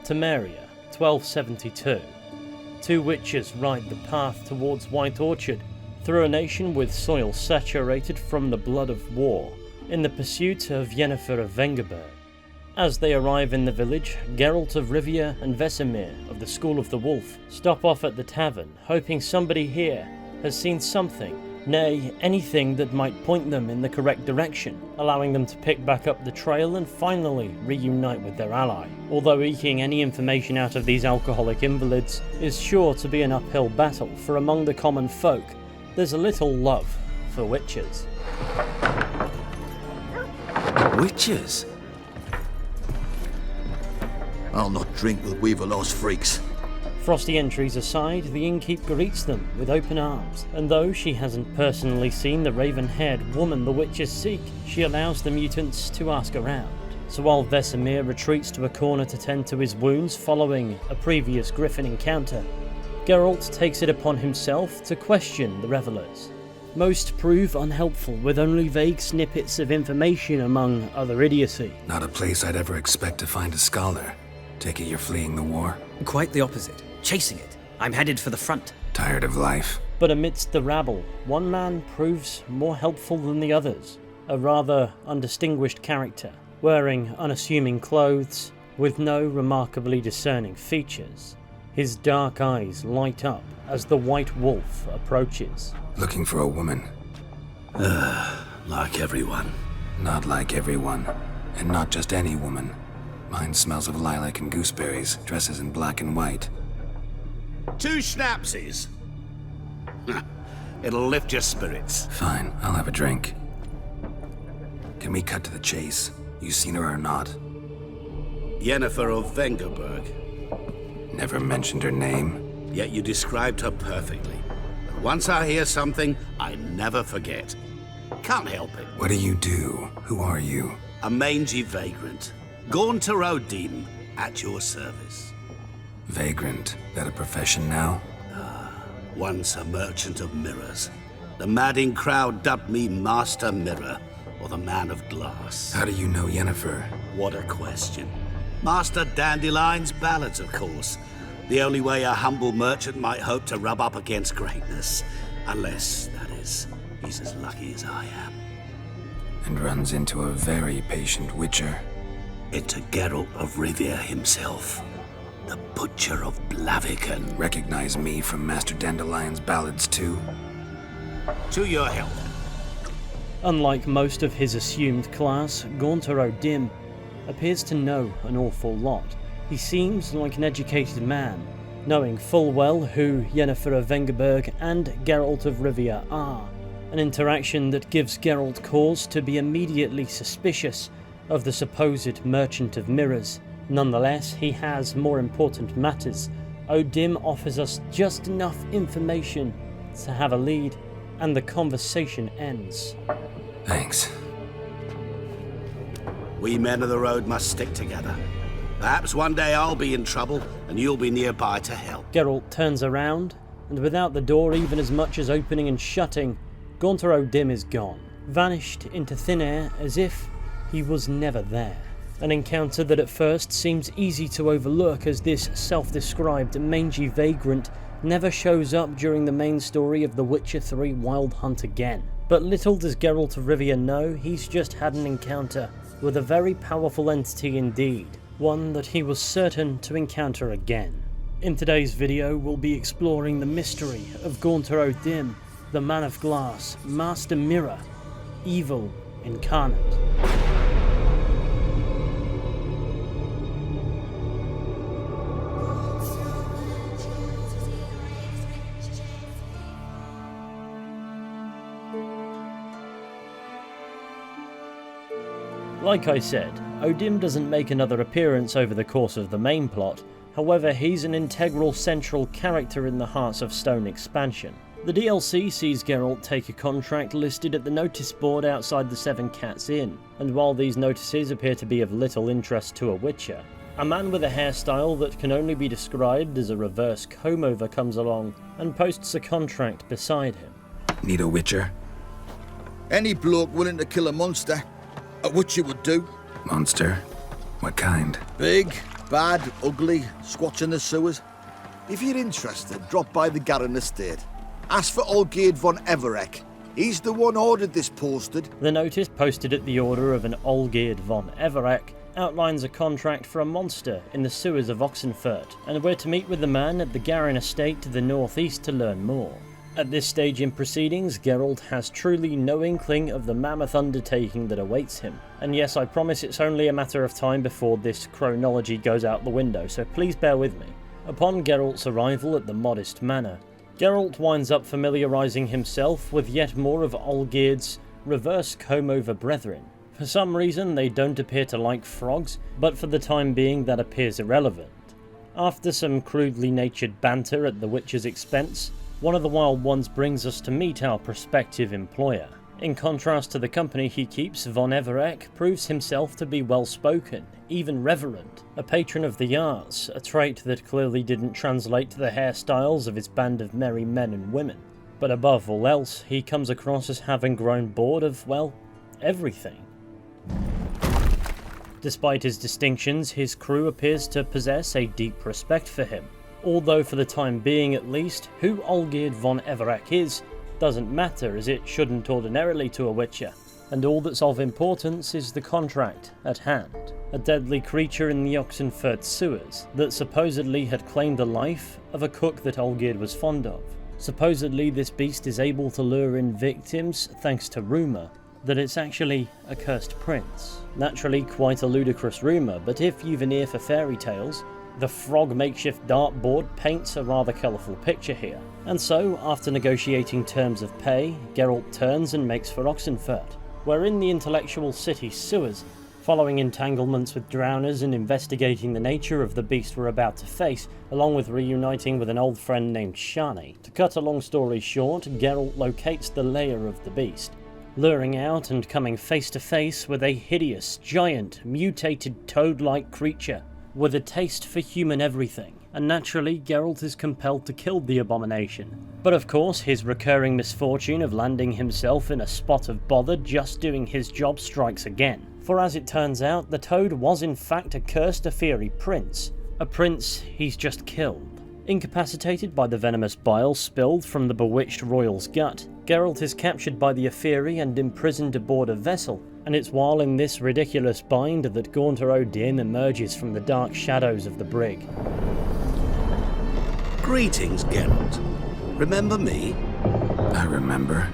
Temeria, 1272. Two witches ride the path towards White Orchard, through a nation with soil saturated from the blood of war, in the pursuit of Yennefer of Vengerberg. As they arrive in the village, Geralt of Rivia and Vesemir of the School of the Wolf stop off at the tavern, hoping somebody here has seen something, nay, anything that might point them in the correct direction, allowing them to pick back up the trail and finally reunite with their ally. Although eking any information out of these alcoholic invalids is sure to be an uphill battle, for among the common folk, there's a little love for witches. Witches? I'll not drink with Weaverlaw's freaks. Frosty entries aside, the innkeep greets them with open arms, and though she hasn't personally seen the raven-haired woman the witches seek, she allows the mutants to ask around. So while Vesemir retreats to a corner to tend to his wounds following a previous griffin encounter, Geralt takes it upon himself to question the revelers. Most prove unhelpful, with only vague snippets of information among other idiocy. Not a place I'd ever expect to find a scholar. Take it you're fleeing the war? Quite the opposite. Chasing it. I'm headed for the front. Tired of life? But amidst the rabble, one man proves more helpful than the others. A rather undistinguished character, wearing unassuming clothes, with no remarkably discerning features. His dark eyes light up as the White Wolf approaches. Looking for a woman. Like everyone. Not like everyone. And not just any woman. Mine smells of lilac and gooseberries, dresses in black and white. 2 schnapsies. It'll lift your spirits. Fine, I'll have a drink. Can we cut to the chase? You seen her or not? Yennefer of Vengerberg. Never mentioned her name. Yet you described her perfectly. And once I hear something, I never forget. Can't help it. What do you do? Who are you? A mangy vagrant. Gaunter O'Dimm, at your service. Vagrant. That a profession now? Once a merchant of mirrors. The Maddening crowd dubbed me Master Mirror, or the Man of Glass. How do you know Yennefer? What a question. Master Dandelion's ballads, of course. The only way a humble merchant might hope to rub up against greatness. Unless, that is, he's as lucky as I am. And runs into a very patient witcher. Into Geralt of Rivia himself. The Butcher of Blaviken. Recognize me from Master Dandelion's ballads too? To your help. Unlike most of his assumed class, Gaunter O'Dimm appears to know an awful lot. He seems like an educated man, knowing full well who Yennefer of Vengerberg and Geralt of Rivia are, an interaction that gives Geralt cause to be immediately suspicious of the supposed Merchant of Mirrors. Nonetheless, he has more important matters. O'Dimm offers us just enough information to have a lead, and the conversation ends. Thanks. We men of the road must stick together. Perhaps one day I'll be in trouble, and you'll be nearby to help. Geralt turns around, and without the door even as much as opening and shutting, Gaunter O'Dimm is gone, vanished into thin air as if he was never there. An encounter that at first seems easy to overlook, as this self-described mangy vagrant never shows up during the main story of The Witcher 3 Wild Hunt again. But little does Geralt of Rivia know, he's just had an encounter with a very powerful entity indeed, one that he was certain to encounter again. In today's video, we'll be exploring the mystery of Gaunter O'Dimm, the Man of Glass, Master Mirror, evil incarnate. Like I said, O'Dimm doesn't make another appearance over the course of the main plot, however he's an integral central character in the Hearts of Stone expansion. The DLC sees Geralt take a contract listed at the notice board outside the Seven Cats Inn, and while these notices appear to be of little interest to a Witcher, a man with a hairstyle that can only be described as a reverse comb-over comes along and posts a contract beside him. Need a witcher? Any bloke willing to kill a monster. A witcher would do. Monster? What kind? Big, Bad, ugly, squats in the sewers? If you're interested, drop by the Garren estate. Ask for Olgierd von Evereck. He's the one ordered this posted. The notice, posted at the order of an Olgierd von Evereck, outlines a contract for a monster in the sewers of Oxenfurt, and we're to meet with the man at the Garren estate to the northeast to learn more. At this stage in proceedings, Geralt has truly no inkling of the mammoth undertaking that awaits him. And yes, I promise it's only a matter of time before this chronology goes out the window, so please bear with me. Upon Geralt's arrival at the modest manor, Geralt winds up familiarising himself with yet more of Olgierd's reverse comb-over brethren. For some reason they don't appear to like frogs, but for the time being that appears irrelevant. After some crudely natured banter at the witch's expense, one of the wild ones brings us to meet our prospective employer. In contrast to the company he keeps, von Evereck proves himself to be well-spoken, even reverent, a patron of the arts, a trait that clearly didn't translate to the hairstyles of his band of merry men and women. But above all else, he comes across as having grown bored of, well, everything. Despite his distinctions, his crew appears to possess a deep respect for him. Although for the time being at least, who Olgierd von Evereck is doesn't matter, as it shouldn't ordinarily to a witcher, and all that's of importance is the contract at hand. A deadly creature in the Oxenfurt sewers that supposedly had claimed the life of a cook that Olgierd was fond of. Supposedly this beast is able to lure in victims thanks to rumour that it's actually a cursed prince. Naturally quite a ludicrous rumour, but if you've an ear for fairy tales, the frog makeshift dartboard paints a rather colourful picture here. And so, after negotiating terms of pay, Geralt turns and makes for Oxenfurt, where in the intellectual city sewers, following entanglements with drowners and investigating the nature of the beast we're about to face, along with reuniting with an old friend named Shani. To cut a long story short, Geralt locates the lair of the beast, luring out and coming face to face with a hideous, giant, mutated toad-like creature with a taste for human everything, and naturally Geralt is compelled to kill the abomination. But of course his recurring misfortune of landing himself in a spot of bother just doing his job strikes again. For as it turns out, the toad was in fact a cursed Aetheri prince, a prince he's just killed. Incapacitated by the venomous bile spilled from the bewitched royal's gut, Geralt is captured by the Aetheri and imprisoned aboard a vessel, and it's while in this ridiculous bind that Gaunter O'Dimm emerges from the dark shadows of the brig. Greetings, Geralt. Remember me? I remember.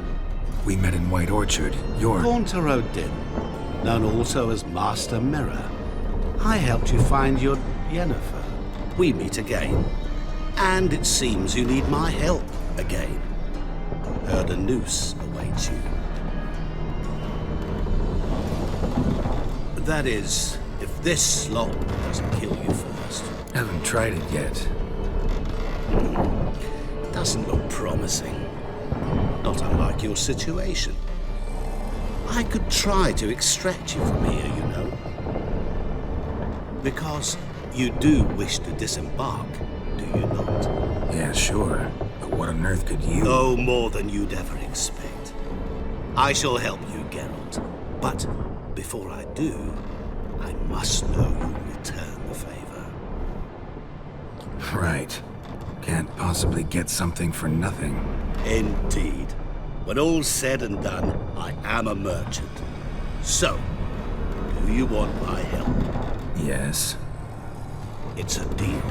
We met in White Orchard. You're... Gaunter O'Dimm, known also as Master Mirror. I helped you find your Yennefer. We meet again. And it seems you need my help again. Heard a noose awaits you. That is, if this slop doesn't kill you first. Haven't tried it yet. Doesn't look promising. Not unlike your situation. I could try to extract you from here, you know. Because you do wish to disembark, do you not? Yeah, sure. But what on earth could you... Oh, more than you'd ever expect. I shall help you, Geralt. But before I do, I must know you'll return the favor. Right. Can't possibly get something for nothing. Indeed. When all's said and done, I am a merchant. So, do you want my help? Yes. It's a deal.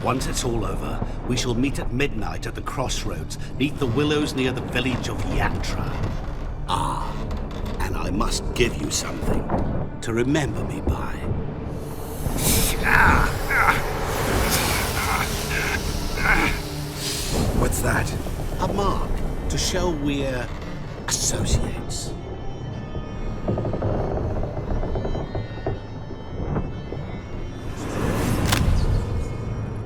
Once it's all over, we shall meet at midnight at the crossroads, neath the willows near the village of Yatra. Ah, and I must give you something to remember me by. What's that? A mark to show we're associates.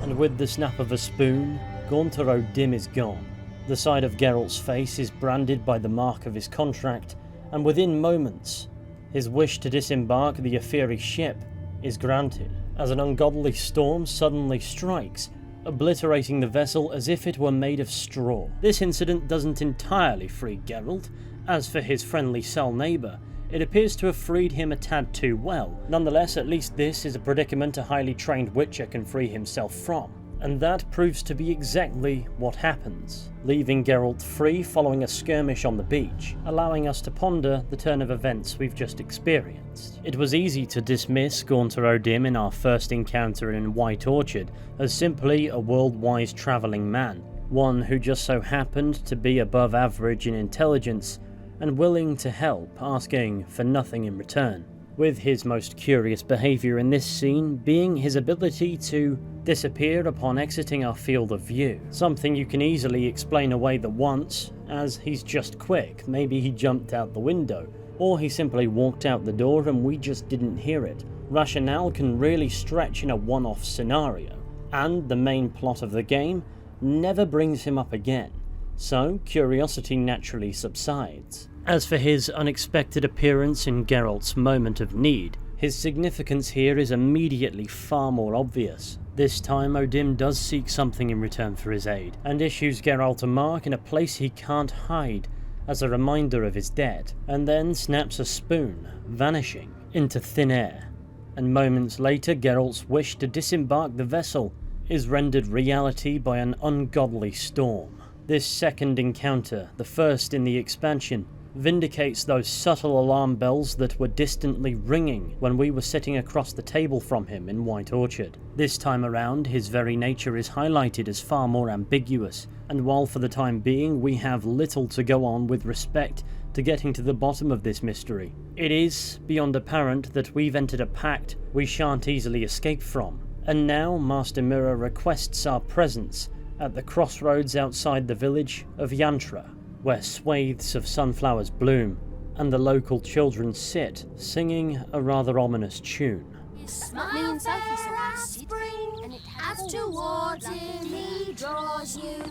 And with the snap of a spoon, Gaunter O'Dimm is gone. The side of Geralt's face is branded by the mark of his contract, and within moments, his wish to disembark the Aetheri ship is granted, as an ungodly storm suddenly strikes, obliterating the vessel as if it were made of straw. This incident doesn't entirely free Geralt. As for his friendly cell neighbour, It appears to have freed him a tad too well. Nonetheless, at least this is a predicament a highly trained witcher can free himself from. And that proves to be exactly what happens, leaving Geralt free following a skirmish on the beach, allowing us to ponder the turn of events we've just experienced. It was easy to dismiss Gaunter O'Dimm in our first encounter in White Orchard as simply a world-wise travelling man, one who just so happened to be above average in intelligence and willing to help, asking for nothing in return, with his most curious behaviour in this scene being his ability to disappear upon exiting our field of view. Something you can easily explain away the once, as he's just quick, maybe he jumped out the window, or he simply walked out the door and we just didn't hear it. Rationale can really stretch in a one-off scenario, and the main plot of the game never brings him up again, so curiosity naturally subsides. As for his unexpected appearance in Geralt's moment of need, his significance here is immediately far more obvious. This time O'Dimm does seek something in return for his aid, and issues Geralt a mark in a place he can't hide as a reminder of his debt, and then snaps a spoon, vanishing into thin air. And moments later Geralt's wish to disembark the vessel is rendered reality by an ungodly storm. This second encounter, the first in the expansion, vindicates those subtle alarm bells that were distantly ringing when we were sitting across the table from him in White Orchard. This time around, his very nature is highlighted as far more ambiguous, and while for the time being we have little to go on with respect to getting to the bottom of this mystery, it is beyond apparent that we've entered a pact we shan't easily escape from. And now Master Mirror requests our presence at the crossroads outside the village of Yantra, where swathes of sunflowers bloom, and the local children sit, singing a rather ominous tune. Smile as spring, and as towards him he draws you.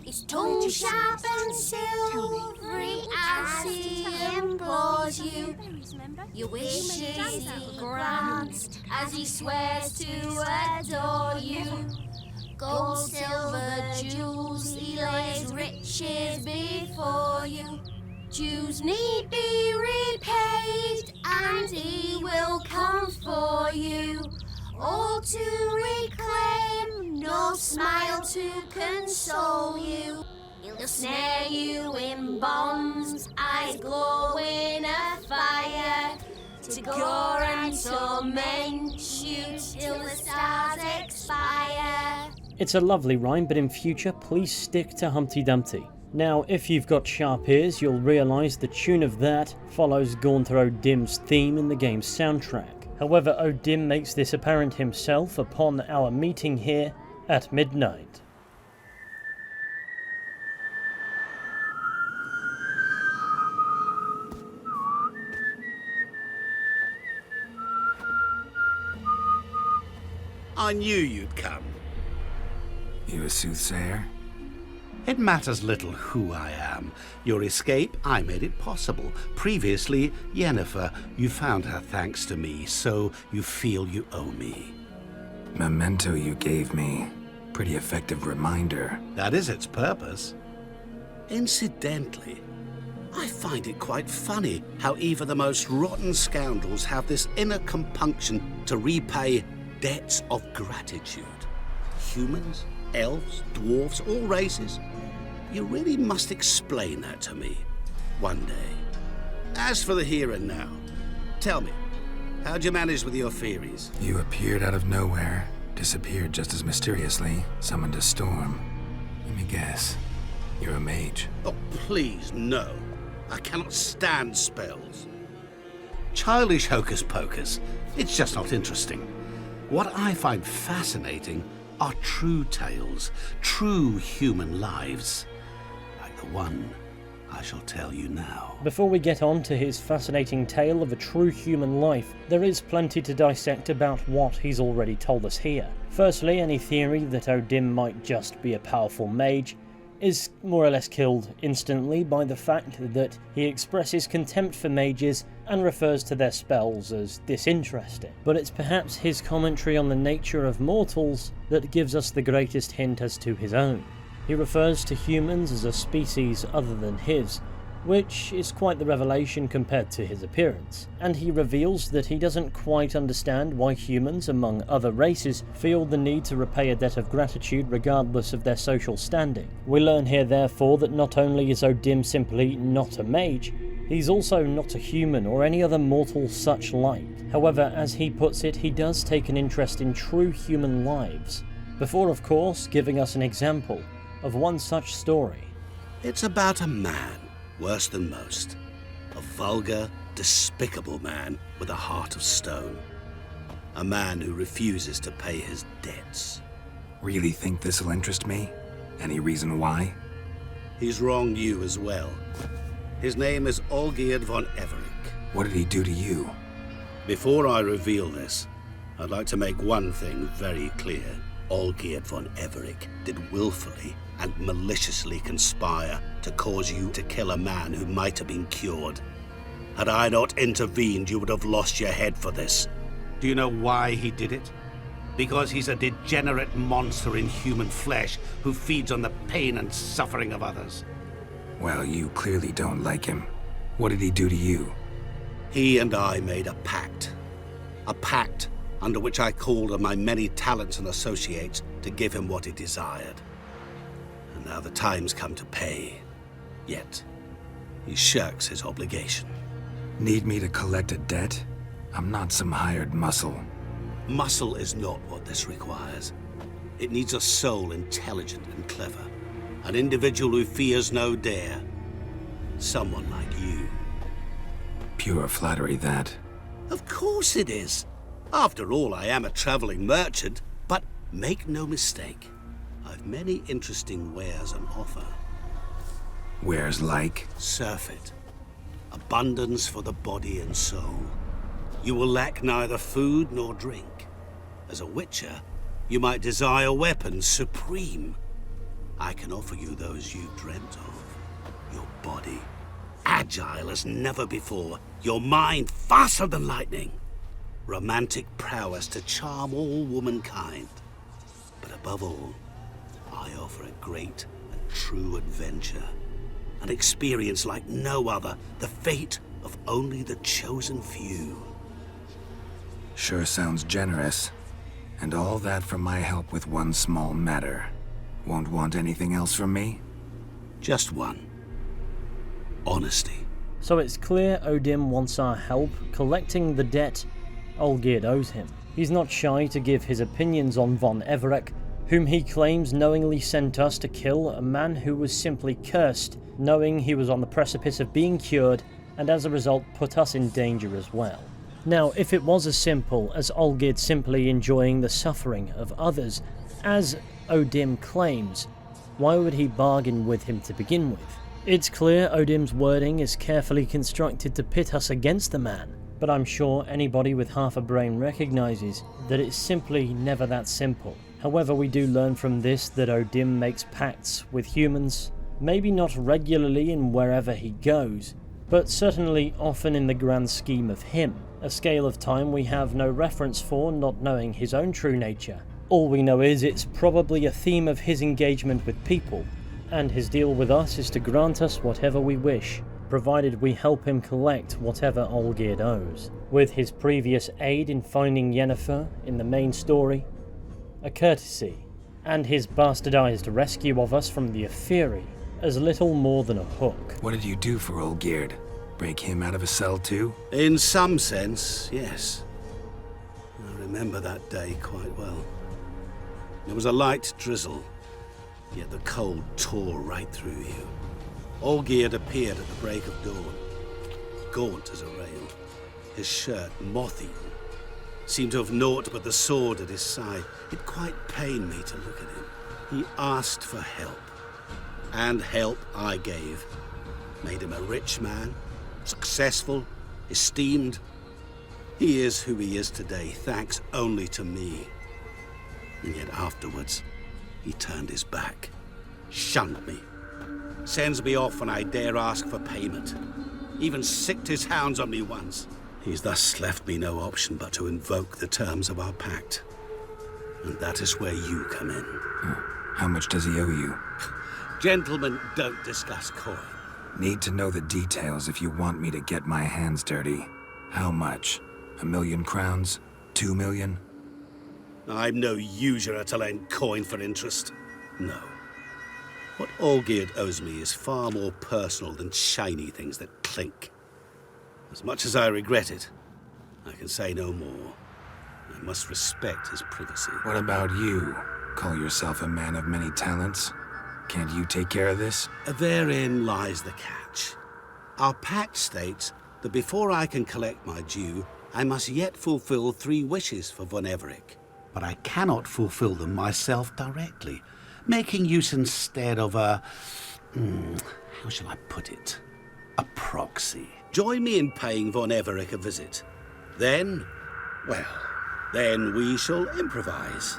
His tongue sharp and silvery as he implores you. Your wishes he grants as he swears to adore you. Gold, silver, jewels, he lays riches before you. Dues need be repaid, and he will come for you. All to reclaim, no smile to console you. He'll snare you in bonds, eyes glow in a fire, to gore and torment you till the stars expire. It's a lovely rhyme, but in future, please stick to Humpty Dumpty. Now, if you've got sharp ears, you'll realise the tune of that follows Gaunter O'Dimm's theme in the game's soundtrack. However, O'Dimm makes this apparent himself upon our meeting here at midnight. I knew you'd come. You a soothsayer? It matters little who I am. Your escape, I made it possible. Previously, Yennefer, you found her thanks to me, so you feel you owe me. Memento you gave me. Pretty effective reminder. That is its purpose. Incidentally, I find it quite funny how even the most rotten scoundrels have this inner compunction to repay debts of gratitude. Humans, elves, dwarves, all races. You really must explain that to me one day. As for the here and now, tell me, how'd you manage with your theories? You appeared out of nowhere, disappeared just as mysteriously, summoned a storm. Let me guess, you're a mage. Oh, please, no. I cannot stand spells. Childish hocus pocus. It's just not interesting. What I find fascinating are true tales, true human lives, like the one I shall tell you now. Before we get on to his fascinating tale of a true human life, there is plenty to dissect about what he's already told us here. Firstly, any theory that O'Dimm might just be a powerful mage is more or less killed instantly by the fact that he expresses contempt for mages and refers to their spells as disinteresting. But it's perhaps his commentary on the nature of mortals that gives us the greatest hint as to his own. He refers to humans as a species other than his, which is quite the revelation compared to his appearance, and he reveals that he doesn't quite understand why humans, among other races, feel the need to repay a debt of gratitude regardless of their social standing. We learn here therefore that not only is O'Dimm simply not a mage, he's also not a human or any other mortal such like. However, as he puts it, he does take an interest in true human lives, before of course giving us an example of one such story. It's about a man, worse than most. A vulgar, despicable man with a heart of stone. A man who refuses to pay his debts. Really think this'll interest me? Any reason why? He's wronged you as well. His name is Olgierd von Everec. What did he do to you? Before I reveal this, I'd like to make one thing very clear. Olgierd von Everec did willfully and maliciously conspire to cause you to kill a man who might have been cured. Had I not intervened, you would have lost your head for this. Do you know why he did it? Because he's a degenerate monster in human flesh who feeds on the pain and suffering of others. Well, you clearly don't like him. What did he do to you? He and I made a pact. A pact under which I called on my many talents and associates to give him what he desired. And now the time's come to pay. Yet, he shirks his obligation. Need me to collect a debt? I'm not some hired muscle. Muscle is not what this requires. It needs a soul intelligent and clever. An individual who fears no dare. Someone like you. Pure flattery, that. Of course it is. After all, I am a traveling merchant. But make no mistake, I've many interesting wares on offer. Wares like? Surfeit. Abundance for the body and soul. You will lack neither food nor drink. As a witcher, you might desire weapons supreme. I can offer you those you dreamt of. Your body, agile as never before. Your mind, faster than lightning. Romantic prowess to charm all womankind. But above all, I offer a great and true adventure. An experience like no other. The fate of only the chosen few. Sure sounds generous. And all that for my help with one small matter. Won't want anything else from me? Just one. Honesty. So it's clear O'Dimm wants our help collecting the debt Olgierd owes him. He's not shy to give his opinions on von Everec, whom he claims knowingly sent us to kill a man who was simply cursed, knowing he was on the precipice of being cured, and as a result put us in danger as well. Now, if it was as simple as Olgierd simply enjoying the suffering of others, as O'Dimm claims, why would he bargain with him to begin with? It's clear O'Dimm's wording is carefully constructed to pit us against the man, but I'm sure anybody with half a brain recognizes that it's simply never that simple. However, we do learn from this that O'Dimm makes pacts with humans, maybe not regularly in wherever he goes, but certainly often in the grand scheme of him, a scale of time we have no reference for, not knowing his own true nature. All we know is it's probably a theme of his engagement with people, and his deal with us is to grant us whatever we wish, provided we help him collect whatever Olgierd owes. With his previous aid in finding Yennefer in the main story, a courtesy, and his bastardized rescue of us from the Ephiri as little more than a hook. What did you do for Olgierd? Break him out of a cell too? In some sense, yes. I remember that day quite well. There was a light drizzle, yet the cold tore right through you. Olgierd appeared at the break of dawn, gaunt as a rail, his shirt moth-eaten, seemed to have naught but the sword at his side. It quite pained me to look at him. He asked for help, and help I gave. Made him a rich man, successful, esteemed. He is who he is today, thanks only to me. And yet afterwards, he turned his back, shunned me, sends me off when I dare ask for payment, even sicked his hounds on me once. He's thus left me no option but to invoke the terms of our pact. And that is where you come in. How much does he owe you? Gentlemen don't discuss coin. Need to know the details if you want me to get my hands dirty. How much? 1,000,000 crowns? 2,000,000? I'm no usurer to lend coin for interest. No. What Olgierd owes me is far more personal than shiny things that clink. As much as I regret it, I can say no more. I must respect his privacy. What about you? Call yourself a man of many talents? Can't you take care of this? Therein lies the catch. Our pact states that before I can collect my due, I must yet fulfill 3 wishes for von Everec. But I cannot fulfill them myself directly, making use instead of a... how shall I put it? A proxy. Join me in paying von Everec a visit. Then, well, then we shall improvise.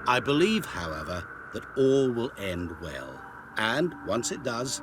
I believe, however, that all will end well. And once it does,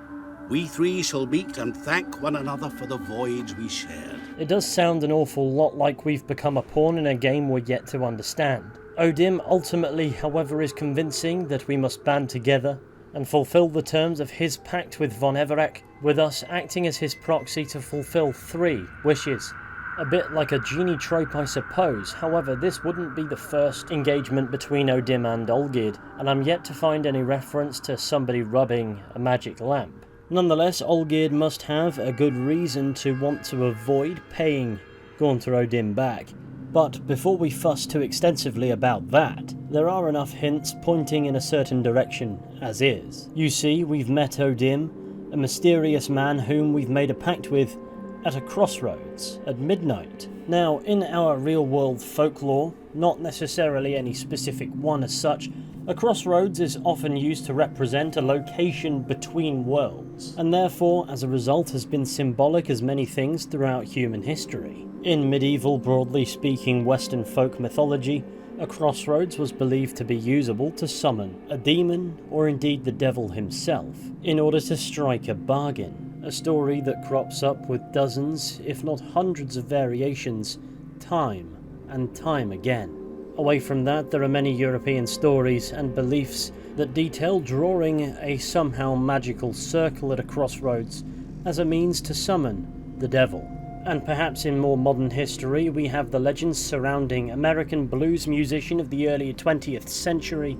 we 3 shall meet and thank one another for the voyage we shared. It does sound an awful lot like we've become a pawn in a game we're yet to understand. O'Dimm ultimately, however, is convincing that we must band together and fulfill the terms of his pact with von Everec, with us acting as his proxy to fulfill 3 wishes. A bit like a genie trope, I suppose. However, this wouldn't be the first engagement between O'Dimm and Olgierd, and I'm yet to find any reference to somebody rubbing a magic lamp. Nonetheless, Olgierd must have a good reason to want to avoid paying Gaunter O'Dimm back. But before we fuss too extensively about that, there are enough hints pointing in a certain direction as is. You see, we've met O'Dimm, a mysterious man whom we've made a pact with, at a crossroads at midnight. Now, in our real-world folklore, not necessarily any specific one as such, a crossroads is often used to represent a location between worlds, and therefore, as a result, has been symbolic as many things throughout human history. In medieval, broadly speaking, Western folk mythology, a crossroads was believed to be usable to summon a demon, or indeed the devil himself, in order to strike a bargain. A story that crops up with dozens, if not hundreds of variations, time and time again. Away from that, there are many European stories and beliefs that detail drawing a somehow magical circle at a crossroads as a means to summon the devil. And perhaps in more modern history, we have the legends surrounding American blues musician of the early 20th century,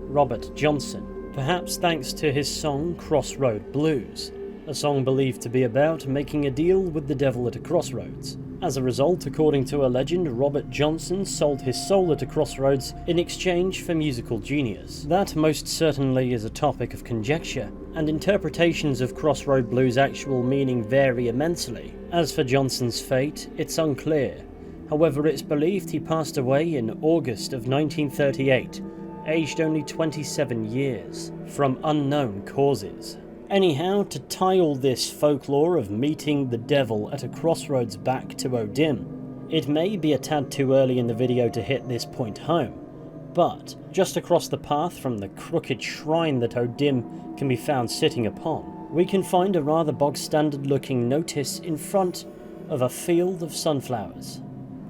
Robert Johnson, perhaps thanks to his song Crossroad Blues, a song believed to be about making a deal with the devil at a crossroads. As a result, according to a legend, Robert Johnson sold his soul at a crossroads in exchange for musical genius. That most certainly is a topic of conjecture, and interpretations of Crossroad Blues' actual meaning vary immensely. As for Johnson's fate, it's unclear. However, it's believed he passed away in August of 1938, aged only 27 years, from unknown causes. Anyhow, to tie all this folklore of meeting the devil at a crossroads back to O'Dimm, it may be a tad too early in the video to hit this point home, but just across the path from the crooked shrine that O'Dimm can be found sitting upon, we can find a rather bog-standard looking notice in front of a field of sunflowers.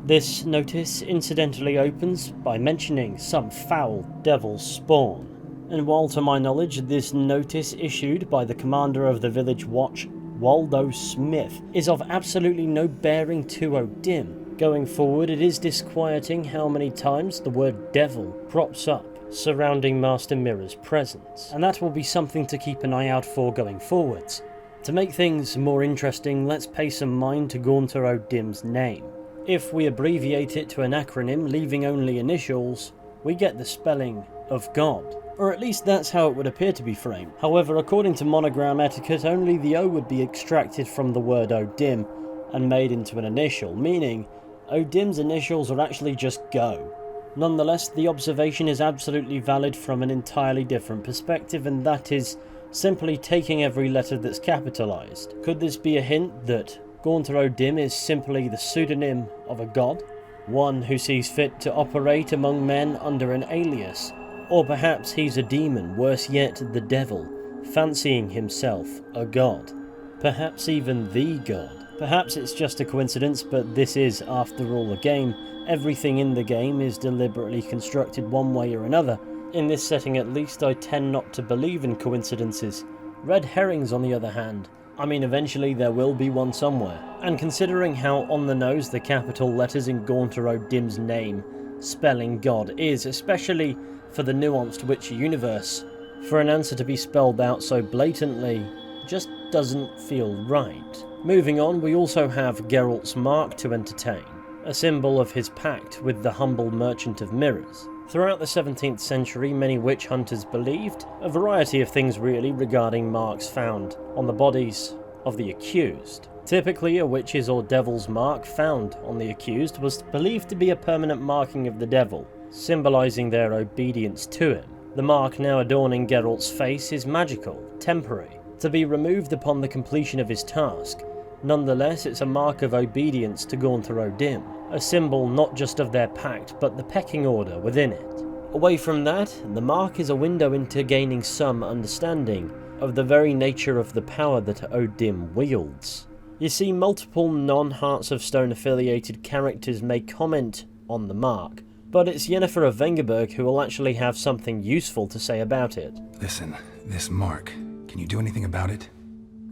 This notice incidentally opens by mentioning some foul devil's spawn. And while to my knowledge this notice issued by the commander of the village watch, Waldo Smith, is of absolutely no bearing to O'Dimm, going forward it is disquieting how many times the word devil crops up surrounding Master Mirror's presence, and that will be something to keep an eye out for going forwards. To make things more interesting, let's pay some mind to Gaunter O'Dimm's name. If we abbreviate it to an acronym leaving only initials, we get the spelling of God. Or at least that's how it would appear to be framed. However, according to monogram etiquette, only the O would be extracted from the word O'Dimm and made into an initial, meaning O'Dimm's initials are actually just Go. Nonetheless, the observation is absolutely valid from an entirely different perspective, and that is simply taking every letter that's capitalized. Could this be a hint that Gaunter O'Dimm is simply the pseudonym of a god? One who sees fit to operate among men under an alias? Or perhaps he's a demon, worse yet the devil, fancying himself a god. Perhaps even the god. Perhaps it's just a coincidence, but this is, after all, a game. Everything in the game is deliberately constructed one way or another. In this setting at least, I tend not to believe in coincidences, Red herrings, on the other hand, I mean, eventually there will be one somewhere, and considering how on the nose the capital letters in Gaunter O'Dimm's name spelling God is, especially for the nuanced Witcher universe, for an answer to be spelled out so blatantly just doesn't feel right. Moving on, we also have Geralt's mark to entertain, a symbol of his pact with the humble merchant of mirrors. Throughout the 17th century, many witch hunters believed a variety of things really regarding marks found on the bodies of the accused. Typically, a witch's or devil's mark found on the accused was believed to be a permanent marking of the devil, symbolizing their obedience to him. The mark now adorning Geralt's face is magical, temporary, to be removed upon the completion of his task. Nonetheless, it's a mark of obedience to Gaunter O'Dimm, a symbol not just of their pact, but the pecking order within it. Away from that, the mark is a window into gaining some understanding of the very nature of the power that O'Dimm wields. You see, multiple non-Hearts of Stone affiliated characters may comment on the mark, but it's Yennefer of Vengerberg who will actually have something useful to say about it. Listen, this mark, can you do anything about it?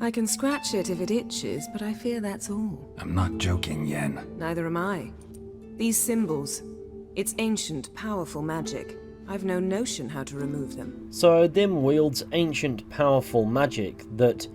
I can scratch it if it itches, but I fear that's all. I'm not joking, Yen. Neither am I. These symbols, it's ancient, powerful magic. I've no notion how to remove them. So O'Dimm wields ancient, powerful magic that,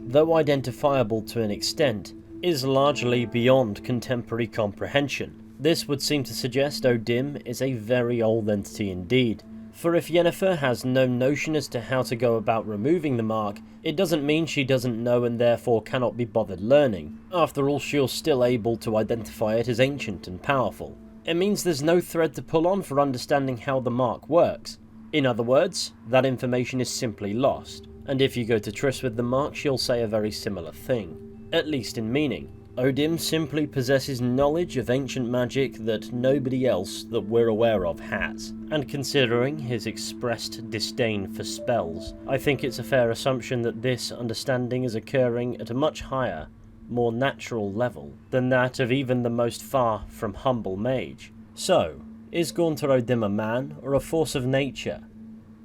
though identifiable to an extent, is largely beyond contemporary comprehension. This would seem to suggest O'Dimm is a very old entity indeed. For if Yennefer has no notion as to how to go about removing the mark, it doesn't mean she doesn't know and therefore cannot be bothered learning. After all, she's still able to identify it as ancient and powerful. It means there's no thread to pull on for understanding how the mark works. In other words, that information is simply lost. And if you go to tryst with the mark, she'll say a very similar thing, at least in meaning. O'Dimm simply possesses knowledge of ancient magic that nobody else that we're aware of has, and considering his expressed disdain for spells, I think it's a fair assumption that this understanding is occurring at a much higher, more natural level than that of even the most far from humble mage. So, is Gaunter O'Dimm a man or a force of nature?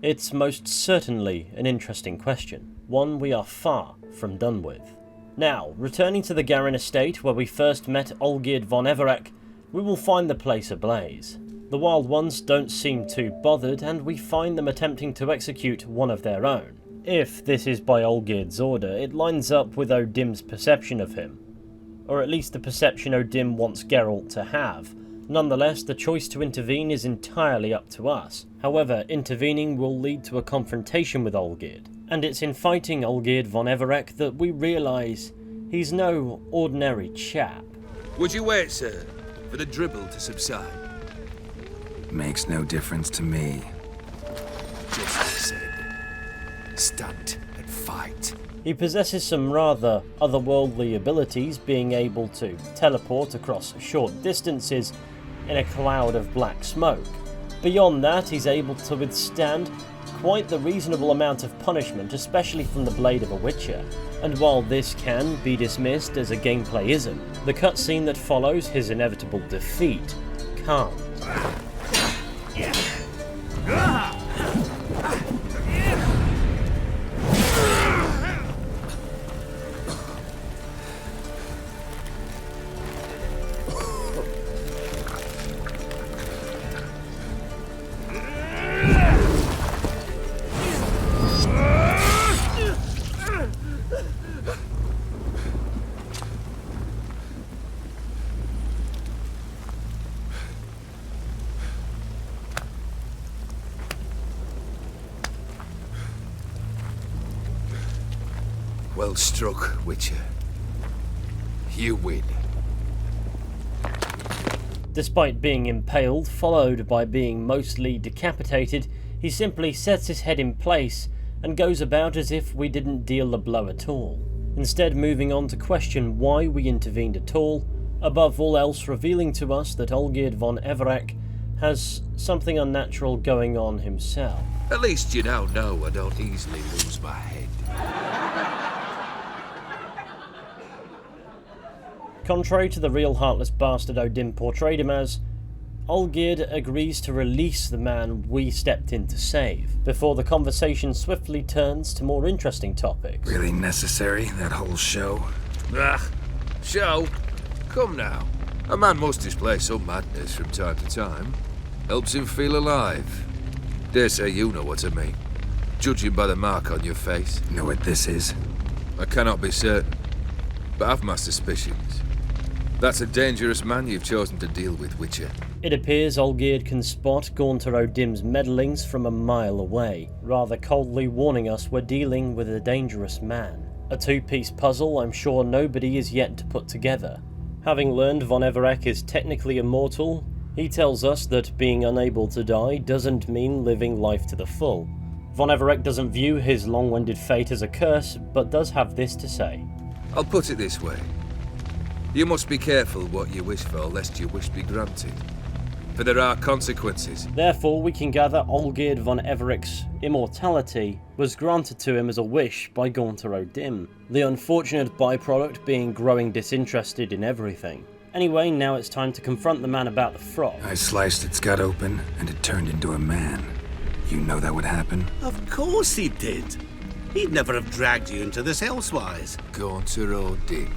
It's most certainly an interesting question, one we are far from done with. Now, returning to the Garin estate where we first met Olgierd von Everec, we will find the place ablaze. The Wild Ones don't seem too bothered, and we find them attempting to execute one of their own. If this is by Olgierd's order, it lines up with O'Dimm's perception of him, or at least the perception O'Dimm wants Geralt to have. Nonetheless, the choice to intervene is entirely up to us. However, intervening will lead to a confrontation with Olgierd, and it's in fighting Olgierd von Everec that we realise he's no ordinary chap. Would you wait, sir, for the dribble to subside? Makes no difference to me. Just as I said. Stand and fight. He possesses some rather otherworldly abilities, being able to teleport across short distances in a cloud of black smoke. Beyond that, he's able to withstand quite the reasonable amount of punishment, especially from the blade of a witcher. And while this can be dismissed as a gameplay-ism, the cutscene that follows his inevitable defeat can't. Well struck, Witcher. You win. Despite being impaled, followed by being mostly decapitated, he simply sets his head in place and goes about as if we didn't deal the blow at all. Instead, moving on to question why we intervened at all, above all else revealing to us that Olgierd von Everec has something unnatural going on himself. At least you now know I don't easily lose my head. Contrary to the real heartless bastard O'Dimm portrayed him as, Olgierd agrees to release the man we stepped in to save, before the conversation swiftly turns to more interesting topics. Really necessary, that whole show? Ah, show? Come now. A man must display some madness from time to time. Helps him feel alive. Dare say you know what I mean. Judging by the mark on your face. Know what this is? I cannot be certain, but I've my suspicions. That's a dangerous man you've chosen to deal with, Witcher. It appears Olgierd can spot Gaunter O'Dimm's meddlings from a mile away, rather coldly warning us we're dealing with a dangerous man. A two-piece puzzle I'm sure nobody is yet to put together. Having learned von Everec is technically immortal, he tells us that being unable to die doesn't mean living life to the full. Von Everec doesn't view his long-winded fate as a curse, but does have this to say. I'll put it this way. You must be careful what you wish for, lest your wish be granted. For there are consequences. Therefore, we can gather Olgierd von Everec's immortality was granted to him as a wish by Gaunter O'Dimm, the unfortunate byproduct being growing disinterested in everything. Anyway, now it's time to confront the man about the frog. I sliced its gut open, and it turned into a man. You know that would happen? Of course he did. He'd never have dragged you into this elsewise. Gaunter O'Dimm.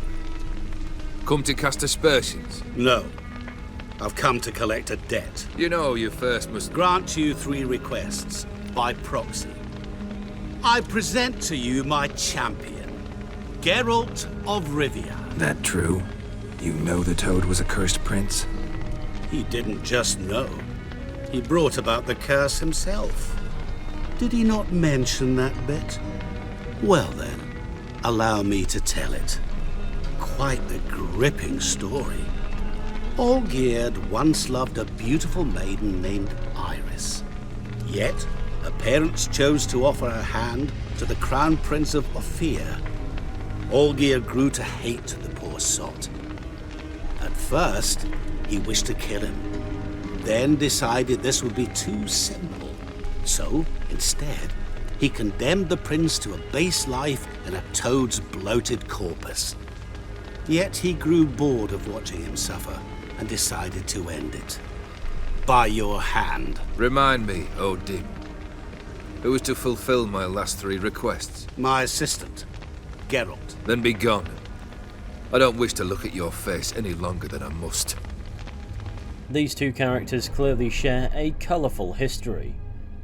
Come to cast aspersions? No. I've come to collect a debt. You know you first must Grant you 3 requests, by proxy. I present to you my champion, Geralt of Rivia. That true? You know the Toad was a cursed prince? He didn't just know. He brought about the curse himself. Did he not mention that bit? Well then, allow me to tell it. Quite the gripping story. Olgierd once loved a beautiful maiden named Iris. Yet, her parents chose to offer her hand to the Crown Prince of Ophir. Olgierd grew to hate the poor sot. At first, he wished to kill him, then decided this would be too simple. So, instead, he condemned the prince to a base life in a toad's bloated corpus. Yet he grew bored of watching him suffer and decided to end it. By your hand. Remind me, O'Dimm. Who was to fulfill my last 3 requests? My assistant, Geralt. Then be gone. I don't wish to look at your face any longer than I must. These two characters clearly share a colourful history.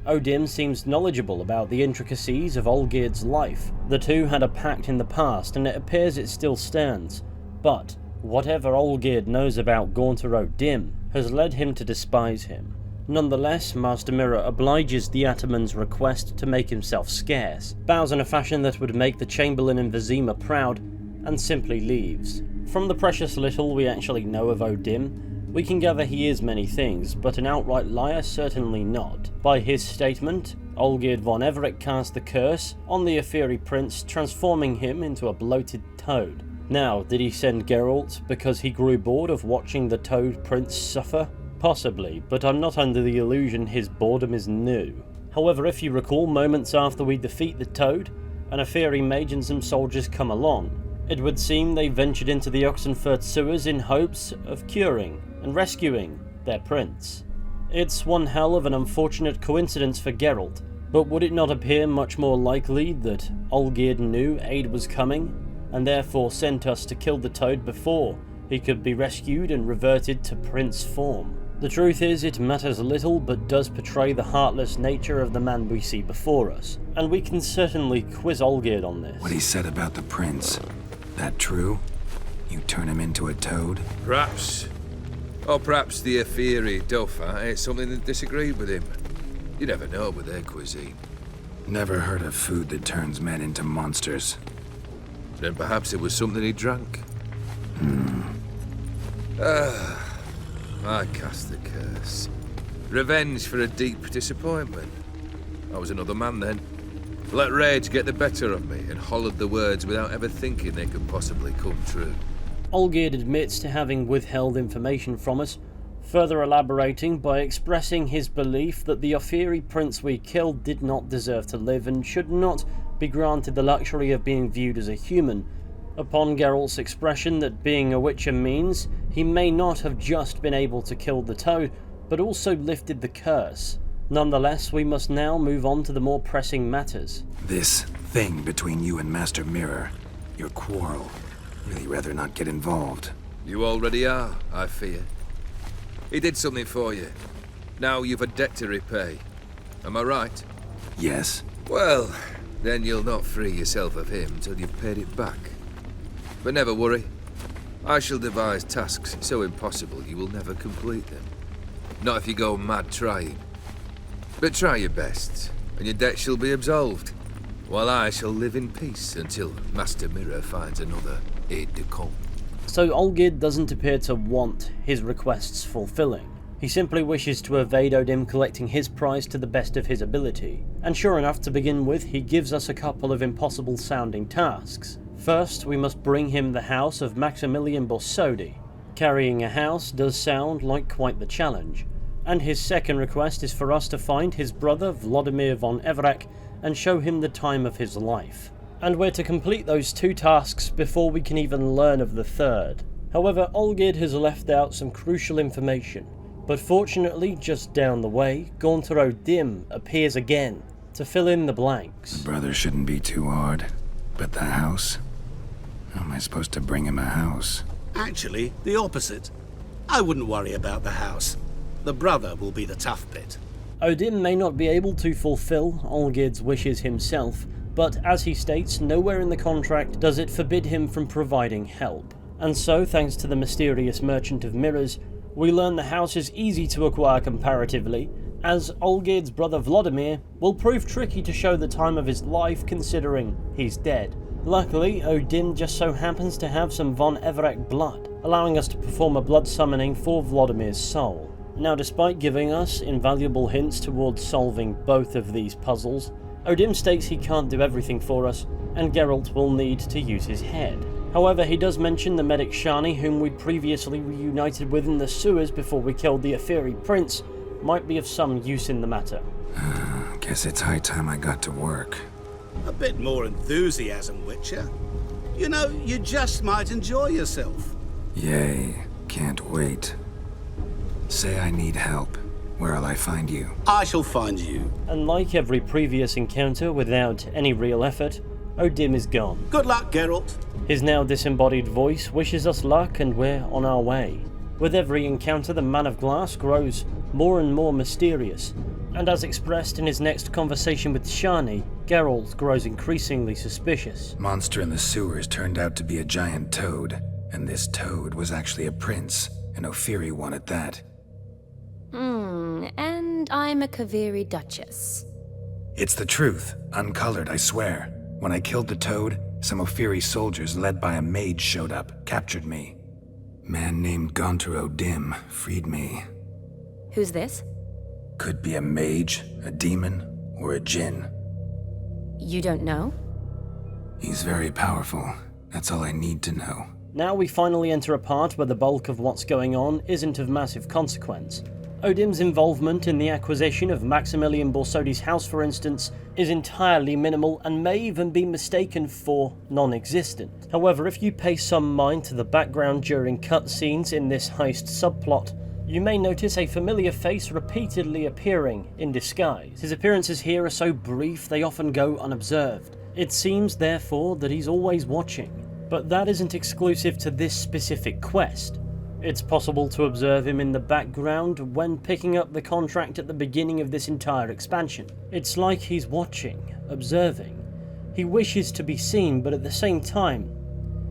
O'Dimm seems knowledgeable about the intricacies of Olgierd's life. The two had a pact in the past, and it appears it still stands. But whatever Olgierd knows about Gaunter O'Dimm has led him to despise him. Nonetheless, Master Mirror obliges the Ataman's request to make himself scarce, bows in a fashion that would make the Chamberlain in Vizima proud, and simply leaves. From the precious little we actually know of O'Dimm, we can gather he is many things, but an outright liar certainly not. By his statement, Olgierd von Everec cast the curse on the Ophiri prince, transforming him into a bloated toad. Now, did he send Geralt because he grew bored of watching the toad prince suffer? Possibly, but I'm not under the illusion his boredom is new. However, if you recall, moments after we defeat the toad, an Ophiri mage and some soldiers come along. It would seem they ventured into the Oxenfurt sewers in hopes of curing and rescuing their prince. It's one hell of an unfortunate coincidence for Geralt, but would it not appear much more likely that Olgierd knew aid was coming, and therefore sent us to kill the toad before he could be rescued and reverted to prince form? The truth is, it matters little, but does portray the heartless nature of the man we see before us, and we can certainly quiz Olgierd on this. What he said about the prince, that true? You turn him into a toad? Perhaps. Or perhaps the Ophiri Dauphin ate something that disagreed with him. You never know with their cuisine. Never heard of food that turns men into monsters. Then perhaps it was something he drank. I cast the curse. Revenge for a deep disappointment. I was another man then. Let rage get the better of me and hollered the words without ever thinking they could possibly come true. Olgierd admits to having withheld information from us, further elaborating by expressing his belief that the Ophiri prince we killed did not deserve to live and should not be granted the luxury of being viewed as a human. Upon Geralt's expression that being a witcher means he may not have just been able to kill the toad, but also lifted the curse. Nonetheless, we must now move on to the more pressing matters. This thing between you and Master Mirror, your quarrel, really rather not get involved. You already are, I fear. He did something for you. Now you've a debt to repay. Am I right? Yes. Well, then you'll not free yourself of him till you've paid it back. But never worry. I shall devise tasks so impossible you will never complete them. Not if you go mad trying. But try your best, and your debt shall be absolved, while I shall live in peace until Master Mirror finds another aide-de-camp. So Olgierd doesn't appear to want his requests fulfilling. He simply wishes to evade O'Dimm collecting his prize to the best of his ability. And sure enough, to begin with, he gives us a couple of impossible-sounding tasks. First, we must bring him the house of Maximilian Borsodi. Carrying a house does sound like quite the challenge. And his second request is for us to find his brother Vladimir von Everec and show him the time of his life. And we're to complete those two tasks before we can even learn of the third. However, Olgierd has left out some crucial information, but fortunately, just down the way, Gaunter O'Dimm appears again to fill in the blanks. The brother shouldn't be too hard, but the house? How am I supposed to bring him a house? Actually, the opposite. I wouldn't worry about the house. The brother will be the tough bit. O'Dimm may not be able to fulfill Olgierd's wishes himself, but as he states, nowhere in the contract does it forbid him from providing help. And so, thanks to the mysterious Merchant of Mirrors, we learn the house is easy to acquire comparatively, as Olgierd's brother Vladimir will prove tricky to show the time of his life considering he's dead. Luckily, O'Dimm just so happens to have some von Everec blood, allowing us to perform a blood summoning for Vladimir's soul. Now, despite giving us invaluable hints towards solving both of these puzzles, O'Dimm states he can't do everything for us, and Geralt will need to use his head. However, he does mention the medic Shani, whom we'd previously reunited with in the sewers before we killed the Aphiri Prince, might be of some use in the matter. Guess it's high time I got to work. A bit more enthusiasm, Witcher. You know, you just might enjoy yourself. Yay, can't wait. Say I need help. Where'll I find you? I shall find you. And like every previous encounter without any real effort, O'Dimm is gone. Good luck, Geralt. His now disembodied voice wishes us luck and we're on our way. With every encounter, the Man of Glass grows more and more mysterious, and as expressed in his next conversation with Shani, Geralt grows increasingly suspicious. Monster in the sewers turned out to be a giant toad, and this toad was actually a prince, an Ophiri one at that. And I'm a Kaviri Duchess. It's the truth, uncolored, I swear. When I killed the toad, some Ophiri soldiers led by a mage showed up, captured me. Man named Gaunter O'Dimm freed me. Who's this? Could be a mage, a demon, or a djinn. You don't know? He's very powerful. That's all I need to know. Now we finally enter a part where the bulk of what's going on isn't of massive consequence. O'Dimm's involvement in the acquisition of Maximilian Borsodi's house, for instance, is entirely minimal and may even be mistaken for non-existent. However, if you pay some mind to the background during cutscenes in this heist subplot, you may notice a familiar face repeatedly appearing in disguise. His appearances here are so brief they often go unobserved. It seems, therefore, that he's always watching. But that isn't exclusive to this specific quest. It's possible to observe him in the background when picking up the contract at the beginning of this entire expansion. It's like he's watching, observing. He wishes to be seen, but at the same time,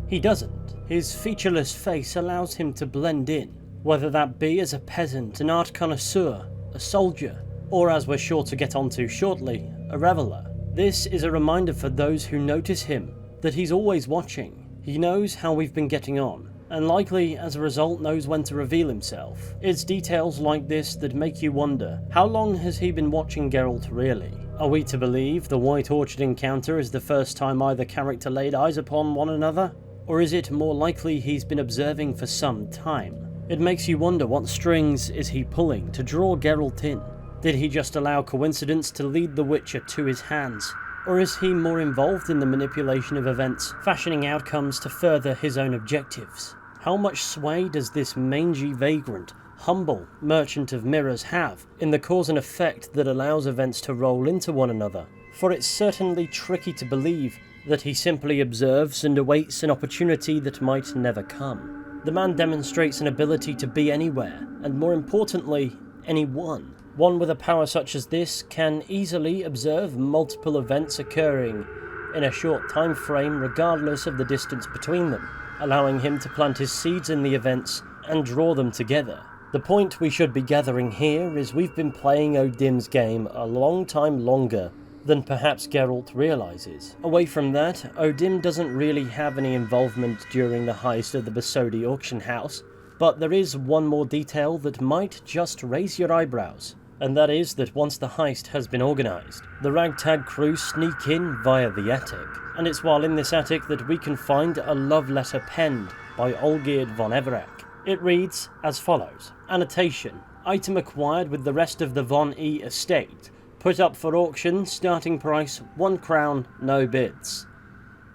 he doesn't. His featureless face allows him to blend in, whether that be as a peasant, an art connoisseur, a soldier, or as we're sure to get onto shortly, a reveller. This is a reminder for those who notice him that he's always watching. He knows how we've been getting on, and likely, as a result, knows when to reveal himself. It's details like this that make you wonder, how long has he been watching Geralt really? Are we to believe the White Orchard encounter is the first time either character laid eyes upon one another? Or is it more likely he's been observing for some time? It makes you wonder, what strings is he pulling to draw Geralt in? Did he just allow coincidence to lead the Witcher to his hands? Or is he more involved in the manipulation of events, fashioning outcomes to further his own objectives? How much sway does this mangy vagrant humble merchant of mirrors have in the cause and effect that allows events to roll into one another? For it's certainly tricky to believe that he simply observes and awaits an opportunity that might never come. The man demonstrates an ability to be anywhere, and more importantly, anyone. One with a power such as this can easily observe multiple events occurring in a short time frame regardless of the distance between them, allowing him to plant his seeds in the events and draw them together. The point we should be gathering here is we've been playing O'Dimm's game a long time longer than perhaps Geralt realises. Away from that, O'Dimm doesn't really have any involvement during the heist of the Bosodi auction house, but there is one more detail that might just raise your eyebrows, and that is that once the heist has been organised, the ragtag crew sneak in via the attic, and it's while in this attic that we can find a love letter penned by Olgierd von Everec. It reads as follows: Annotation: item acquired with the rest of the Von E estate. Put up for auction, starting price 1 crown, no bids.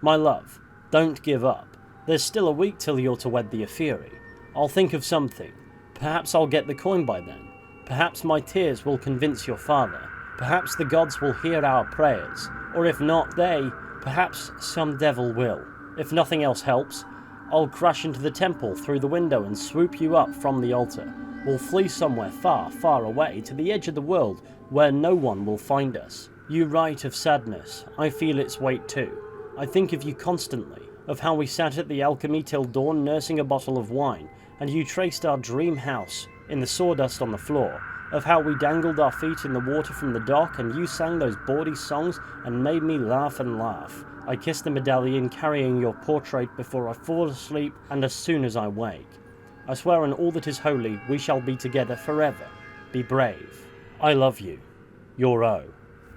My love, don't give up. There's still a week till you're to wed the Ephiri. I'll think of something. Perhaps I'll get the coin by then. Perhaps my tears will convince your father. Perhaps the gods will hear our prayers. Or if not they, perhaps some devil will. If nothing else helps, I'll crash into the temple through the window and swoop you up from the altar. We'll flee somewhere far, far away to the edge of the world where no one will find us. You write of sadness. I feel its weight too. I think of you constantly, of how we sat at the alchemy till dawn nursing a bottle of wine, and you traced our dream house in the sawdust on the floor, of how we dangled our feet in the water from the dock and you sang those bawdy songs and made me laugh and laugh. I kiss the medallion carrying your portrait before I fall asleep and as soon as I wake. I swear on all that is holy we shall be together forever. Be brave. I love you. Your O.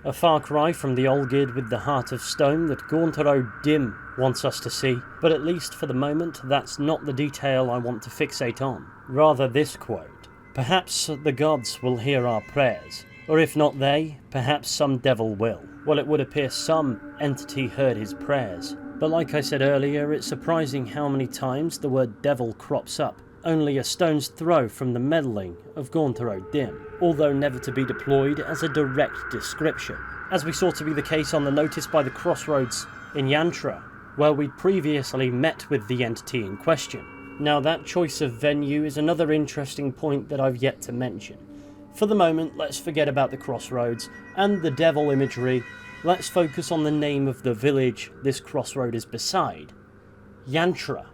A far cry from the Olgierd with the heart of stone that Gaunter O'Dimm wants us to see, but at least for the moment that's not the detail I want to fixate on. Rather this quote: perhaps the gods will hear our prayers, or if not they, perhaps some devil will. Well, it would appear some entity heard his prayers, but like I said earlier, it's surprising how many times the word devil crops up only a stone's throw from the meddling of Gaunter O'Dimm, although never to be deployed as a direct description, as we saw to be the case on the notice by the crossroads in Yantra, where we'd previously met with the entity in question. Now that choice of venue is another interesting point that I've yet to mention. For the moment, let's forget about the crossroads and the devil imagery. Let's focus on the name of the village this crossroad is beside: Yantra.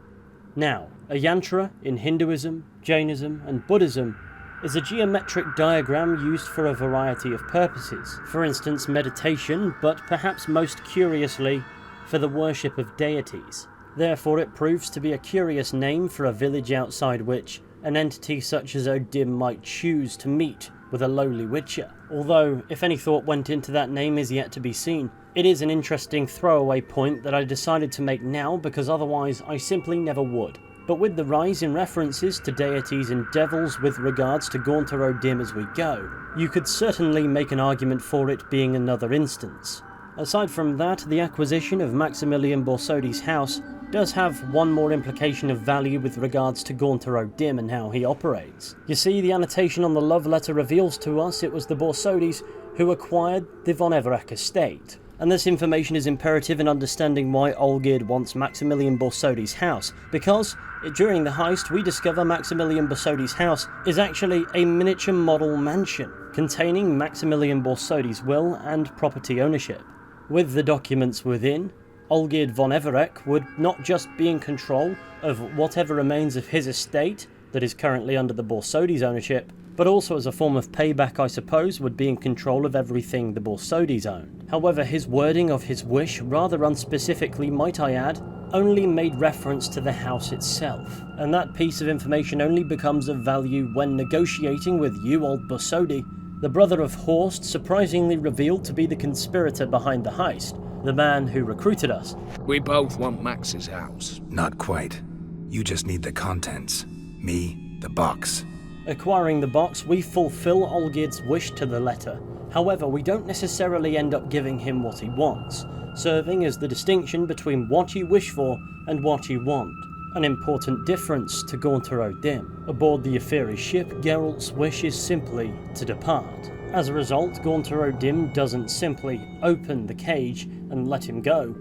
Now, a yantra in Hinduism, Jainism and Buddhism is a geometric diagram used for a variety of purposes, for instance meditation, but perhaps most curiously for the worship of deities. Therefore it proves to be a curious name for a village outside which an entity such as O'Dimm might choose to meet with a lowly witcher, although if any thought went into that name is yet to be seen. It is an interesting throwaway point that I decided to make now because otherwise I simply never would. But with the rise in references to deities and devils with regards to Gaunter O'Dimm as we go, you could certainly make an argument for it being another instance. Aside from that, the acquisition of Maximilian Borsodi's house does have one more implication of value with regards to Gaunter O'Dimm and how he operates. You see, the annotation on the love letter reveals to us it was the Borsodis who acquired the Von Everec estate, and this information is imperative in understanding why Olgierd wants Maximilian Borsodi's house, because during the heist we discover Maximilian Borsodi's house is actually a miniature model mansion containing Maximilian Borsodi's will and property ownership. With the documents within, Olgierd von Everec would not just be in control of whatever remains of his estate that is currently under the Borsodi's ownership, but also as a form of payback I suppose would be in control of everything the Borsodi's owned. However, his wording of his wish, rather unspecifically might I add, only made reference to the house itself, and that piece of information only becomes of value when negotiating with you old Borsodi. The brother of Horst surprisingly revealed to be the conspirator behind the heist, the man who recruited us. We both want Max's house. Not quite. You just need the contents. Me, the box. Acquiring the box, we fulfill Olgierd's wish to the letter. However, we don't necessarily end up giving him what he wants, serving as the distinction between what you wish for and what you want. An important difference to Gaunter O'Dimm. Aboard the Aetheri ship, Geralt's wish is simply to depart. As a result, Gaunter O'Dimm doesn't simply open the cage and let him go.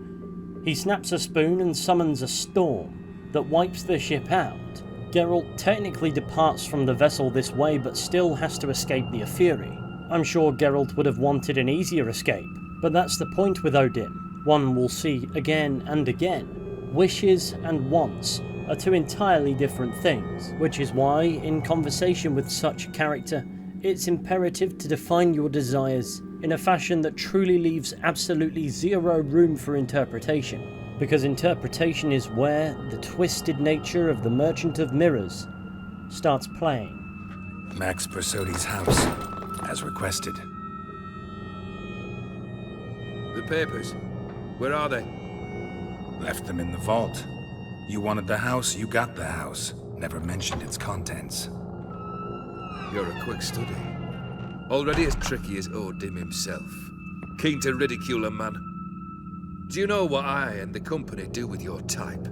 He snaps a spoon and summons a storm that wipes the ship out. Geralt technically departs from the vessel this way, but still has to escape the Aetheri. I'm sure Geralt would have wanted an easier escape, but that's the point with O'Dimm. One will see again and again. Wishes and wants are two entirely different things, which is why, in conversation with such a character, it's imperative to define your desires in a fashion that truly leaves absolutely zero room for interpretation, because interpretation is where the twisted nature of the Merchant of Mirrors starts playing. Max Persodi's house, as requested. The papers, where are they? Left them in the vault. You wanted the house, you got the house. Never mentioned its contents. You're a quick study. Already as tricky as O'Dimm himself. Keen to ridicule a man. Do you know what I and the company do with your type?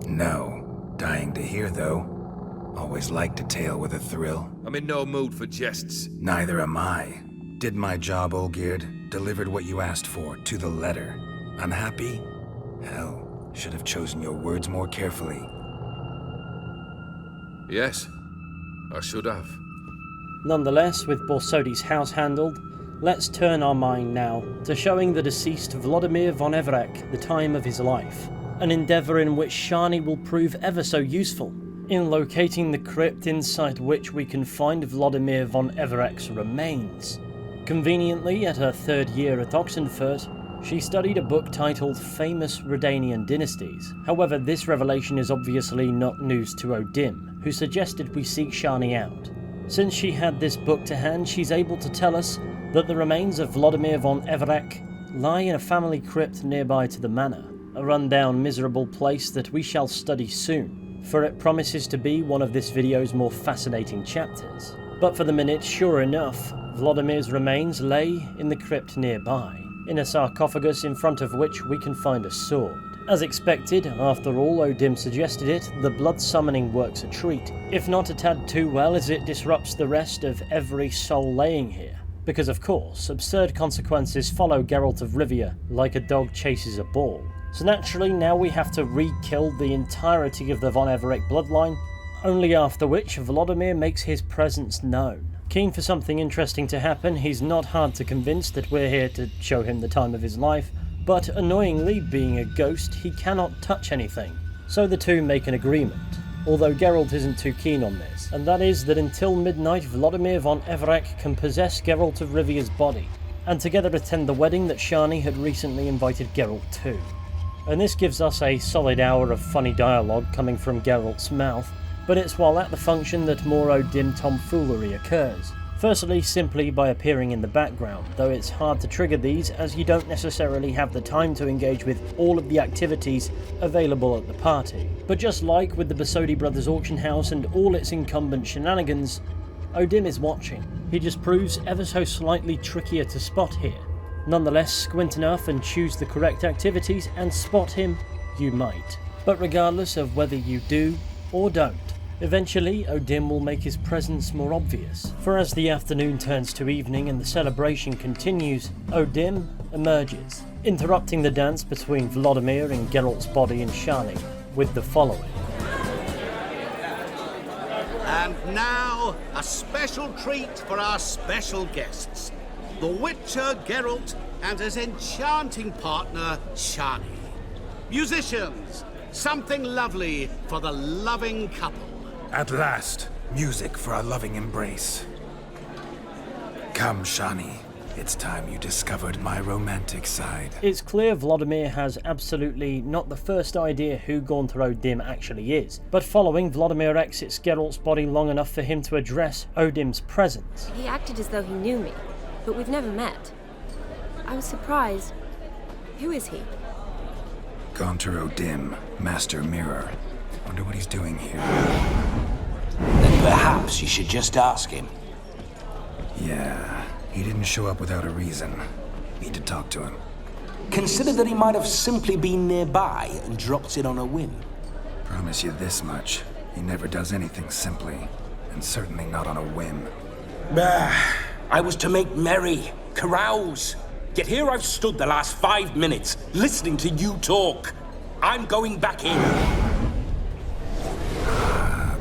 No. Dying to hear, though. Always liked a tale with a thrill. I'm in no mood for jests. Neither am I. Did my job, Olgierd. Delivered what you asked for, to the letter. Unhappy? Hell, should have chosen your words more carefully. Yes, I should have. Nonetheless, with Borsodi's house handled, let's turn our mind now to showing the deceased Vladimir von Everec the time of his life, an endeavour in which Shani will prove ever so useful in locating the crypt inside which we can find Vladimir von Everec's remains. Conveniently, at her third year at Oxenfurt, she studied a book titled Famous Redanian Dynasties. However, this revelation is obviously not news to O'Dimm, who suggested we seek Shani out. Since she had this book to hand, she's able to tell us that the remains of Vladimir von Everec lie in a family crypt nearby to the manor, a rundown, miserable place that we shall study soon, for it promises to be one of this video's more fascinating chapters. But for the minute, sure enough, Vladimir's remains lay in the crypt nearby, in a sarcophagus in front of which we can find a sword. As expected, after all O'Dimm suggested it, the blood summoning works a treat, if not a tad too well, as it disrupts the rest of every soul laying here. Because of course, absurd consequences follow Geralt of Rivia like a dog chases a ball. So naturally now we have to re-kill the entirety of the von Everec bloodline, only after which Vladimir makes his presence known. Keen for something interesting to happen, he's not hard to convince that we're here to show him the time of his life, but annoyingly, being a ghost, he cannot touch anything. So the two make an agreement, although Geralt isn't too keen on this, and that is that until midnight Vladimir von Everec can possess Geralt of Rivia's body, and together attend the wedding that Shani had recently invited Geralt to. And this gives us a solid hour of funny dialogue coming from Geralt's mouth, but it's while at the function that more O'Dimm tomfoolery occurs. Firstly, simply by appearing in the background, though it's hard to trigger these as you don't necessarily have the time to engage with all of the activities available at the party. But just like with the Borsodi Brothers auction house and all its incumbent shenanigans, O'Dimm is watching. He just proves ever so slightly trickier to spot here. Nonetheless, squint enough and choose the correct activities and spot him, you might. But regardless of whether you do or don't, eventually, O'Dimm will make his presence more obvious, for as the afternoon turns to evening and the celebration continues, O'Dimm emerges, interrupting the dance between Vladimir and Geralt's body and Shani with the following. And now, a special treat for our special guests, the Witcher Geralt and his enchanting partner, Shani. Musicians, something lovely for the loving couple. At last, music for a loving embrace. Come, Shani. It's time you discovered my romantic side. It's clear Vladimir has absolutely not the first idea who Gaunter O'Dimm actually is, but following, Vladimir exits Geralt's body long enough for him to address O'Dimm's presence. He acted as though he knew me, but we've never met. I was surprised. Who is he? Gaunter O'Dimm, Master Mirror. Wonder what he's doing here. Then perhaps you should just ask him. Yeah, he didn't show up without a reason. Need to talk to him. Consider that he might have simply been nearby and dropped in on a whim. Promise you this much. He never does anything simply, and certainly not on a whim. I was to make merry, carouse. Yet here I've stood the last 5 minutes, listening to you talk. I'm going back in.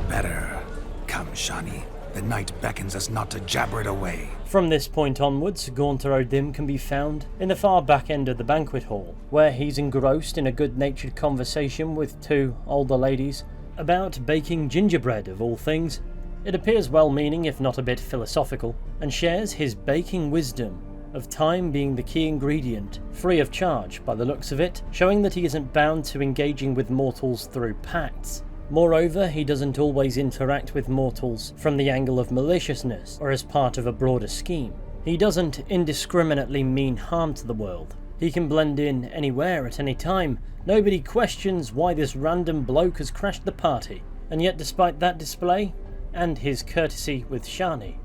Better. Come, Shani. The night beckons us not to jabber it away. From this point onwards, Gaunter O'Dimm can be found in the far back end of the banquet hall, where he's engrossed in a good-natured conversation with 2 older ladies about baking gingerbread of all things. It appears well-meaning, if not a bit philosophical, and shares his baking wisdom of time being the key ingredient, free of charge by the looks of it, showing that he isn't bound to engaging with mortals through pacts. Moreover, he doesn't always interact with mortals from the angle of maliciousness or as part of a broader scheme. He doesn't indiscriminately mean harm to the world. He can blend in anywhere at any time. Nobody questions why this random bloke has crashed the party. And yet despite that display, and his courtesy with Shani,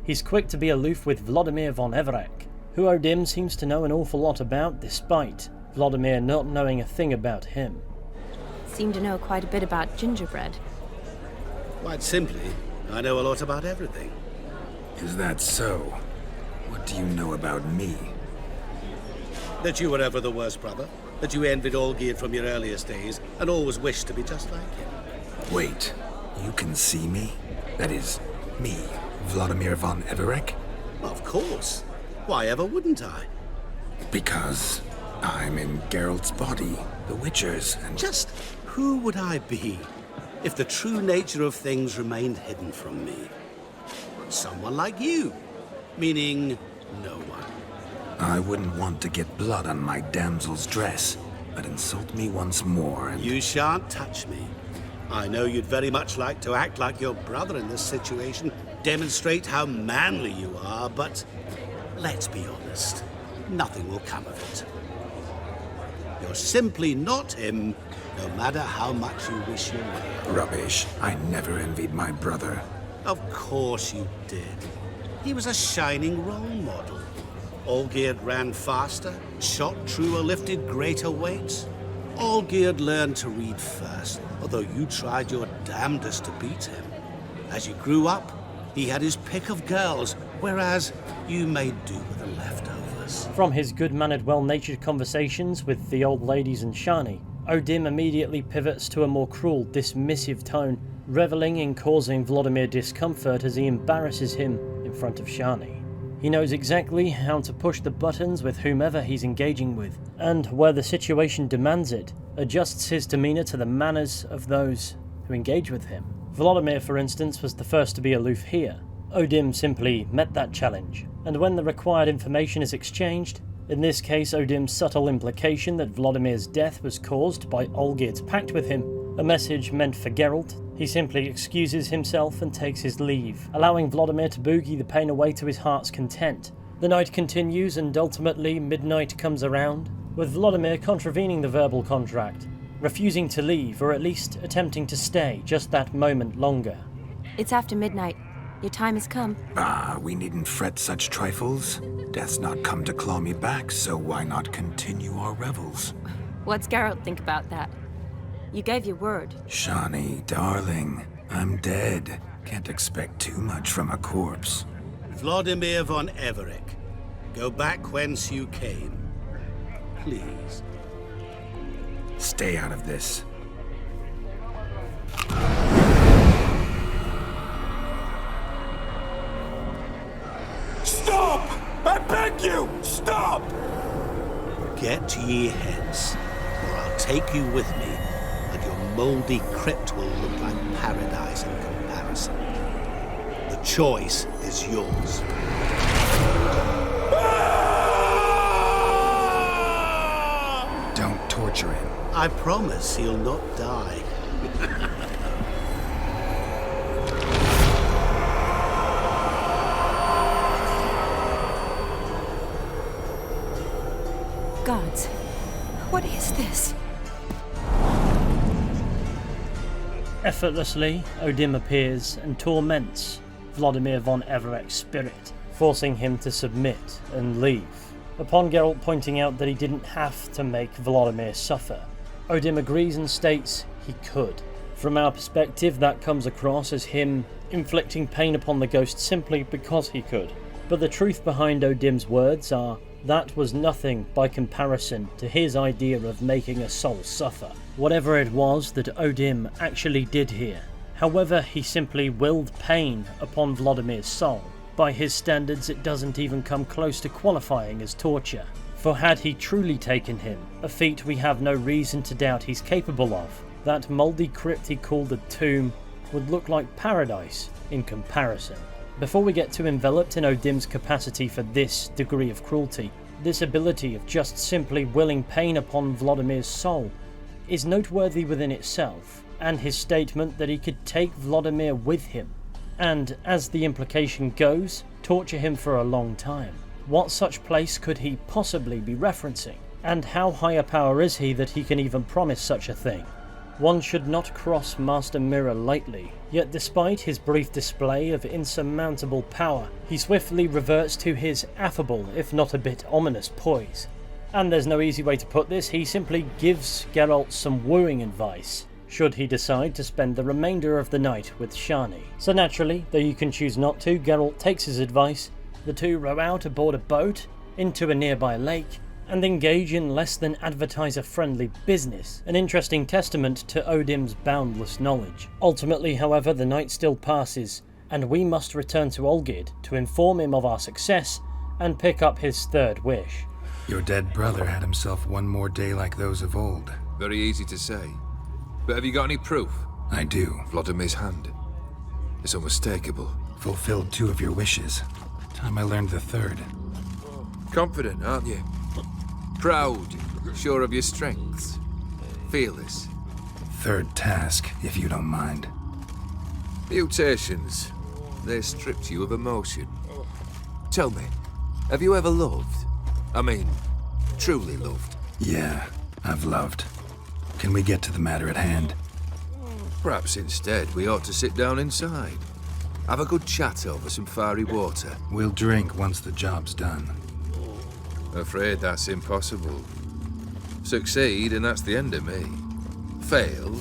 he's quick to be aloof with Vladimir von Everec, who O'Dimm seems to know an awful lot about despite Vladimir not knowing a thing about him. Seem to know quite a bit about gingerbread. Quite simply, I know a lot about everything. Is that so? What do you know about me? That you were ever the worst brother, that you envied Olgierd from your earliest days, and always wished to be just like him. Wait, you can see me? That is, me, Vladimir von Everec? Of course. Why ever wouldn't I? Because I'm in Geralt's body, the Witcher's, and... Just who would I be if the true nature of things remained hidden from me? Someone like you, meaning no one. I wouldn't want to get blood on my damsel's dress, but insult me once more and... You shan't touch me. I know you'd very much like to act like your brother in this situation, demonstrate how manly you are, but let's be honest, nothing will come of it. You're simply not him, no matter how much you wish you were. Rubbish. I never envied my brother. Of course you did. He was a shining role model. Olgierd ran faster, shot truer, lifted greater weights. Olgierd learned to read first, although you tried your damnedest to beat him. As you grew up, he had his pick of girls, whereas you made do with the leftovers. From his good-mannered, well-natured conversations with the old ladies and Shani, O'Dimm immediately pivots to a more cruel, dismissive tone, reveling in causing Vladimir discomfort as he embarrasses him in front of Shani. He knows exactly how to push the buttons with whomever he's engaging with, and where the situation demands it, adjusts his demeanour to the manners of those who engage with him. Vladimir, for instance, was the first to be aloof here. O'Dimm simply met that challenge, and when the required information is exchanged, in this case O'Dimm's subtle implication that Vladimir's death was caused by Olgierd's pact with him, a message meant for Geralt, he simply excuses himself and takes his leave, allowing Vladimir to boogie the pain away to his heart's content. The night continues and ultimately midnight comes around, with Vladimir contravening the verbal contract, refusing to leave or at least attempting to stay just that moment longer. It's after midnight. Your time has come. We needn't fret such trifles. Death's not come to claw me back, so why not continue our revels? What's Geralt think about that? You gave your word. Shani, darling, I'm dead. Can't expect too much from a corpse. Vladimir von Everec, go back whence you came. Please. Stay out of this. Stop! I beg you! Stop! Get ye hence, or I'll take you with me, and your mouldy crypt will look like paradise in comparison. The choice is yours. Don't torture him. I promise he'll not die. Gods, what is this? Effortlessly, O'Dimm appears and torments Vladimir von Everec's spirit, forcing him to submit and leave. Upon Geralt pointing out that he didn't have to make Vladimir suffer, O'Dimm agrees and states he could. From our perspective, that comes across as him inflicting pain upon the ghost simply because he could. But the truth behind O'Dimm's words are that was nothing by comparison to his idea of making a soul suffer. Whatever it was that O'Dimm actually did here. However, he simply willed pain upon Vladimir's soul. By his standards, it doesn't even come close to qualifying as torture. For had he truly taken him, a feat we have no reason to doubt he's capable of, that mouldy crypt he called a tomb would look like paradise in comparison. Before we get too enveloped in O'Dimm's capacity for this degree of cruelty, this ability of just simply willing pain upon Vladimir's soul is noteworthy within itself, and his statement that he could take Vladimir with him, and, as the implication goes, torture him for a long time. What such place could he possibly be referencing? And how high a power is he that he can even promise such a thing? One should not cross Master Mirror lightly, yet despite his brief display of insurmountable power, he swiftly reverts to his affable, if not a bit ominous poise. And there's no easy way to put this, he simply gives Geralt some wooing advice, should he decide to spend the remainder of the night with Shani. So naturally, though you can choose not to, Geralt takes his advice. The two row out aboard a boat, into a nearby lake, and engage in less than advertiser-friendly business, an interesting testament to O'Dimm's boundless knowledge. Ultimately, however, the night still passes, and we must return to Olgierd to inform him of our success and pick up his third wish. Your dead brother had himself one more day like those of old. Very easy to say. But have you got any proof? I do. Vladimir's hand. It's unmistakable. Fulfilled 2 of your wishes. Time I learned the 3rd. Confident, aren't you? Proud, sure of your strengths. Fearless. 3rd task, if you don't mind. Mutations. They stripped you of emotion. Tell me, have you ever loved? I mean, truly loved? Yeah, I've loved. Can we get to the matter at hand? Perhaps instead we ought to sit down inside. Have a good chat over some fiery water. We'll drink once the job's done. Afraid that's impossible. Succeed and that's the end of me. Fail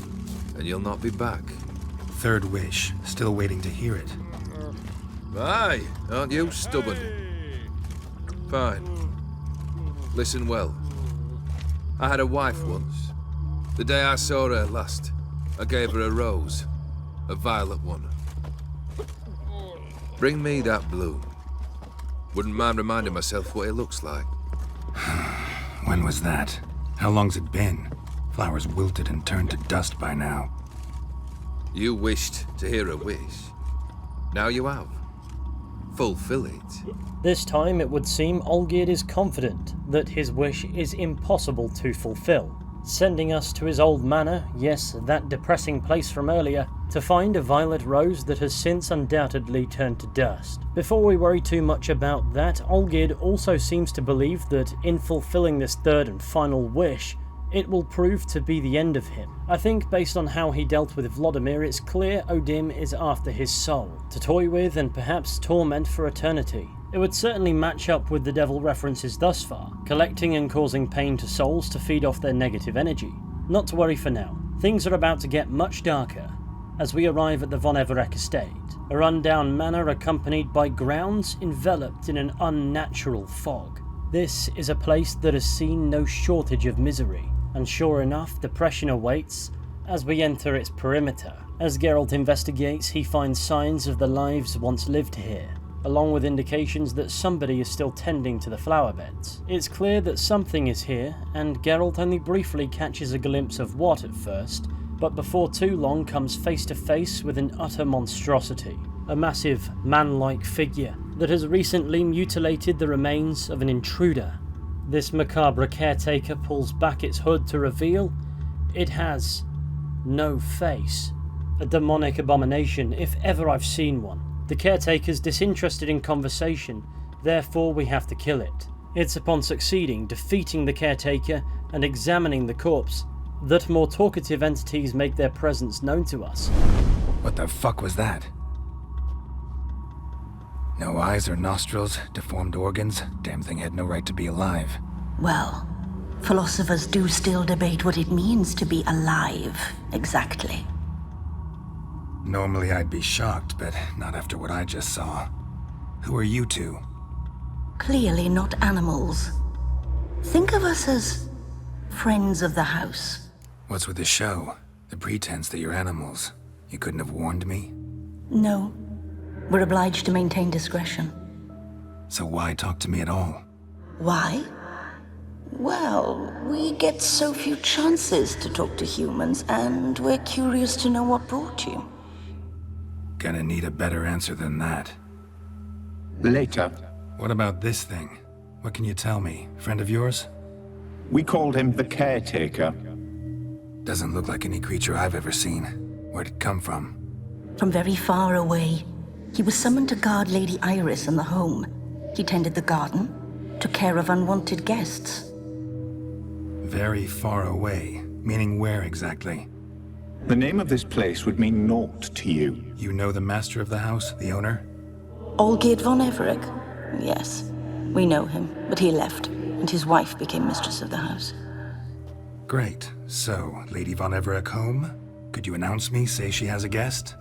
and you'll not be back. 3rd wish, still waiting to hear it. Aye, aren't you stubborn? Fine. Listen well. I had a wife once. The day I saw her last, I gave her a rose. A violet one. Bring me that bloom. Wouldn't mind reminding myself what it looks like. When was that? How long's it been? Flowers wilted and turned to dust by now. You wished to hear a wish. Now you have. Fulfill it. This time it would seem Olgierd is confident that his wish is impossible to fulfill, sending us to his old manor, yes, that depressing place from earlier, to find a violet rose that has since undoubtedly turned to dust. Before we worry too much about that, Olgierd also seems to believe that in fulfilling this 3rd and final wish, it will prove to be the end of him. I think based on how he dealt with Vladimir, it's clear O'Dimm is after his soul, to toy with and perhaps torment for eternity. It would certainly match up with the devil references thus far, collecting and causing pain to souls to feed off their negative energy. Not to worry for now, things are about to get much darker as we arrive at the Von Everec estate, a rundown manor accompanied by grounds enveloped in an unnatural fog. This is a place that has seen no shortage of misery, and sure enough, depression awaits as we enter its perimeter. As Geralt investigates, he finds signs of the lives once lived here, along with indications that somebody is still tending to the flower beds. It's clear that something is here, and Geralt only briefly catches a glimpse of what at first, but before too long comes face to face with an utter monstrosity, a massive, man-like figure that has recently mutilated the remains of an intruder. This macabre caretaker pulls back its hood to reveal it has no face. A demonic abomination, if ever I've seen one. The caretaker's disinterested in conversation, therefore we have to kill it. It's upon succeeding, defeating the caretaker, and examining the corpse, that more talkative entities make their presence known to us. What the fuck was that? No eyes or nostrils, deformed organs. Damn thing had no right to be alive. Well, philosophers do still debate what it means to be alive, exactly. Normally I'd be shocked, but not after what I just saw. Who are you two? Clearly not animals. Think of us as friends of the house. What's with the show? The pretense that you're animals. You couldn't have warned me? No. We're obliged to maintain discretion. So why talk to me at all? Why? Well, we get so few chances to talk to humans, and we're curious to know what brought you. Gonna need a better answer than that. Later. What about this thing? What can you tell me? Friend of yours? We called him the Caretaker. Doesn't look like any creature I've ever seen. Where'd it come from? From very far away. He was summoned to guard Lady Iris in the home. He tended the garden, took care of unwanted guests. Very far away? Meaning where exactly? The name of this place would mean naught to you. You know the master of the house, the owner? Olgierd von Everec? Yes. We know him, but he left, and his wife became mistress of the house. Great. So, Lady von Everec home? Could you announce me, say she has a guest?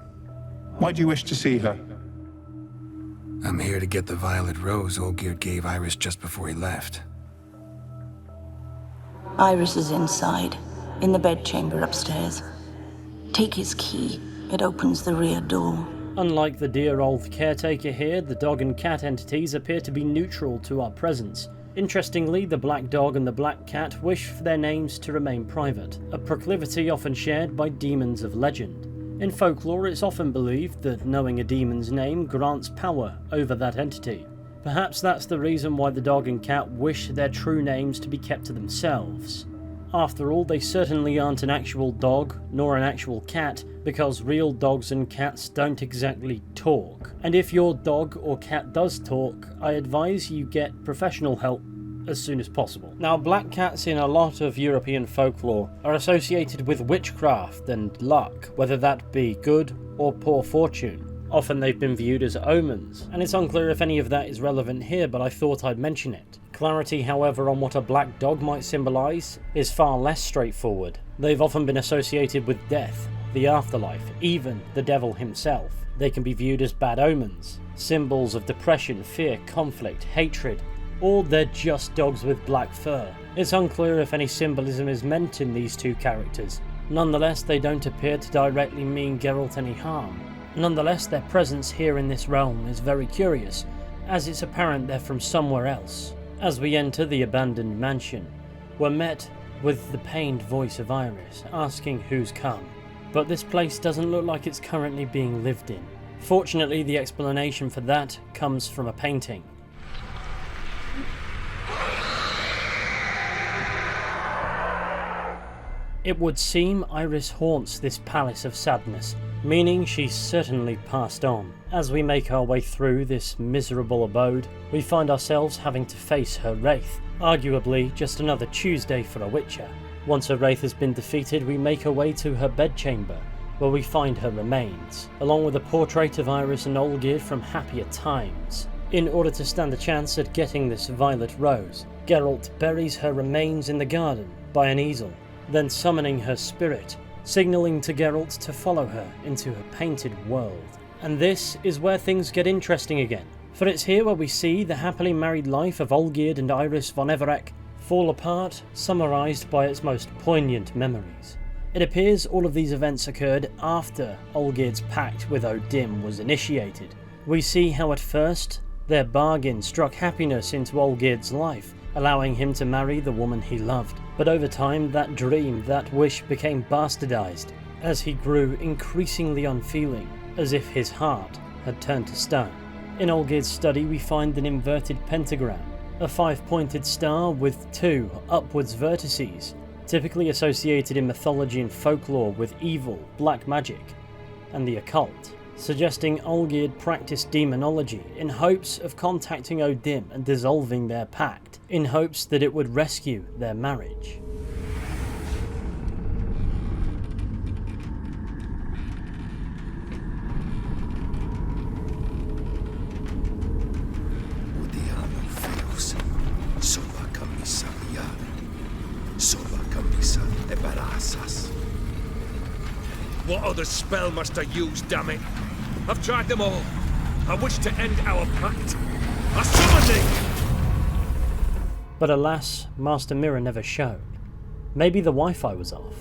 Why do you wish to see her? I'm here to get the violet rose Olgierd gave Iris just before he left. Iris is inside, in the bedchamber upstairs. Take his key. It opens the rear door. Unlike the dear old caretaker here, the dog and cat entities appear to be neutral to our presence. Interestingly, the black dog and the black cat wish for their names to remain private, a proclivity often shared by demons of legend. In folklore, it's often believed that knowing a demon's name grants power over that entity. Perhaps that's the reason why the dog and cat wish their true names to be kept to themselves. After all, they certainly aren't an actual dog, nor an actual cat, because real dogs and cats don't exactly talk. And if your dog or cat does talk, I advise you get professional help as soon as possible. Now, black cats in a lot of European folklore are associated with witchcraft and luck, whether that be good or poor fortune. Often they've been viewed as omens, and it's unclear if any of that is relevant here, but I thought I'd mention it. Clarity, however, on what a black dog might symbolise is far less straightforward. They've often been associated with death, the afterlife, even the devil himself. They can be viewed as bad omens, symbols of depression, fear, conflict, hatred, or they're just dogs with black fur. It's unclear if any symbolism is meant in these two characters. Nonetheless, they don't appear to directly mean Geralt any harm. Nonetheless, their presence here in this realm is very curious, as it's apparent they're from somewhere else. As we enter the abandoned mansion, we're met with the pained voice of Iris, asking who's come. But this place doesn't look like it's currently being lived in. Fortunately, the explanation for that comes from a painting. It would seem Iris haunts this palace of sadness, meaning she's certainly passed on. As we make our way through this miserable abode, we find ourselves having to face her wraith, arguably just another Tuesday for a witcher. Once her wraith has been defeated, we make our way to her bedchamber, where we find her remains, along with a portrait of Iris and Olgierd from happier times. In order to stand a chance at getting this violet rose, Geralt buries her remains in the garden by an easel, then summoning her spirit, signalling to Geralt to follow her into her painted world. And this is where things get interesting again, for it's here where we see the happily married life of Olgierd and Iris von Everec fall apart, summarised by its most poignant memories. It appears all of these events occurred after Olgierd's pact with O'Dimm was initiated. We see how at first their bargain struck happiness into Olgierd's life, allowing him to marry the woman he loved. But over time, that dream, that wish became bastardized, as he grew increasingly unfeeling, as if his heart had turned to stone. In Olgierd's study, we find an inverted pentagram, a 5-pointed star with 2 upwards vertices, typically associated in mythology and folklore with evil, black magic, and the occult, suggesting Olgierd practiced demonology in hopes of contacting O'Dimm and dissolving their pact, in hopes that it would rescue their marriage. What other spell must I use, damn it? I've tried them all. I wish to end our pact. I summon thee! But alas, Master Mirror never showed. Maybe the Wi-Fi was off.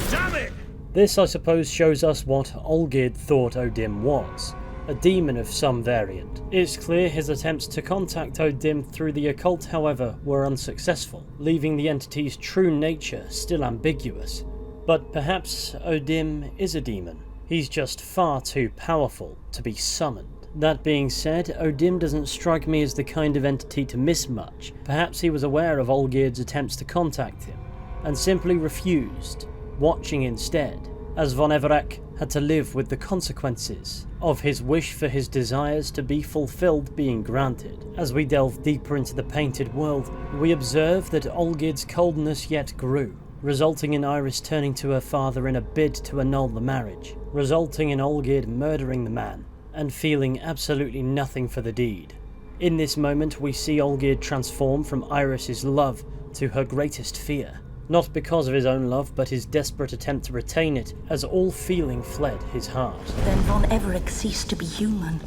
Damn it! This, I suppose, shows us what Olgierd thought O'Dimm was. A demon of some variant. It's clear his attempts to contact O'Dimm through the occult, however, were unsuccessful, leaving the entity's true nature still ambiguous. But perhaps O'Dimm is a demon. He's just far too powerful to be summoned. That being said, O'Dimm doesn't strike me as the kind of entity to miss much. Perhaps he was aware of Olgierd's attempts to contact him, and simply refused, watching instead, as von Everec had to live with the consequences of his wish for his desires to be fulfilled being granted. As we delve deeper into the painted world, we observe that Olgierd's coldness yet grew, resulting in Iris turning to her father in a bid to annul the marriage, resulting in Olgierd murdering the man, and feeling absolutely nothing for the deed. In this moment we see Olgierd transform from Iris's love to her greatest fear. Not because of his own love, but his desperate attempt to retain it, as all feeling fled his heart. Then von Everec ceased to be human.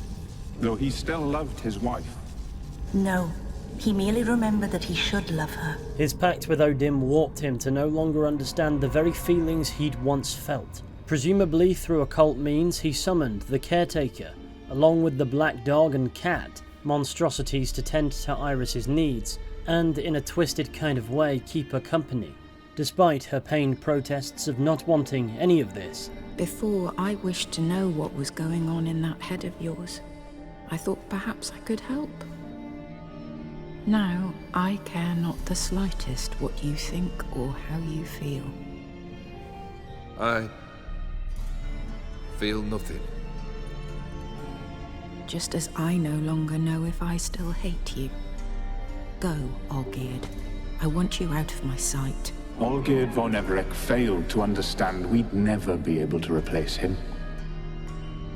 Though he still loved his wife. No, he merely remembered that he should love her. His pact with O'Dimm warped him to no longer understand the very feelings he'd once felt. Presumably through occult means, he summoned the caretaker, along with the black dog and cat, monstrosities to tend to Iris's needs, and in a twisted kind of way keep her company, despite her pained protests of not wanting any of this. Before, I wished to know what was going on in that head of yours. I thought perhaps I could help. Now, I care not the slightest what you think or how you feel. I feel nothing. Just as I no longer know if I still hate you. Go, Olgierd. I want you out of my sight. Olgierd von Everec failed to understand we'd never be able to replace him.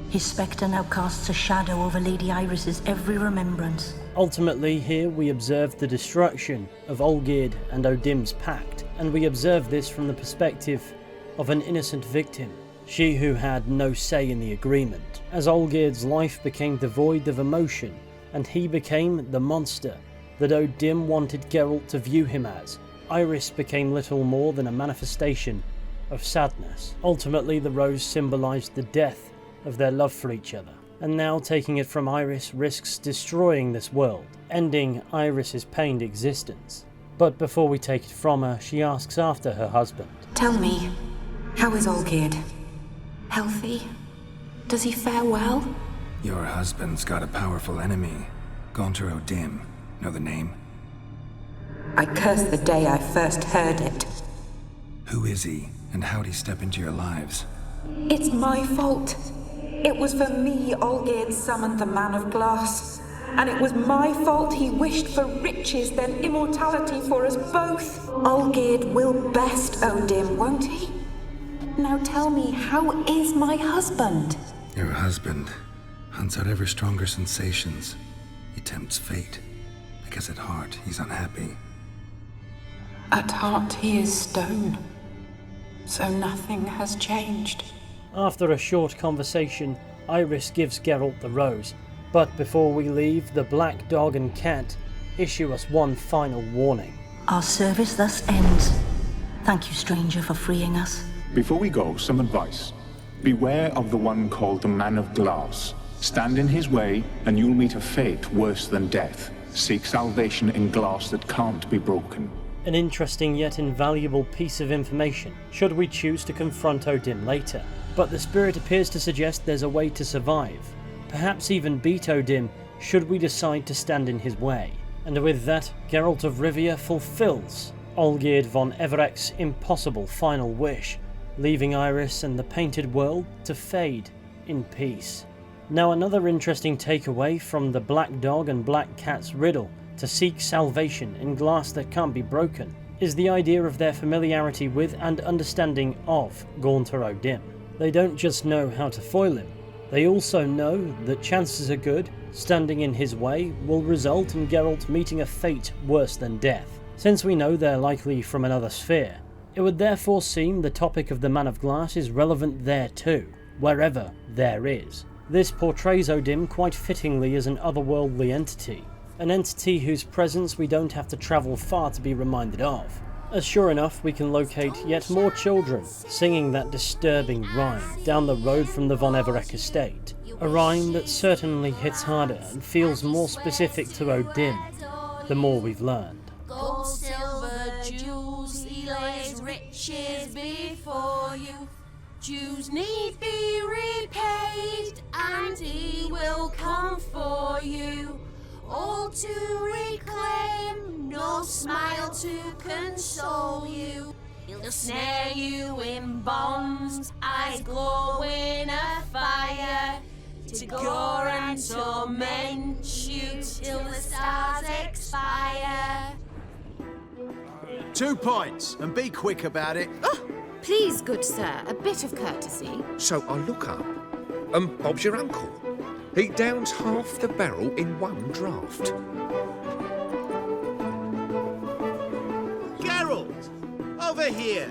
His spectre now casts a shadow over Lady Iris's every remembrance. Ultimately, here we observe the destruction of Olgierd and O'Dimm's pact, and we observe this from the perspective of an innocent victim, she who had no say in the agreement, as Olgierd's life became devoid of emotion, and he became the monster that O'Dimm wanted Geralt to view him as. Iris became little more than a manifestation of sadness. Ultimately, the rose symbolized the death of their love for each other, and now taking it from Iris risks destroying this world, ending Iris's pained existence. But before we take it from her, she asks after her husband. Tell me, how is Olgierd? Healthy? Does he fare well? Your husband's got a powerful enemy, Gaunter O'Dimm. Know the name? I curse the day I first heard it. Who is he, and how'd he step into your lives? It's my fault. It was for me Olgierd summoned the Man of Glass. And it was my fault he wished for riches than immortality for us both. Olgierd will best O'Dimm, won't he? Now tell me, how is my husband? Your husband hunts out ever stronger sensations. He tempts fate, because at heart he's unhappy. At heart he is stone, so nothing has changed. After a short conversation, Iris gives Geralt the rose, but before we leave, the black dog and cat issue us one final warning. Our service thus ends. Thank you, stranger, for freeing us. Before we go, some advice. Beware of the one called the Man of Glass. Stand in his way, and you'll meet a fate worse than death. Seek salvation in glass that can't be broken. An interesting yet invaluable piece of information, should we choose to confront O'Dimm later. But the spirit appears to suggest there's a way to survive. Perhaps even beat O'Dimm, should we decide to stand in his way. And with that, Geralt of Rivia fulfills Olgierd von Everec's impossible final wish, leaving Iris and the painted world to fade in peace. Now, another interesting takeaway from the black dog and black cat's riddle, to seek salvation in glass that can't be broken, is the idea of their familiarity with and understanding of Gaunter O'Dimm. They don't just know how to foil him, they also know that chances are good standing in his way will result in Geralt meeting a fate worse than death. Since we know they're likely from another sphere, It would therefore seem the topic of the Man of Glass is relevant there too, wherever there is. This portrays O'Dimm quite fittingly as an otherworldly entity, an entity whose presence we don't have to travel far to be reminded of, as sure enough we can locate yet more children singing that disturbing rhyme down the road from the Von Everec estate, a rhyme that certainly hits harder and feels more specific to O'Dimm the more we've learned. Gold, silver, jewels, he lays riches before you. Jews need be repaid, and he will come for you. All to reclaim, no smile to console you. He'll snare you in bonds, eyes glow in a fire, to gore and torment you till the stars expire. 2 points, and be quick about it. Oh, please, good sir, a bit of courtesy. So I look up, and Bob's your uncle. He downs half the barrel in one draught. Geralt! Over here!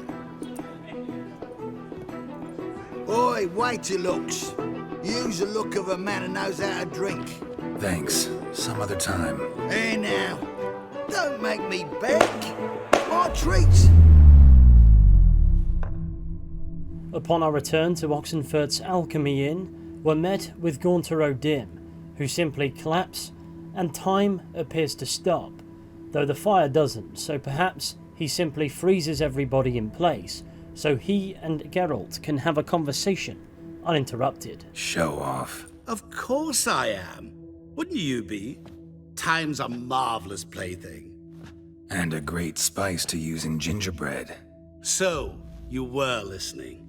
Oi, wait your looks. Use the look of a man who knows how to drink. Thanks. Some other time. Hey now, don't make me beg. My treats. Upon our return to Oxenfurt's Alchemy Inn, we're met with Gaunter O'Dimm, who simply claps, and time appears to stop, though the fire doesn't, so perhaps he simply freezes everybody in place, so he and Geralt can have a conversation, uninterrupted. Show off. Of course I am. Wouldn't you be? Time's a marvellous plaything. And a great spice to use in gingerbread. So, you were listening.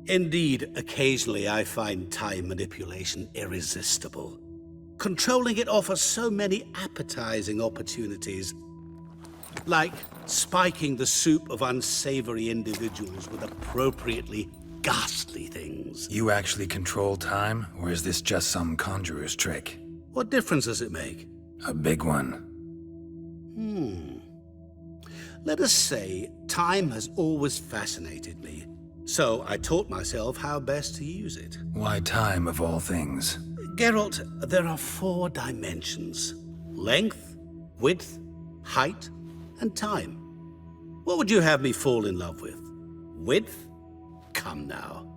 Indeed, occasionally I find time manipulation irresistible. Controlling it offers so many appetizing opportunities, like spiking the soup of unsavory individuals with appropriately ghastly things. You actually control time, or is this just some conjurer's trick? What difference does it make? A big one. Let us say time has always fascinated me, so I taught myself how best to use it. Why time, of all things? Geralt, there are 4 dimensions: length, width, height, and time. What would you have me fall in love with? Width? Come now.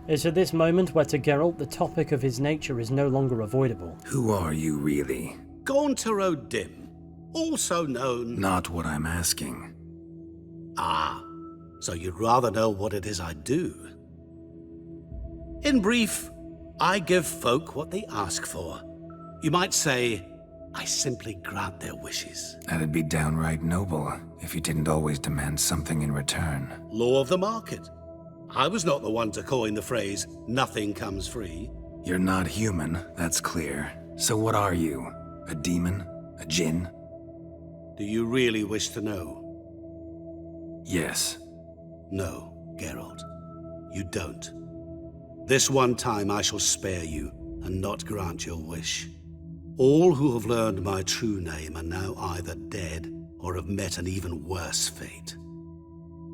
It's at this moment where to Geralt the topic of his nature is no longer avoidable. Who are you really? Gaunter O'Dimm, also known... Not what I'm asking. Ah, so you'd rather know what it is I do. In brief, I give folk what they ask for. You might say, I simply grant their wishes. That'd be downright noble, if you didn't always demand something in return. Law of the market. I was not the one to coin the phrase, nothing comes free. You're not human, that's clear. So what are you? A demon? A djinn? Do you really wish to know? Yes. No, Geralt. You don't. This one time I shall spare you, and not grant your wish. All who have learned my true name are now either dead, or have met an even worse fate.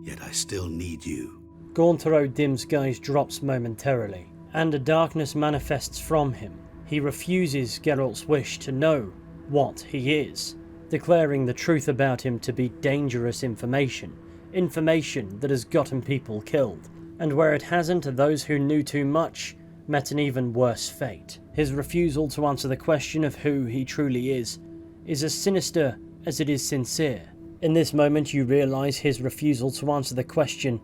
Yet I still need you. Gaunter O'Dimm's gaze drops momentarily, and a darkness manifests from him. He refuses Geralt's wish to know what he is, declaring the truth about him to be dangerous information, information that has gotten people killed, and where it hasn't, those who knew too much met an even worse fate. His refusal to answer the question of who he truly is as sinister as it is sincere. In this moment you realise his refusal to answer the question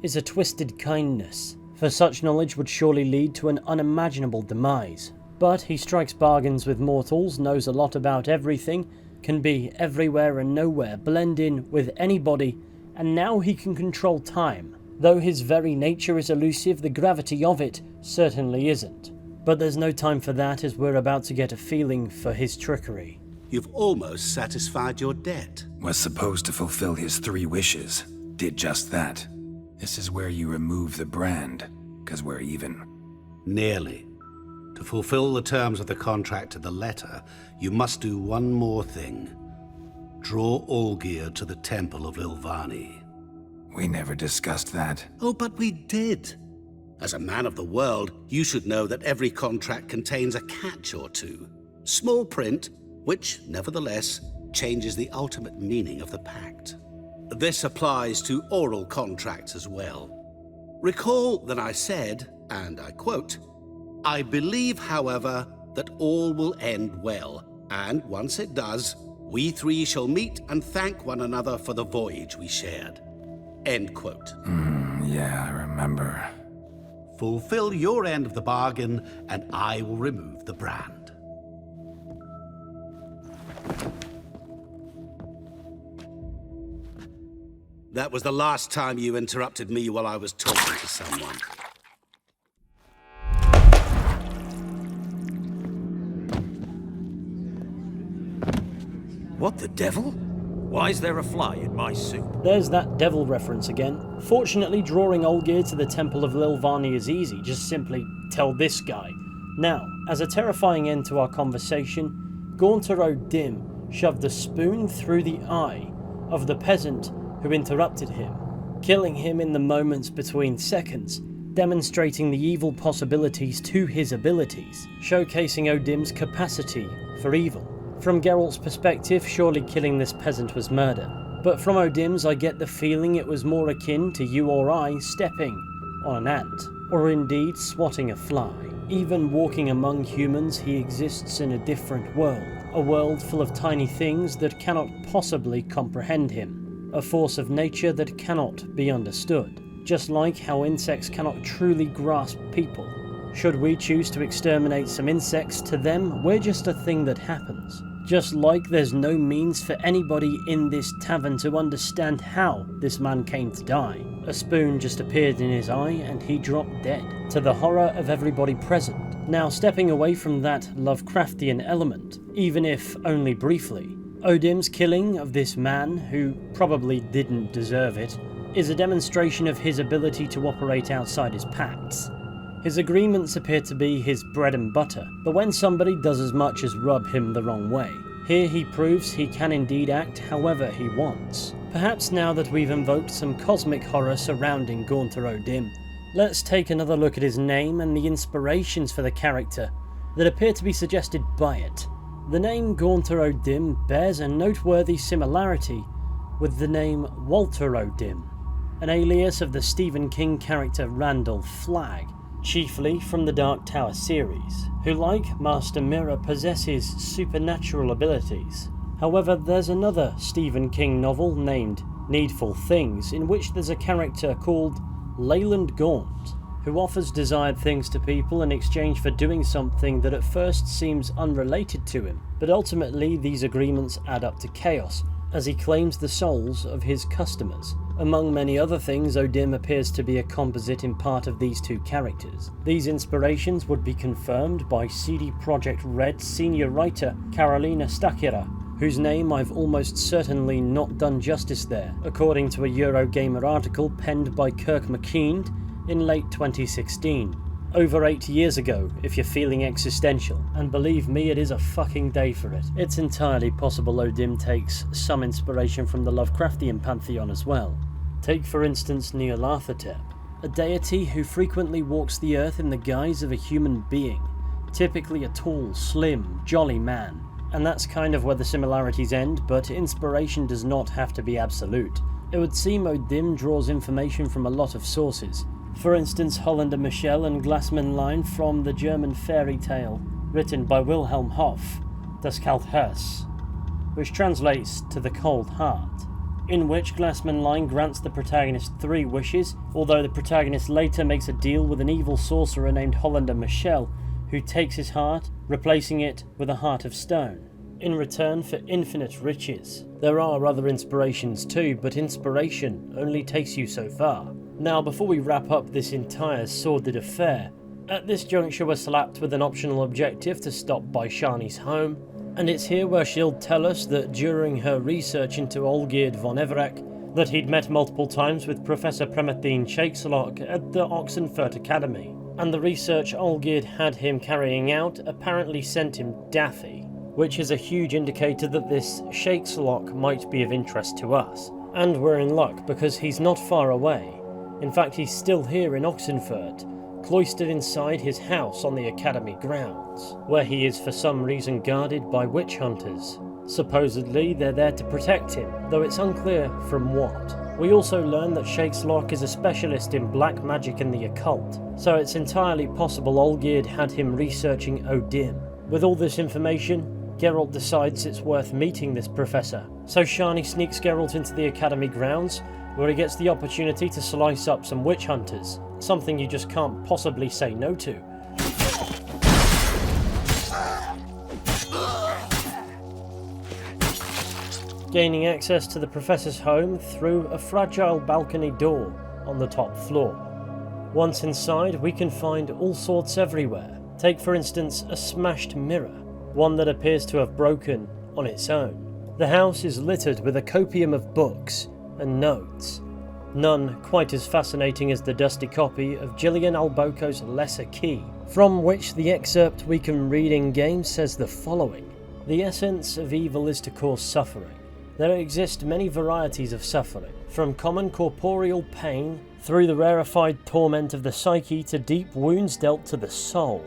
is a twisted kindness, for such knowledge would surely lead to an unimaginable demise. But he strikes bargains with mortals, knows a lot about everything, can be everywhere and nowhere, blend in with anybody, and now he can control time. Though his very nature is elusive, the gravity of it certainly isn't. But there's no time for that, as we're about to get a feeling for his trickery. You've almost satisfied your debt. Was supposed to fulfill his 3 wishes. Did just that. This is where you remove the brand, 'cause we're even. Nearly. To fulfill the terms of the contract to the letter, you must do one more thing. Draw Olgierd to the Temple of Lilvani. We never discussed that. Oh, but we did. As a man of the world, you should know that every contract contains a catch or two. Small print, which, nevertheless, changes the ultimate meaning of the pact. This applies to oral contracts as well. Recall that I said, and I quote, "I believe, however, that all will end well, and once it does, we three shall meet and thank one another for the voyage we shared." End quote. Yeah, I remember. Fulfill your end of the bargain, and I will remove the brand. That was the last time you interrupted me while I was talking to someone. What the devil? Why is there a fly in my soup? There's that devil reference again. Fortunately, drawing Olgierd to the Temple of Lilvani is easy, just simply tell this guy. Now, as a terrifying end to our conversation, Gaunter O'Dimm shoved a spoon through the eye of the peasant who interrupted him, killing him in the moments between seconds, demonstrating the evil possibilities to his abilities, showcasing O'Dimm's capacity for evil. From Geralt's perspective, surely killing this peasant was murder, but from O'Dimm's I get the feeling it was more akin to you or I stepping on an ant, or indeed swatting a fly. Even walking among humans, he exists in a different world, a world full of tiny things that cannot possibly comprehend him, a force of nature that cannot be understood, just like how insects cannot truly grasp people. Should we choose to exterminate some insects, to them, we're just a thing that happens. Just like there's no means for anybody in this tavern to understand how this man came to die. A spoon just appeared in his eye and he dropped dead, to the horror of everybody present. Now, stepping away from that Lovecraftian element, even if only briefly, O'Dimm's killing of this man, who probably didn't deserve it, is a demonstration of his ability to operate outside his pacts. His agreements appear to be his bread and butter, but when somebody does as much as rub him the wrong way, here he proves he can indeed act however he wants. Perhaps now that we've invoked some cosmic horror surrounding Gaunter O'Dimm, let's take another look at his name and the inspirations for the character that appear to be suggested by it. The name Gaunter O'Dimm bears a noteworthy similarity with the name Walter O'Dimm, an alias of the Stephen King character Randall Flagg, chiefly from the Dark Tower series, who, like Master Mirror, possesses supernatural abilities. However, there's another Stephen King novel named Needful Things, in which there's a character called Leyland Gaunt, who offers desired things to people in exchange for doing something that at first seems unrelated to him, but ultimately these agreements add up to chaos, as he claims the souls of his customers. Among many other things, O'Dimm appears to be a composite in part of these two characters. These inspirations would be confirmed by CD Projekt Red senior writer Karolina Stakira, whose name I've almost certainly not done justice there, according to a Eurogamer article penned by Kirk McKeand in late 2016. Over 8 years ago, if you're feeling existential, and believe me, it is a fucking day for it. It's entirely possible O'Dimm takes some inspiration from the Lovecraftian pantheon as well. Take for instance Nyarlathotep, a deity who frequently walks the earth in the guise of a human being, typically a tall, slim, jolly man. And that's kind of where the similarities end, but inspiration does not have to be absolute. It would seem O'Dimm draws information from a lot of sources. For instance, Hollander Michel and Glassman Line from the German fairy tale written by Wilhelm Hoff, Das Kalte Herz, which translates to the cold heart, in which Glassman Line grants the protagonist 3 wishes, although the protagonist later makes a deal with an evil sorcerer named Hollander Michel, who takes his heart, replacing it with a heart of stone, in return for infinite riches. There are other inspirations too, but inspiration only takes you so far. Now, before we wrap up this entire sordid affair, at this juncture we're slapped with an optional objective to stop by Shani's home, and it's here where she'll tell us that during her research into Olgierd von Everec, that he'd met multiple times with Professor Premathine Shakeslock at the Oxenfurt Academy, and the research Olgierd had him carrying out apparently sent him daffy, which is a huge indicator that this Shakeslock might be of interest to us. And we're in luck because he's not far away. In fact, he's still here in Oxenfurt, cloistered inside his house on the Academy grounds, where he is for some reason guarded by witch hunters. Supposedly, they're there to protect him, though it's unclear from what. We also learn that Shakeslock is a specialist in black magic and the occult, so it's entirely possible Olgierd had him researching O'Dimm. With all this information, Geralt decides it's worth meeting this professor, so Shani sneaks Geralt into the Academy grounds, where he gets the opportunity to slice up some witch hunters, something you just can't possibly say no to. Gaining access to the professor's home through a fragile balcony door on the top floor. Once inside, we can find all sorts everywhere. Take for instance a smashed mirror, one that appears to have broken on its own. The house is littered with a copium of books and notes, none quite as fascinating as the dusty copy of Gillian Alboco's Lesser Key, from which the excerpt we can read in-game says the following: "The essence of evil is to cause suffering. There exist many varieties of suffering, from common corporeal pain through the rarefied torment of the psyche to deep wounds dealt to the soul.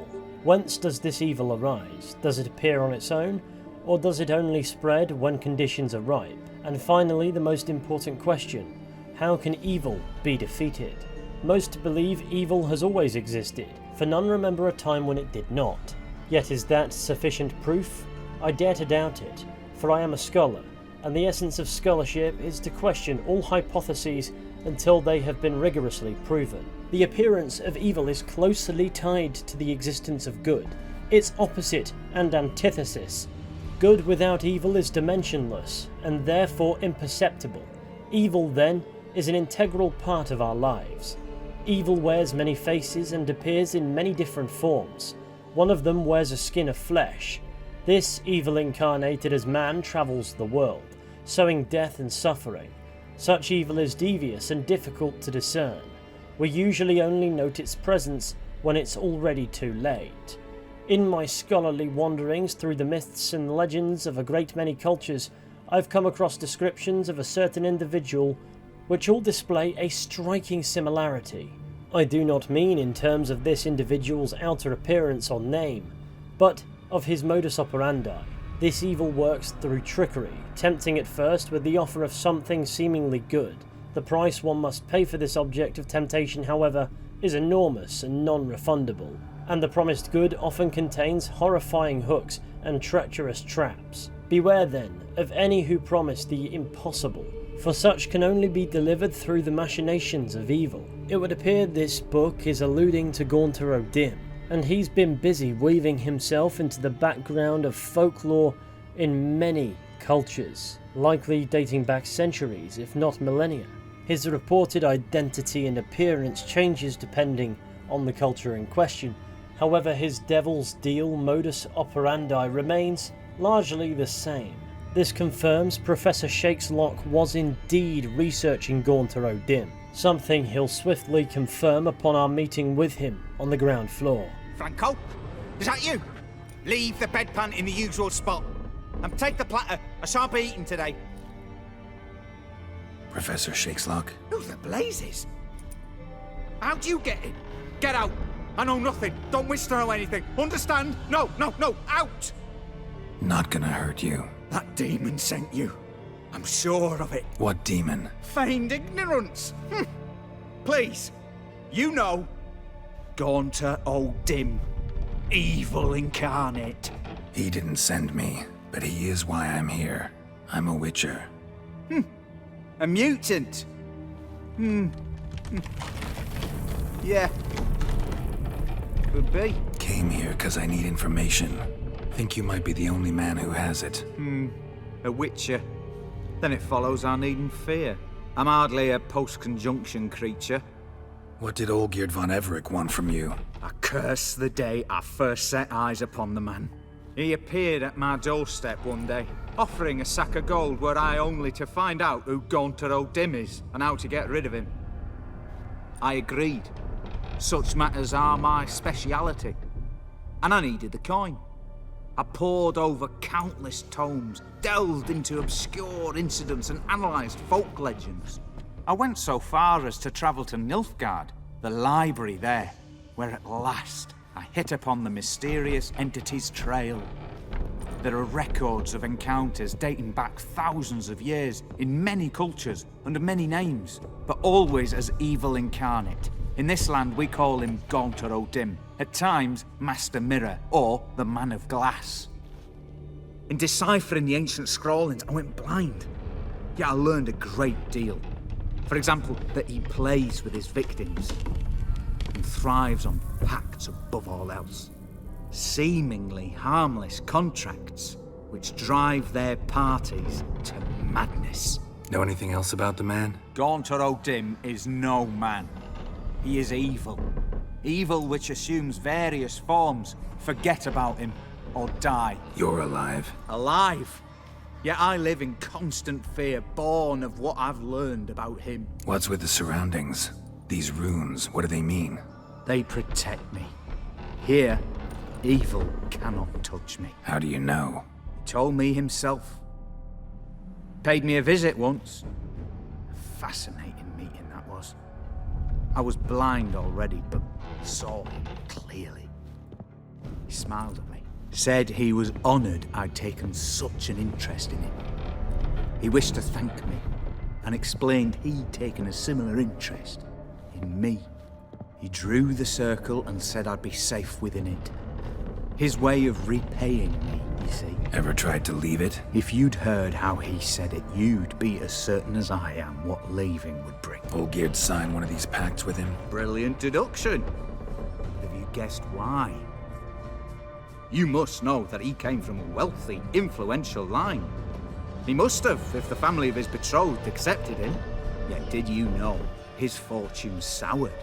Whence does this evil arise? Does it appear on its own, or does it only spread when conditions are ripe? And finally, the most important question, how can evil be defeated? Most believe evil has always existed, for none remember a time when it did not. Yet is that sufficient proof? I dare to doubt it, for I am a scholar, and the essence of scholarship is to question all hypotheses until they have been rigorously proven. The appearance of evil is closely tied to the existence of good, its opposite and antithesis. Good without evil is dimensionless, and therefore imperceptible. Evil, then, is an integral part of our lives. Evil wears many faces and appears in many different forms. One of them wears a skin of flesh. This evil incarnated as man travels the world, sowing death and suffering. Such evil is devious and difficult to discern. We usually only note its presence when it's already too late. In my scholarly wanderings through the myths and legends of a great many cultures, I've come across descriptions of a certain individual which all display a striking similarity. I do not mean in terms of this individual's outer appearance or name, but of his modus operandi. This evil works through trickery, tempting at first with the offer of something seemingly good. The price one must pay for this object of temptation, however, is enormous and non-refundable, and the promised good often contains horrifying hooks and treacherous traps. Beware then of any who promise the impossible, for such can only be delivered through the machinations of evil. It would appear this book is alluding to Gaunter O'Dimm, and he's been busy weaving himself into the background of folklore in many cultures, likely dating back centuries, if not millennia. His reported identity and appearance changes depending on the culture in question. However, his devil's deal modus operandi remains largely the same. This confirms Professor Shakeslock was indeed researching Gaunter O'Dimm, something he'll swiftly confirm upon our meeting with him on the ground floor. Franco? Is that you? Leave the bedpan in the usual spot. And take the platter. I shan't be eating today. Professor Shakeslock? Who the blazes? How'd you get in? Get out. I know nothing. Don't wish to know anything. Understand? No, out! Not gonna hurt you. That demon sent you. I'm sure of it. What demon? Feigned ignorance. Please. You know. Gaunter O'Dimm. Evil incarnate. He didn't send me, but he is why I'm here. I'm a witcher. A mutant. Yeah. Could be. Came here because I need information. Think you might be the only man who has it. A witcher. Then it follows I needn't fear. I'm hardly a post-conjunction creature. What did Olgierd von Everec want from you? I curse the day I first set eyes upon the man. He appeared at my doorstep one day, offering a sack of gold were I only to find out who Gaunter O'Dimm is and how to get rid of him. I agreed. Such matters are my speciality. And I needed the coin. I pored over countless tomes, delved into obscure incidents and analysed folk legends. I went so far as to travel to Nilfgaard, the library there, where at last I hit upon the mysterious entity's trail. There are records of encounters dating back thousands of years in many cultures under many names, but always as evil incarnate. In this land we call him Gaunter O'Dimm, at times Master Mirror or the Man of Glass. In deciphering the ancient scrawlings I went blind, yet I learned a great deal. For example, that he plays with his victims and thrives on pacts above all else. Seemingly harmless contracts which drive their parties to madness. Know anything else about the man? Gaunter O'Dimm is no man. He is evil. Evil which assumes various forms. Forget about him or die. You're alive. Alive? Yet I live in constant fear, born of what I've learned about him. What's with the surroundings? These runes, what do they mean? They protect me. Here, evil cannot touch me. How do you know? He told me himself. Paid me a visit once. A fascinating meeting that was. I was blind already, but saw him clearly. He smiled at me. Said he was honoured I'd taken such an interest in him. He wished to thank me, and explained he'd taken a similar interest in me. He drew the circle and said I'd be safe within it. His way of repaying me, you see. Ever tried to leave it? If you'd heard how he said it, you'd be as certain as I am what leaving would bring. Olgierd signed one of these pacts with him? Brilliant deduction. Have you guessed why? You must know that he came from a wealthy, influential line. He must have, if the family of his betrothed accepted him. Yet did you know his fortune soured?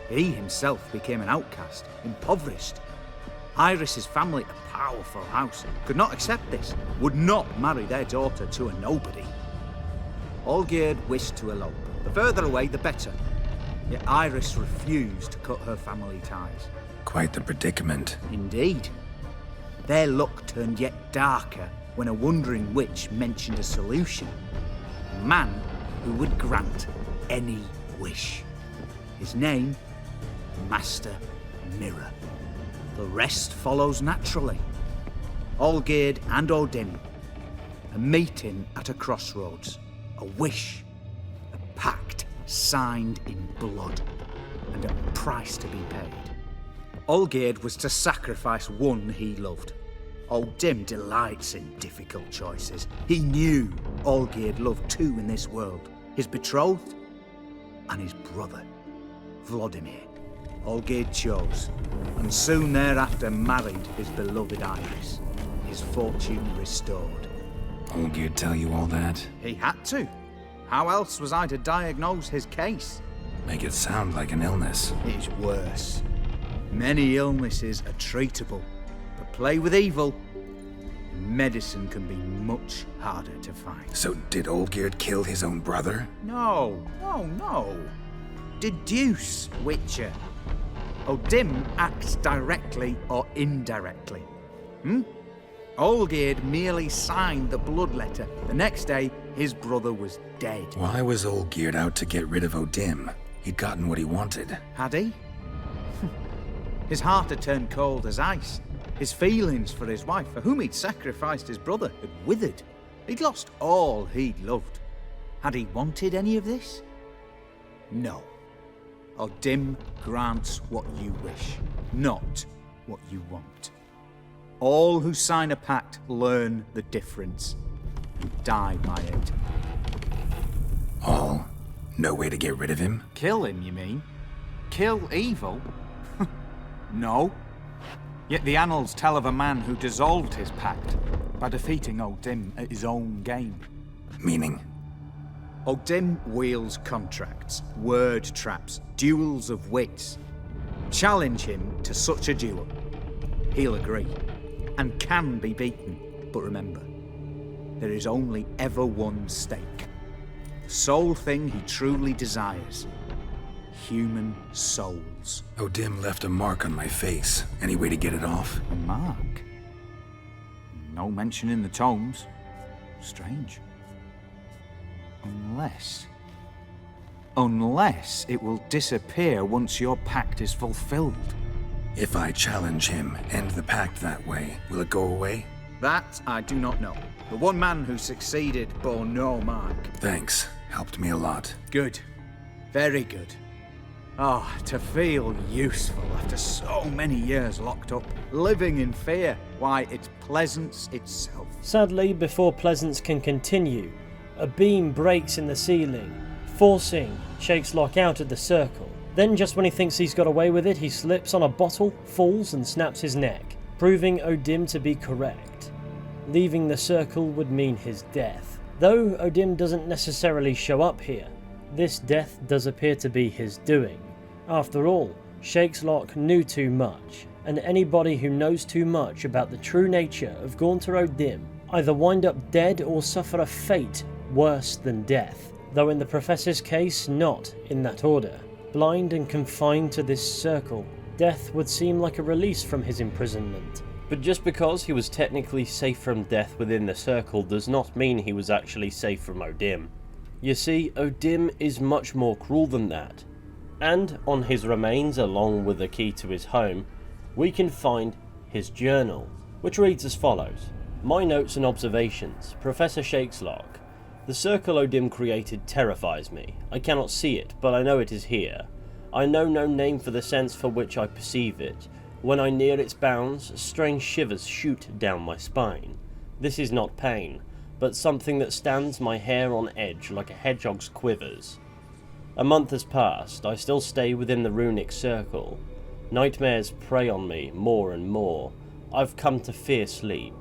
He himself became an outcast, impoverished. Iris's family, a powerful house, could not accept this, would not marry their daughter to a nobody. Olgierd wished to elope. The further away, the better. Yet Iris refused to cut her family ties. Quite the predicament. Indeed. Their luck turned yet darker when a wandering witch mentioned a solution. A man who would grant any wish. His name, Master Mirror. The rest follows naturally. Olgierd and O'Dimm. A meeting at a crossroads. A wish. A pact signed in blood. And a price to be paid. Olgierd was to sacrifice one he loved. O'Dimm delights in difficult choices. He knew Olgierd loved two in this world. His betrothed and his brother, Vladimir. Olgierd chose, and soon thereafter married his beloved Iris. His fortune restored. Olgierd tell you all that? He had to. How else was I to diagnose his case? Make it sound like an illness. It's worse. Many illnesses are treatable, but play with evil, medicine can be much harder to find. So did Olgierd kill his own brother? No. Deduce, Witcher. O'Dimm acts directly or indirectly. Olgierd merely signed the blood letter. The next day, his brother was dead. Why was Olgierd out to get rid of O'Dimm? He'd gotten what he wanted. Had he? His heart had turned cold as ice. His feelings for his wife, for whom he'd sacrificed his brother, had withered. He'd lost all he'd loved. Had he wanted any of this? No. O'Dimm grants what you wish, not what you want. All who sign a pact learn the difference and die by it. All? No way to get rid of him? Kill him, you mean? Kill evil? No. Yet the annals tell of a man who dissolved his pact by defeating O'Dimm at his own game. Meaning? O'Dimm wields contracts, word traps, duels of wits. Challenge him to such a duel. He'll agree, and can be beaten. But remember, there is only ever one stake. The sole thing he truly desires. Human souls. O'Dimm left a mark on my face. Any way to get it off? A mark? No mention in the tomes. Strange. Unless it will disappear once your pact is fulfilled. If I challenge him, end the pact that way, will it go away? That I do not know. The one man who succeeded bore no mark. Thanks. Helped me a lot. Good. Very good. Oh, to feel useful after so many years locked up, living in fear. Why, it's Pleasance itself. Sadly, before Pleasance can continue, a beam breaks in the ceiling, forcing Shakeslock out of the circle. Then, just when he thinks he's got away with it, he slips on a bottle, falls and snaps his neck, proving O'Dimm to be correct. Leaving the circle would mean his death. Though O'Dimm doesn't necessarily show up here, this death does appear to be his doing. After all, Shakeslock knew too much, and anybody who knows too much about the true nature of Gaunter O'Dimm either wind up dead or suffer a fate worse than death, though in the Professor's case, not in that order. Blind and confined to this circle, death would seem like a release from his imprisonment. But just because he was technically safe from death within the circle does not mean he was actually safe from O'Dimm. You see, O'Dimm is much more cruel than that. And on his remains, along with the key to his home, we can find his journal, which reads as follows. My notes and observations, Professor Shakeslock. The circle O'Dimm created terrifies me. I cannot see it, but I know it is here. I know no name for the sense for which I perceive it. When I near its bounds, strange shivers shoot down my spine. This is not pain, but something that stands my hair on edge like a hedgehog's quivers. A month has passed, I still stay within the runic circle. Nightmares prey on me more and more. I've come to fear sleep.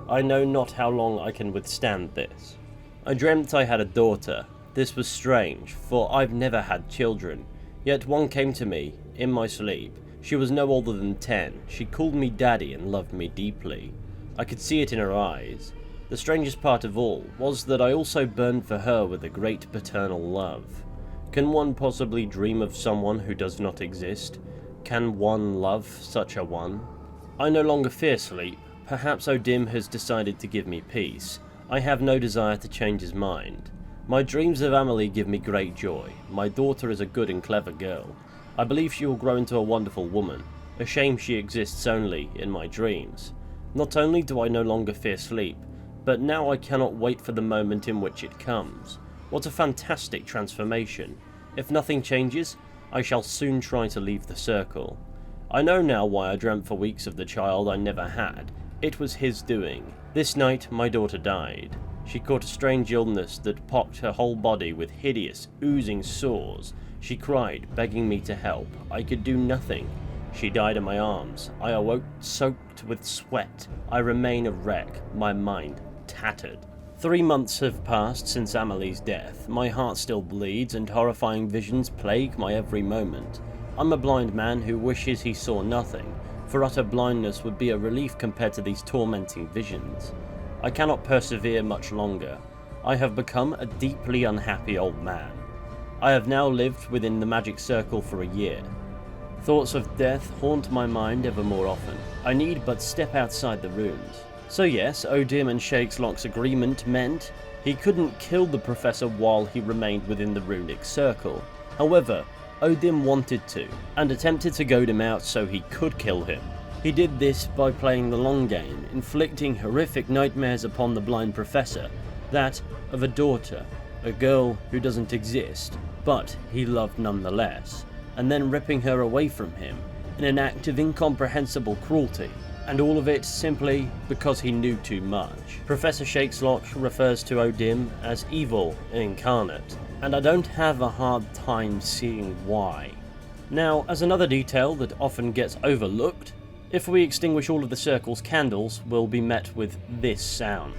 I know not how long I can withstand this. I dreamt I had a daughter. This was strange, for I've never had children. Yet one came to me, in my sleep. She was no older than 10. She called me daddy and loved me deeply. I could see it in her eyes. The strangest part of all was that I also burned for her with a great paternal love. Can one possibly dream of someone who does not exist? Can one love such a one? I no longer fear sleep. Perhaps O'Dimm has decided to give me peace. I have no desire to change his mind. My dreams of Amelie give me great joy. My daughter is a good and clever girl. I believe she will grow into a wonderful woman. A shame she exists only in my dreams. Not only do I no longer fear sleep, but now I cannot wait for the moment in which it comes. What a fantastic transformation. If nothing changes, I shall soon try to leave the circle. I know now why I dreamt for weeks of the child I never had. It was his doing. This night my daughter died. She caught a strange illness that pocked her whole body with hideous, oozing sores. She cried, begging me to help. I could do nothing. She died in my arms. I awoke soaked with sweat. I remain a wreck, my mind tattered. 3 months have passed since Amelie's death. My heart still bleeds, and horrifying visions plague my every moment. I'm a blind man who wishes he saw nothing, for utter blindness would be a relief compared to these tormenting visions. I cannot persevere much longer. I have become a deeply unhappy old man. I have now lived within the magic circle for a year. Thoughts of death haunt my mind ever more often. I need but step outside the runes. So yes, O'Dimm and Shakeslock's agreement meant he couldn't kill the Professor while he remained within the runic circle. However, O'Dimm wanted to, and attempted to goad him out so he could kill him. He did this by playing the long game, inflicting horrific nightmares upon the blind Professor, that of a daughter, a girl who doesn't exist, but he loved nonetheless, and then ripping her away from him in an act of incomprehensible cruelty. And all of it simply because he knew too much. Professor Shakeslock refers to O'Dimm as evil incarnate, and I don't have a hard time seeing why. Now, as another detail that often gets overlooked, if we extinguish all of the circle's candles, we'll be met with this sound.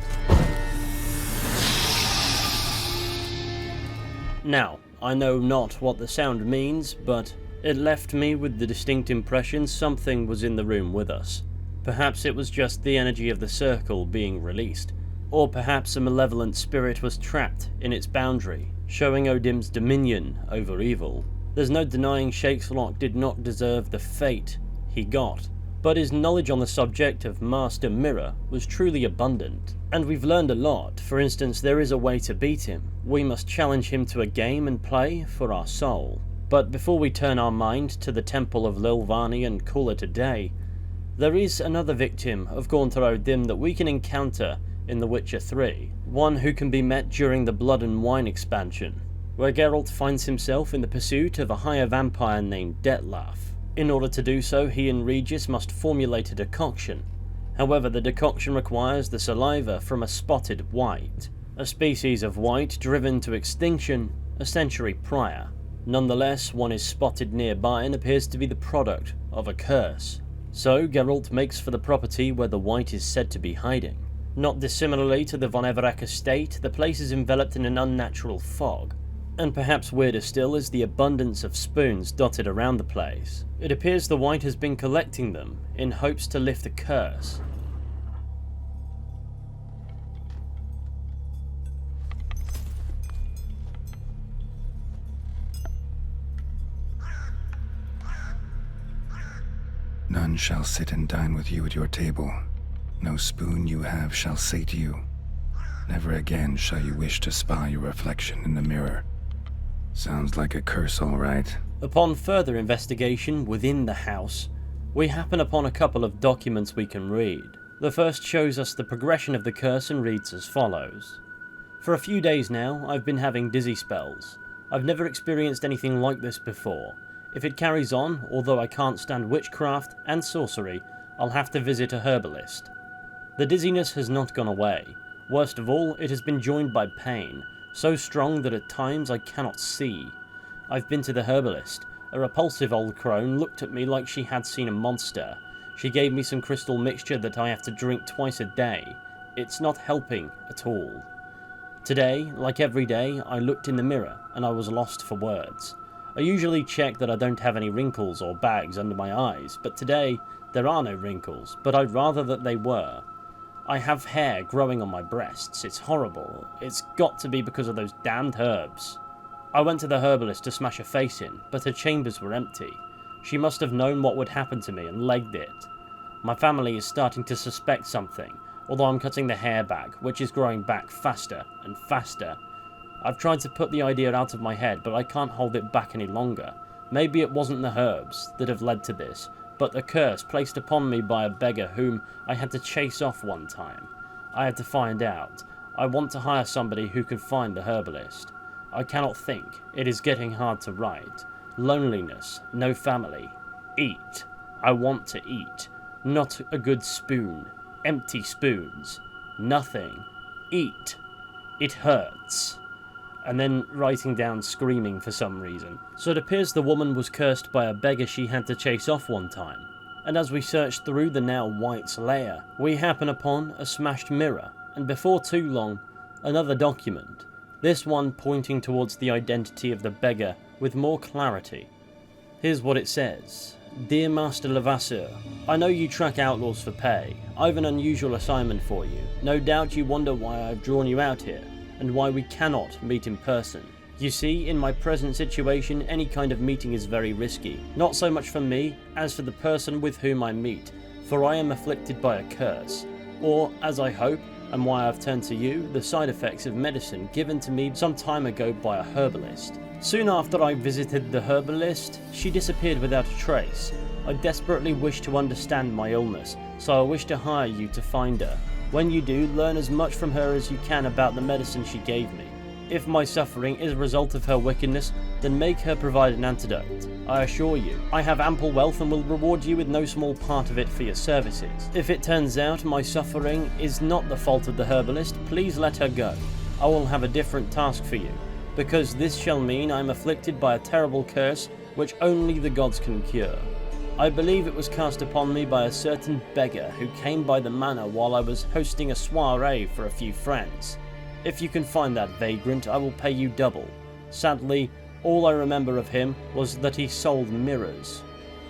Now, I know not what the sound means, but it left me with the distinct impression something was in the room with us. Perhaps it was just the energy of the circle being released, or perhaps a malevolent spirit was trapped in its boundary, showing O'Dimm's dominion over evil. There's no denying Shakeslock did not deserve the fate he got, but his knowledge on the subject of Master Mirror was truly abundant, and we've learned a lot. For instance, there is a way to beat him. We must challenge him to a game and play for our soul. But before we turn our mind to the Temple of Lilvani and call it a day, there is another victim of Gaunter O'Dimm that we can encounter in The Witcher 3, one who can be met during the Blood and Wine expansion, where Geralt finds himself in the pursuit of a higher vampire named Detlaf. In order to do so, he and Regis must formulate a decoction. However, the decoction requires the saliva from a spotted wight, a species of wight driven to extinction a century prior. Nonetheless, one is spotted nearby and appears to be the product of a curse. So Geralt makes for the property where the wight is said to be hiding. Not dissimilarly to the Von Everec estate, the place is enveloped in an unnatural fog. And perhaps weirder still is the abundance of spoons dotted around the place. It appears the wight has been collecting them in hopes to lift a curse. None shall sit and dine with you at your table. No spoon you have shall sate you. Never again shall you wish to spy your reflection in the mirror. Sounds like a curse, all right. Upon further investigation within the house, we happen upon a couple of documents we can read. The first shows us the progression of the curse and reads as follows. For a few days now, I've been having dizzy spells. I've never experienced anything like this before. If it carries on, although I can't stand witchcraft and sorcery, I'll have to visit a herbalist. The dizziness has not gone away. Worst of all, it has been joined by pain, so strong that at times I cannot see. I've been to the herbalist. A repulsive old crone looked at me like she had seen a monster. She gave me some crystal mixture that I have to drink twice a day. It's not helping at all. Today, like every day, I looked in the mirror and I was lost for words. I usually check that I don't have any wrinkles or bags under my eyes, but today there are no wrinkles, but I'd rather that they were. I have hair growing on my breasts. It's horrible. It's got to be because of those damned herbs. I went to the herbalist to smash a face in, but her chambers were empty. She must have known what would happen to me and legged it. My family is starting to suspect something, although I'm cutting the hair back, which is growing back faster and faster. I've tried to put the idea out of my head, but I can't hold it back any longer. Maybe it wasn't the herbs that have led to this, but the curse placed upon me by a beggar whom I had to chase off one time. I had to find out. I want to hire somebody who can find the herbalist. I cannot think. It is getting hard to write. Loneliness. No family. Eat. I want to eat. Not a good spoon. Empty spoons. Nothing. Eat. It hurts. And then writing down screaming for some reason. So it appears the woman was cursed by a beggar she had to chase off one time. And as we search through the now wight's lair, we happen upon a smashed mirror, and before too long, another document. This one pointing towards the identity of the beggar with more clarity. Here's what it says. Dear Master Levasseur, I know you track outlaws for pay. I've an unusual assignment for you. No doubt you wonder why I've drawn you out here, and why we cannot meet in person. You see, in my present situation, any kind of meeting is very risky. Not so much for me, as for the person with whom I meet, for I am afflicted by a curse. Or, as I hope, and why I've turned to you, the side effects of medicine given to me some time ago by a herbalist. Soon after I visited the herbalist, she disappeared without a trace. I desperately wish to understand my illness, so I wish to hire you to find her. When you do, learn as much from her as you can about the medicine she gave me. If my suffering is a result of her wickedness, then make her provide an antidote. I assure you, I have ample wealth and will reward you with no small part of it for your services. If it turns out my suffering is not the fault of the herbalist, please let her go. I will have a different task for you, because this shall mean I am afflicted by a terrible curse which only the gods can cure. I believe it was cast upon me by a certain beggar who came by the manor while I was hosting a soiree for a few friends. If you can find that vagrant, I will pay you double. Sadly, all I remember of him was that he sold mirrors.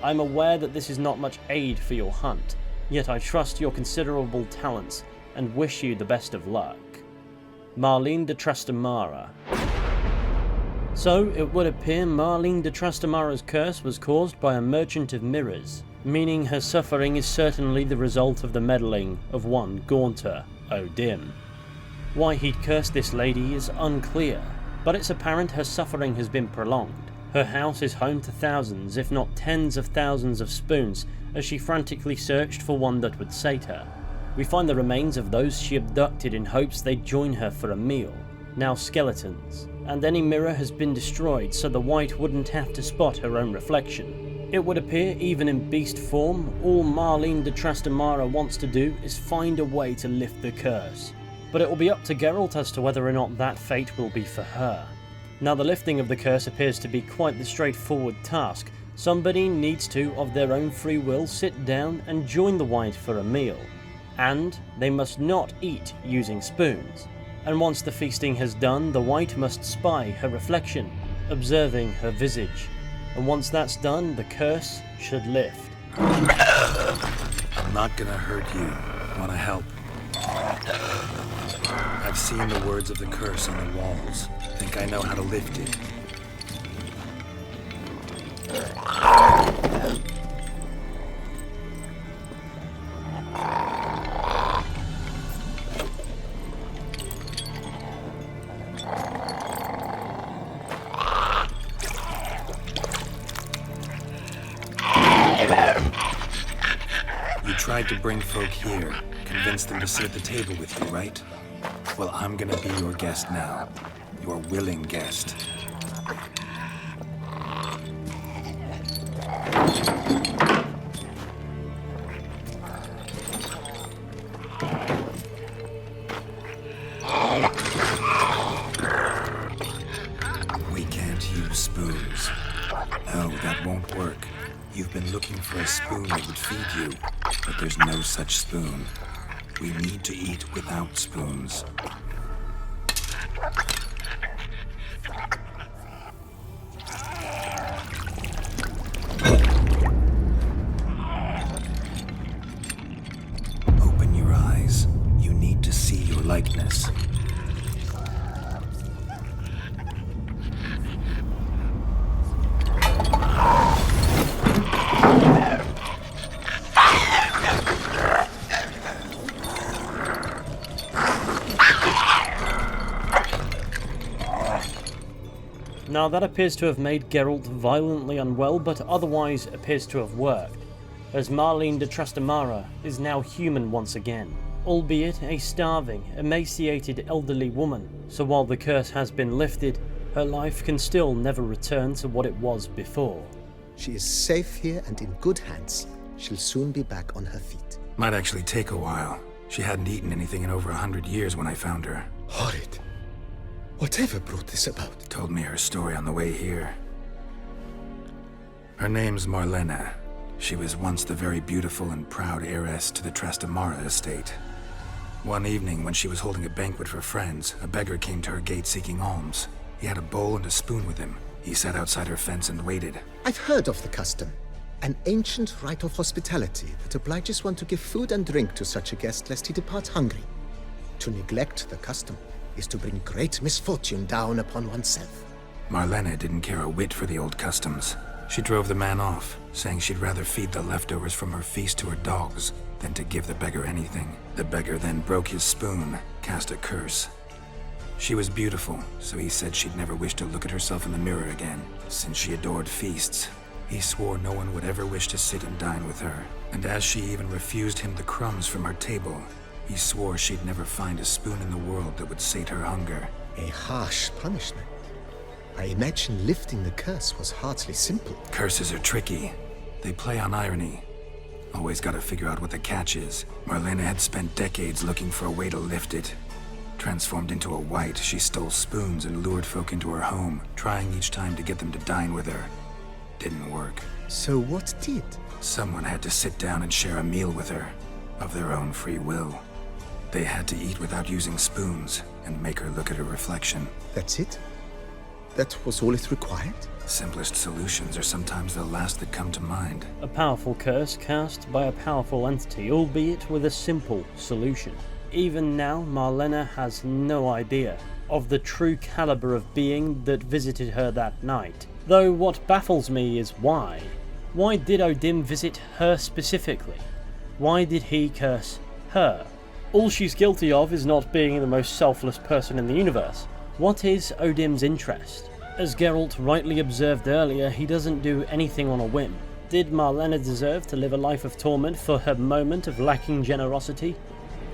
I am aware that this is not much aid for your hunt, yet I trust your considerable talents and wish you the best of luck. Marlene de Trastamara. So, it would appear Marlene de Trastamara's curse was caused by a merchant of mirrors. meaning her suffering is certainly the result of the meddling of one Gaunter O'Dimm. Why he'd cursed this lady is unclear, but it's apparent her suffering has been prolonged. Her house is home to thousands, if not tens of thousands of spoons, as she frantically searched for one that would sate her. We find the remains of those she abducted in hopes they'd join her for a meal, now skeletons, and any mirror has been destroyed so the wight wouldn't have to spot her own reflection. It would appear, even in beast form, all Marlene de Trastamara wants to do is find a way to lift the curse. But it will be up to Geralt as to whether or not that fate will be for her. Now, the lifting of the curse appears to be quite the straightforward task. Somebody needs to, of their own free will, sit down and join the wight for a meal. And they must not eat using spoons. And once the feasting has done, the wight must spy her reflection, observing her visage. And once that's done, the curse should lift. I'm not gonna hurt you. Wanna help? I've seen the words of the curse on the walls. Think I know how to lift it. You tried to bring folk here, convince them to sit at the table with you, right? Well, I'm gonna be your guest now. Your willing guest. We can't use spoons. No, that won't work. You've been looking for a spoon that would feed you, but there's no such spoon. We need to eat without spoons. Open your eyes. You need to see your likeness. Now that appears to have made Geralt violently unwell, but otherwise appears to have worked, as Marlene de Trastamara is now human once again, albeit a starving, emaciated elderly woman, so while the curse has been lifted, her life can still never return to what it was before. She is safe here and in good hands. She'll soon be back on her feet. Might actually take a while. She hadn't eaten anything in over 100 years when I found her. Horrid. Whatever brought this about? Told me her story on the way here. Her name's Marlene. She was once the very beautiful and proud heiress to the Trastamara estate. One evening, when she was holding a banquet for friends, a beggar came to her gate seeking alms. He had a bowl and a spoon with him. He sat outside her fence and waited. I've heard of the custom. An ancient rite of hospitality that obliges one to give food and drink to such a guest lest he depart hungry. To neglect the custom is to bring great misfortune down upon oneself. Marlene didn't care a whit for the old customs. She drove the man off, saying she'd rather feed the leftovers from her feast to her dogs than to give the beggar anything. The beggar then broke his spoon, cast a curse. She was beautiful, so he said she'd never wish to look at herself in the mirror again. Since she adored feasts, he swore no one would ever wish to sit and dine with her. And as she even refused him the crumbs from her table, he swore she'd never find a spoon in the world that would sate her hunger. A harsh punishment. I imagine lifting the curse was hardly simple. Curses are tricky. They play on irony. Always gotta figure out what the catch is. Marlene had spent decades looking for a way to lift it. Transformed into a wight, she stole spoons and lured folk into her home, trying each time to get them to dine with her. Didn't work. So what did? Someone had to sit down and share a meal with her, of their own free will. They had to eat without using spoons, and make her look at her reflection. That's it? That was all it required? Simplest solutions are sometimes the last that come to mind. A powerful curse cast by a powerful entity, albeit with a simple solution. Even now, Marlene has no idea of the true caliber of being that visited her that night. Though what baffles me is why. Why did O'Dimm visit her specifically? Why did he curse her? All she's guilty of is not being the most selfless person in the universe. What is O'Dimm's interest? As Geralt rightly observed earlier, he doesn't do anything on a whim. Did Marlena deserve to live a life of torment for her moment of lacking generosity?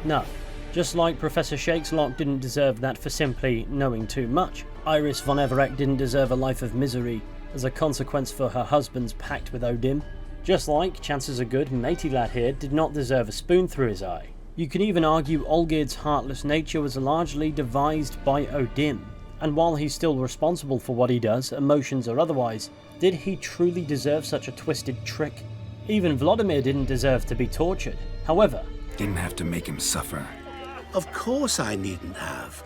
No. Just like Professor Shakeslock didn't deserve that for simply knowing too much, Iris von Everec didn't deserve a life of misery as a consequence for her husband's pact with O'Dimm. Just like, chances are good, matey lad here did not deserve a spoon through his eye. You can even argue Olgierd's heartless nature was largely devised by O'Dimm, and while he's still responsible for what he does, emotions or otherwise, did he truly deserve such a twisted trick? Even Vladimir didn't deserve to be tortured. However, didn't have to make him suffer. Of course I needn't have.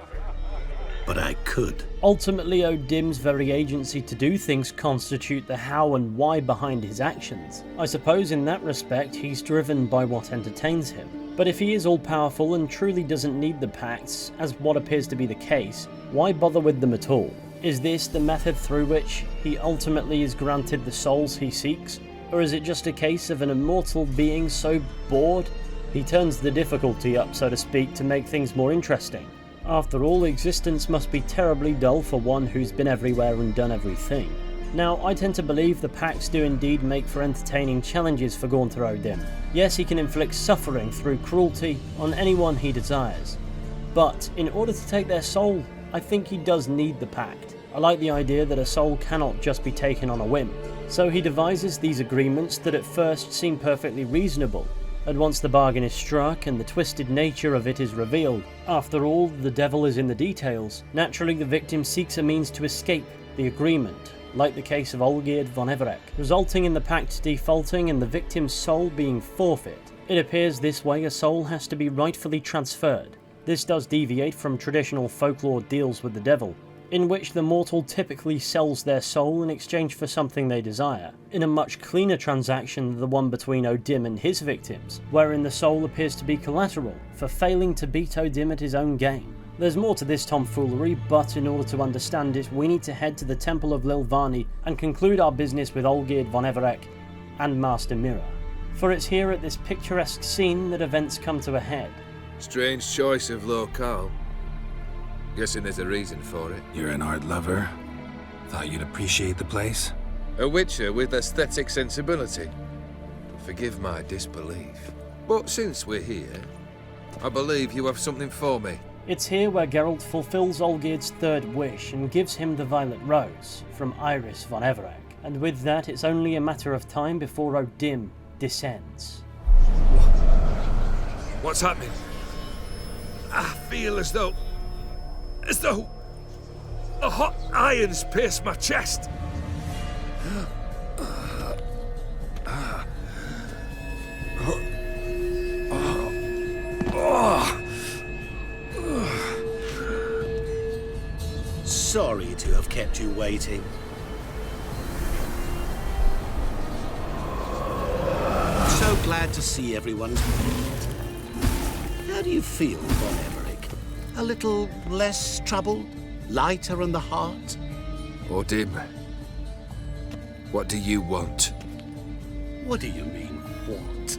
But I could. Ultimately, O'Dimm's very agency to do things constitute the how and why behind his actions. I suppose in that respect, he's driven by what entertains him. But if he is all-powerful and truly doesn't need the pacts, as what appears to be the case, why bother with them at all? Is this the method through which he ultimately is granted the souls he seeks? Or is it just a case of an immortal being so bored, he turns the difficulty up, so to speak, to make things more interesting? After all, existence must be terribly dull for one who's been everywhere and done everything. Now, I tend to believe the pacts do indeed make for entertaining challenges for Gaunter O'Dimm. Yes, he can inflict suffering through cruelty on anyone he desires. But in order to take their soul, I think he does need the pact. I like the idea that a soul cannot just be taken on a whim. So he devises these agreements that at first seem perfectly reasonable, and once the bargain is struck and the twisted nature of it is revealed, after all, the devil is in the details, naturally the victim seeks a means to escape the agreement, like the case of Olgierd von Everec, resulting in the pact defaulting and the victim's soul being forfeit. It appears this way a soul has to be rightfully transferred. This does deviate from traditional folklore deals with the devil, in which the mortal typically sells their soul in exchange for something they desire, in a much cleaner transaction than the one between O'Dimm and his victims, wherein the soul appears to be collateral for failing to beat O'Dimm at his own game. There's more to this tomfoolery, but in order to understand it, we need to head to the Temple of Lilvani and conclude our business with Olgierd von Everec and Master Mirror. For it's here at this picturesque scene that events come to a head. Strange choice of locale. Guessing there's a reason for it. You're an art lover. Thought you'd appreciate the place. A witcher with aesthetic sensibility. Forgive my disbelief. But since we're here, I believe you have something for me. It's here where Geralt fulfills Olgierd's third wish and gives him the Violet Rose from Iris von Everec. And with that, it's only a matter of time before O'Dimm descends. What's happening? I feel as though a hot iron's pierced my chest. Sorry to have kept you waiting. So glad to see everyone's moved. How do you feel, Von Everec? A little less troubled? Lighter on the heart? O'Dimm, what do you want? What do you mean, what?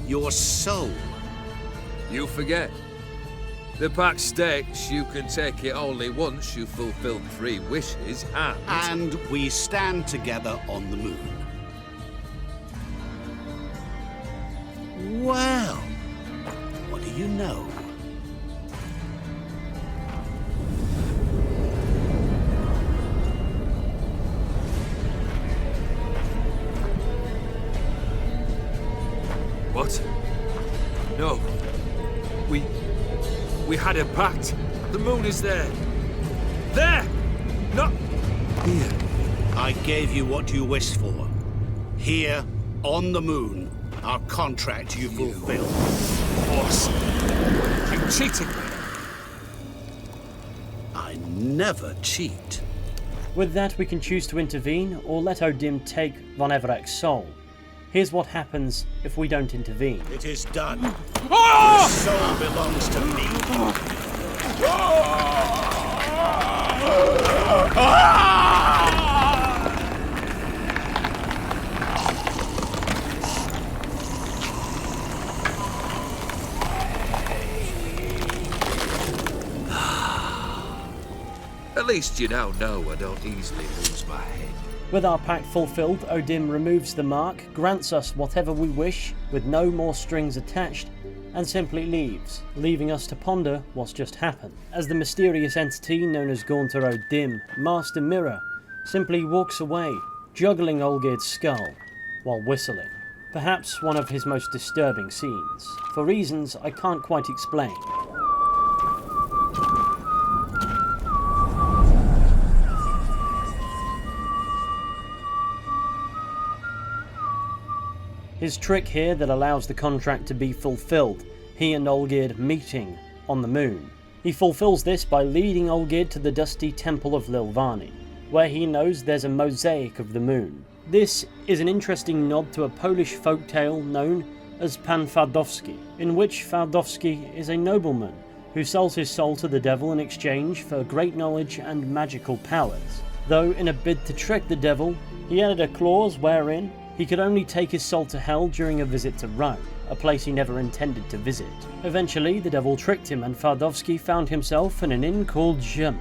Your soul. You forget. The pact states you can take it only once you've fulfilled 3 wishes and we stand together on the moon. Well, what do you know? What? No. We had a pact. The moon is there. There! Not here. I gave you what you wished for. Here, on the moon, our contract you fulfilled. Boss, you cheated me. I never cheat. With that, we can choose to intervene or let O'Dimm take von Everec's soul. Here's what happens if we don't intervene. It is done. The soul belongs to me. At least you now know I don't easily lose my head. With our pact fulfilled, O'Dimm removes the mark, grants us whatever we wish, with no more strings attached, and simply leaves, leaving us to ponder what's just happened, as the mysterious entity known as Gaunter O'Dimm, Master Mirror, simply walks away, juggling Olgierd's skull, while whistling. Perhaps one of his most disturbing scenes, for reasons I can't quite explain. His trick here that allows the contract to be fulfilled, he and Olgierd meeting on the moon. He fulfills this by leading Olgierd to the dusty temple of Lilvani, where he knows there's a mosaic of the moon. This is an interesting nod to a Polish folktale known as Pan Fardowski, in which Fardowski is a nobleman who sells his soul to the devil in exchange for great knowledge and magical powers. Though in a bid to trick the devil, he added a clause wherein he could only take his soul to hell during a visit to Rome, a place he never intended to visit. Eventually, the devil tricked him and Fardowski found himself in an inn called Rzym,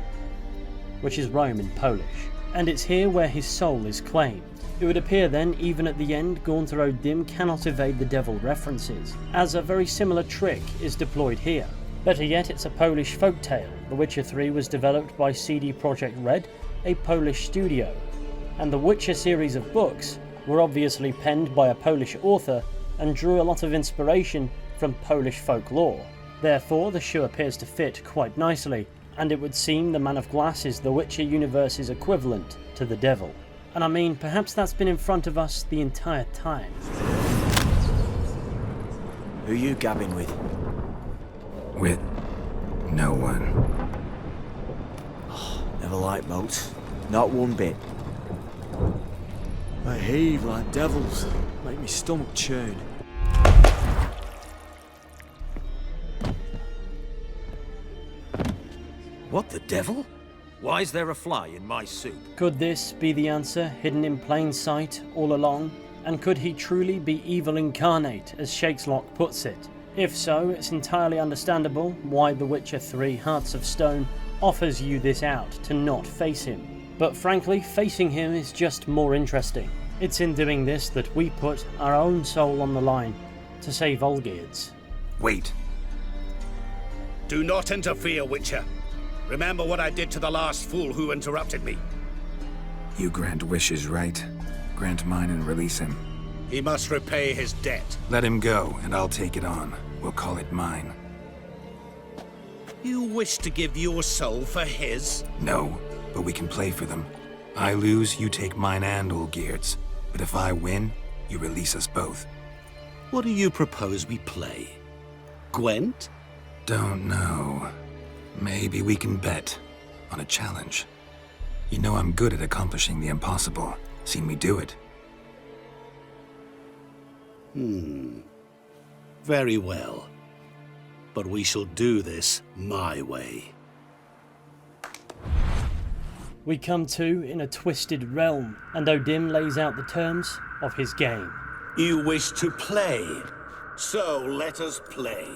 which is Rome in Polish, and it's here where his soul is claimed. It would appear then, even at the end, Gaunter O'Dimm cannot evade the devil references, as a very similar trick is deployed here. Better yet, it's a Polish folktale. The Witcher 3 was developed by CD Projekt Red, a Polish studio, and the Witcher series of books were obviously penned by a Polish author and drew a lot of inspiration from Polish folklore. Therefore, the shoe appears to fit quite nicely, and it would seem the Man of Glass is the Witcher universe's equivalent to the devil. And I mean, perhaps that's been in front of us the entire time. Who you gabbing with? With no one. Never liked boats. Not one bit. They heave like devils. Make me stomach churn. What the devil? Why is there a fly in my soup? Could this be the answer, hidden in plain sight all along? And could he truly be evil incarnate, as Shakeslock puts it? If so, it's entirely understandable why The Witcher 3 Hearts of Stone offers you this out to not face him. But frankly, facing him is just more interesting. It's in doing this that we put our own soul on the line to save Olgierd's. Wait. Do not interfere, Witcher. Remember what I did to the last fool who interrupted me. You grant wishes, right? Grant mine and release him. He must repay his debt. Let him go, and I'll take it on. We'll call it mine. You wish to give your soul for his? No, but we can play for them. I lose, you take mine and Olgierd's. But if I win, you release us both. What do you propose we play? Gwent? Don't know. Maybe we can bet on a challenge. You know I'm good at accomplishing the impossible. Seen me do it. Very well. But we shall do this my way. We come to in a twisted realm, and O'Dimm lays out the terms of his game. You wish to play, so let us play.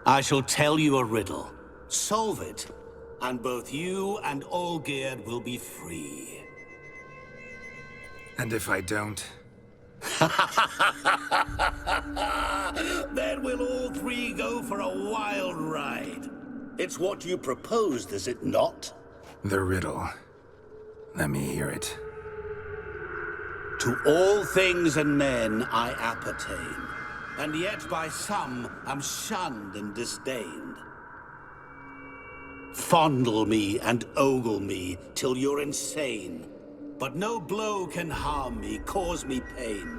I shall tell you a riddle. Solve it, and both you and Olgierd will be free. And if I don't? Then we'll all three go for a wild ride. It's what you proposed, is it not? The riddle. Let me hear it. To all things and men I appertain, and yet by some am shunned and disdained. Fondle me and ogle me till you're insane, but no blow can harm me, cause me pain.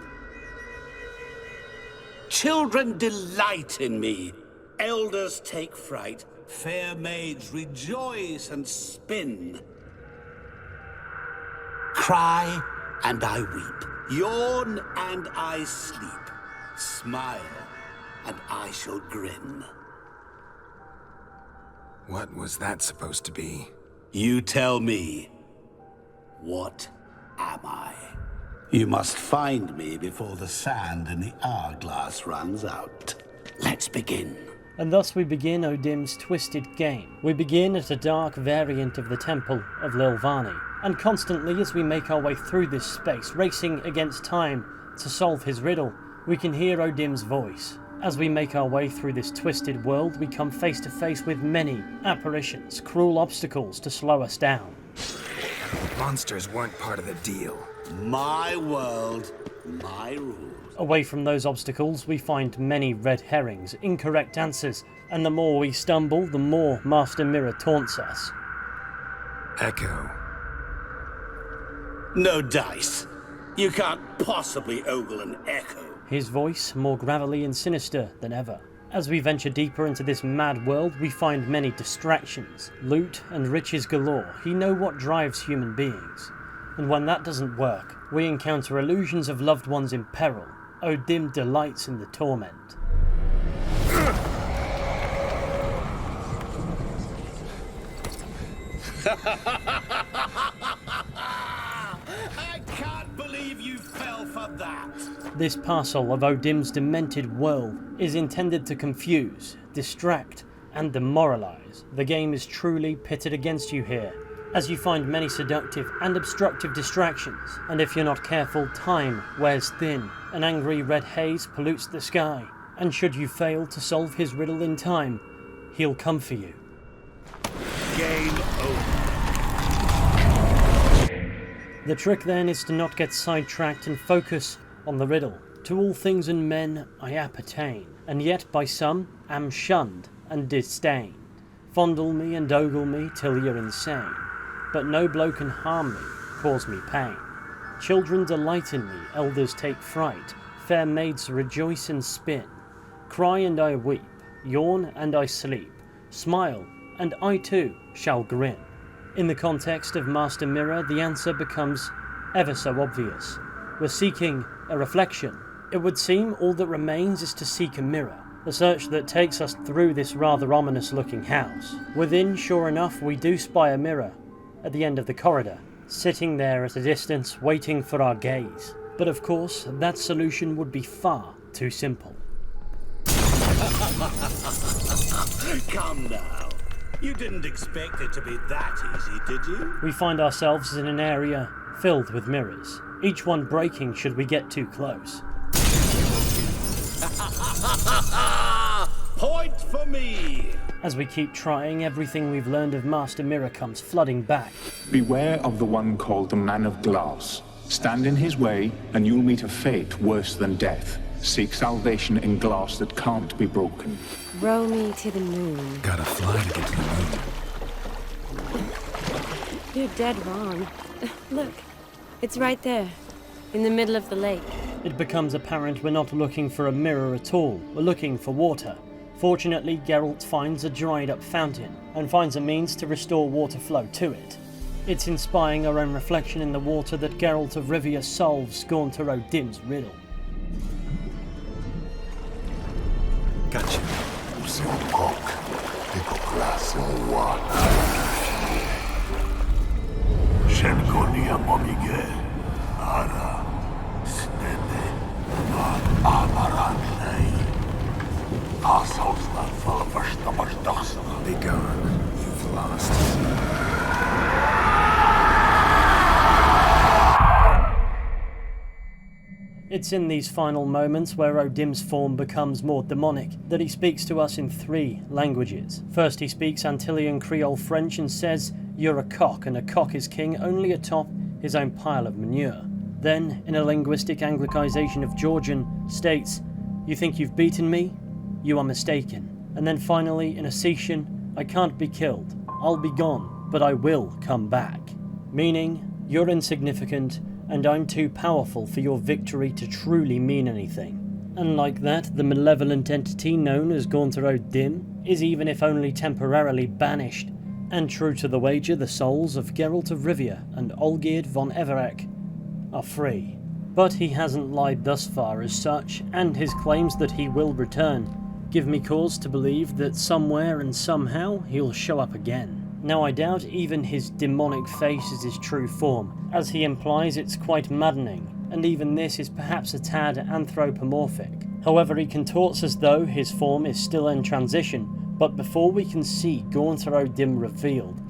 Children delight in me, elders take fright, fair maids rejoice and spin. Cry and I weep, yawn and I sleep, smile and I shall grin. What was that supposed to be? You tell me. What am I? You must find me before the sand in the hourglass runs out. Let's begin. And thus we begin O'Dimm's twisted game. We begin at a dark variant of the Temple of Lilvani, and constantly as we make our way through this space, racing against time to solve his riddle, we can hear O'Dimm's voice. As we make our way through this twisted world, we come face to face with many apparitions, cruel obstacles to slow us down. Monsters weren't part of the deal. My world, my rules. Away from those obstacles, we find many red herrings, incorrect answers, and the more we stumble, the more Master Mirror taunts us. Echo. No dice. You can't possibly ogle an echo. His voice more gravelly and sinister than ever. As we venture deeper into this mad world, we find many distractions, loot and riches galore. He knows what drives human beings. And when that doesn't work, we encounter illusions of loved ones in peril. O'Dimm delights in the torment. I can't believe you fell for that. This parcel of O'Dimm's demented world is intended to confuse, distract, and demoralize. The game is truly pitted against you here, as you find many seductive and obstructive distractions, and if you're not careful, time wears thin, an angry red haze pollutes the sky, and should you fail to solve his riddle in time, he'll come for you. Game over. The trick then is to not get sidetracked and focus on the riddle. To all things and men I appertain, and yet by some am shunned and disdained. Fondle me and ogle me till you're insane, but no blow can harm me, cause me pain. Children delight in me, elders take fright, fair maids rejoice and spin. Cry and I weep, yawn and I sleep, smile and I too shall grin. In the context of Master Mirror, the answer becomes ever so obvious. We're seeking a reflection. It would seem all that remains is to seek a mirror, a search that takes us through this rather ominous-looking house. Within, sure enough, we do spy a mirror at the end of the corridor, sitting there at a distance, waiting for our gaze. But of course, that solution would be far too simple. Come now. You didn't expect it to be that easy, did you? We find ourselves in an area filled with mirrors, each one breaking should we get too close. Point for me! As we keep trying, everything we've learned of Master Mirror comes flooding back. Beware of the one called the Man of Glass. Stand in his way, and you'll meet a fate worse than death. Seek salvation in glass that can't be broken. Row me to the moon. Gotta fly to get to the moon. You're dead wrong. Look, it's right there, in the middle of the lake. It becomes apparent we're not looking for a mirror at all, we're looking for water. Fortunately, Geralt finds a dried-up fountain, and finds a means to restore water flow to it. It's inspiring our own reflection in the water that Geralt of Rivia solves Gaunter O'Dimm's riddle. Gotcha. Be gone. You've lost. It's in these final moments where O'Dimm's form becomes more demonic that he speaks to us in 3 languages. First he speaks Antillean Creole French and says, "You're a cock, and a cock is king only atop his own pile of manure." Then, in a linguistic anglicization of Georgian, states, "You think you've beaten me? You are mistaken." And then finally, in Ossetian, "I can't be killed. I'll be gone, but I will come back." Meaning, you're insignificant, and I'm too powerful for your victory to truly mean anything. And like that, the malevolent entity known as Gaunter O'Dimm is, even if only temporarily, banished. And true to the wager, the souls of Geralt of Rivia and Olgierd von Everec are free. But he hasn't lied thus far as such, and his claims that he will return give me cause to believe that somewhere and somehow he'll show up again. Now I doubt even his demonic face is his true form, as he implies it's quite maddening, and even this is perhaps a tad anthropomorphic. However, he contorts as though his form is still in transition, but before we can see Gaunter O'Dimm revealed,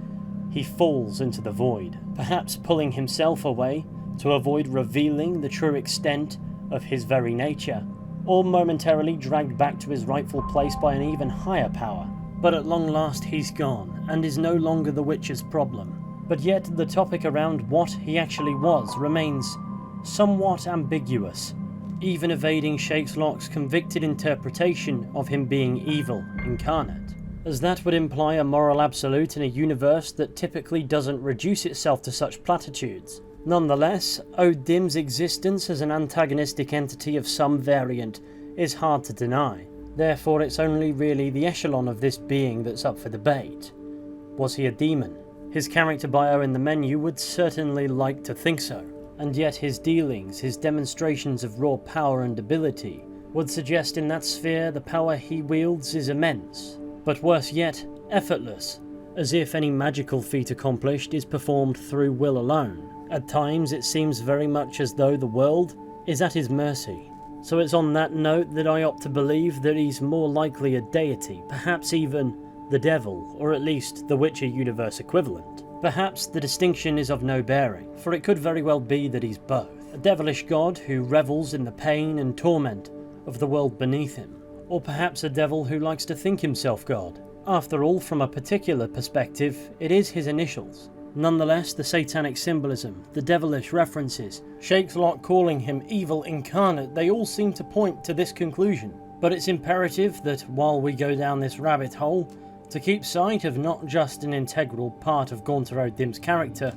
he falls into the void, perhaps pulling himself away to avoid revealing the true extent of his very nature, or momentarily dragged back to his rightful place by an even higher power. But at long last he's gone, and is no longer the Witcher's problem. But yet the topic around what he actually was remains somewhat ambiguous, even evading Shakeslock's convicted interpretation of him being evil incarnate, as that would imply a moral absolute in a universe that typically doesn't reduce itself to such platitudes. Nonetheless, O'Dimm's existence as an antagonistic entity of some variant is hard to deny. Therefore, it's only really the echelon of this being that's up for debate. Was he a demon? His character bio in the menu would certainly like to think so, and yet his dealings, his demonstrations of raw power and ability, would suggest in that sphere the power he wields is immense, but worse yet, effortless, as if any magical feat accomplished is performed through will alone. At times it seems very much as though the world is at his mercy. So it's on that note that I opt to believe that he's more likely a deity, perhaps even the devil, or at least the Witcher universe equivalent. Perhaps the distinction is of no bearing, for it could very well be that he's both. A devilish god who revels in the pain and torment of the world beneath him, or perhaps a devil who likes to think himself God. After all, from a particular perspective, it is his initials. Nonetheless, the satanic symbolism, the devilish references, Shakeslock calling him evil incarnate, they all seem to point to this conclusion. But it's imperative that while we go down this rabbit hole, to keep sight of not just an integral part of Gaunter O'Dimm's character,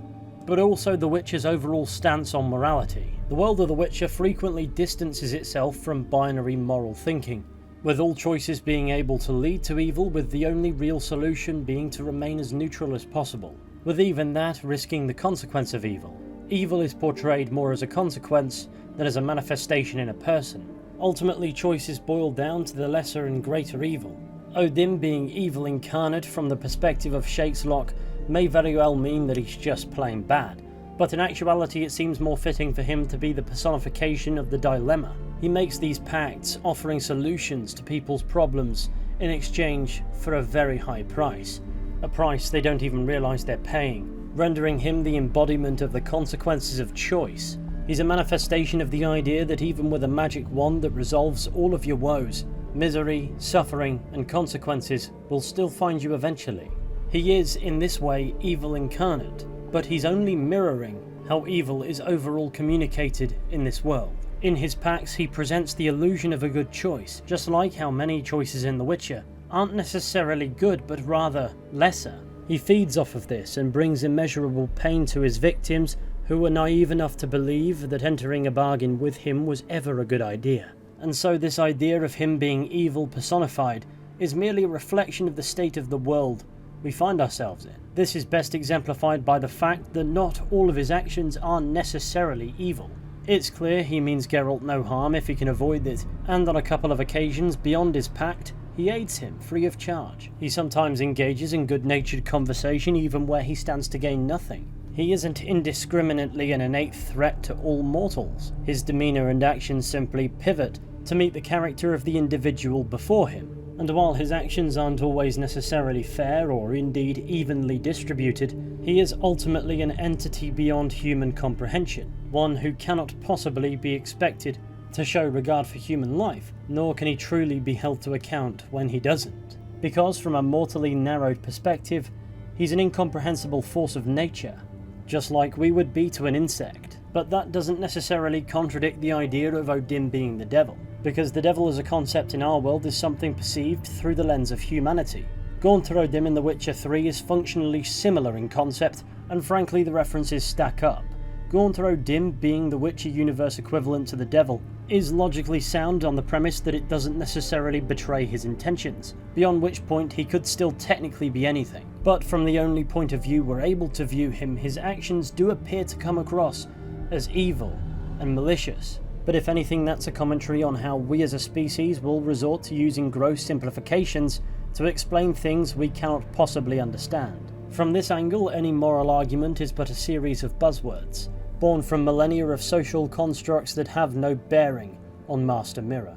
but also the Witcher's overall stance on morality. The world of the Witcher frequently distances itself from binary moral thinking, with all choices being able to lead to evil, with the only real solution being to remain as neutral as possible, with even that risking the consequence of evil. Evil is portrayed more as a consequence than as a manifestation in a person. Ultimately, choices boil down to the lesser and greater evil. O'Dimm being evil incarnate from the perspective of Shakeslock may very well mean that he's just plain bad, but in actuality it seems more fitting for him to be the personification of the dilemma. He makes these pacts offering solutions to people's problems in exchange for a very high price, a price they don't even realise they're paying, rendering him the embodiment of the consequences of choice. He's a manifestation of the idea that even with a magic wand that resolves all of your woes, misery, suffering, and consequences will still find you eventually. He is, in this way, evil incarnate, but he's only mirroring how evil is overall communicated in this world. In his pacts, he presents the illusion of a good choice, just like how many choices in The Witcher aren't necessarily good, but rather lesser. He feeds off of this and brings immeasurable pain to his victims who were naive enough to believe that entering a bargain with him was ever a good idea. And so this idea of him being evil personified is merely a reflection of the state of the world we find ourselves in. This is best exemplified by the fact that not all of his actions are necessarily evil. It's clear he means Geralt no harm if he can avoid it, and on a couple of occasions beyond his pact, he aids him free of charge. He sometimes engages in good-natured conversation even where he stands to gain nothing. He isn't indiscriminately an innate threat to all mortals. His demeanour and actions simply pivot to meet the character of the individual before him. And while his actions aren't always necessarily fair or indeed evenly distributed, he is ultimately an entity beyond human comprehension, one who cannot possibly be expected to show regard for human life, nor can he truly be held to account when he doesn't. Because from a mortally narrowed perspective, he's an incomprehensible force of nature, just like we would be to an insect. But that doesn't necessarily contradict the idea of O'Dimm being the devil, because the devil as a concept in our world is something perceived through the lens of humanity. Gaunter O'Dimm in The Witcher 3 is functionally similar in concept, and frankly the references stack up. Gaunter O'Dimm being the Witcher universe equivalent to the devil is logically sound on the premise that it doesn't necessarily betray his intentions, beyond which point he could still technically be anything. But from the only point of view we're able to view him, his actions do appear to come across as evil and malicious. But if anything, that's a commentary on how we as a species will resort to using gross simplifications to explain things we cannot possibly understand. From this angle, any moral argument is but a series of buzzwords, born from millennia of social constructs that have no bearing on Master Mirror.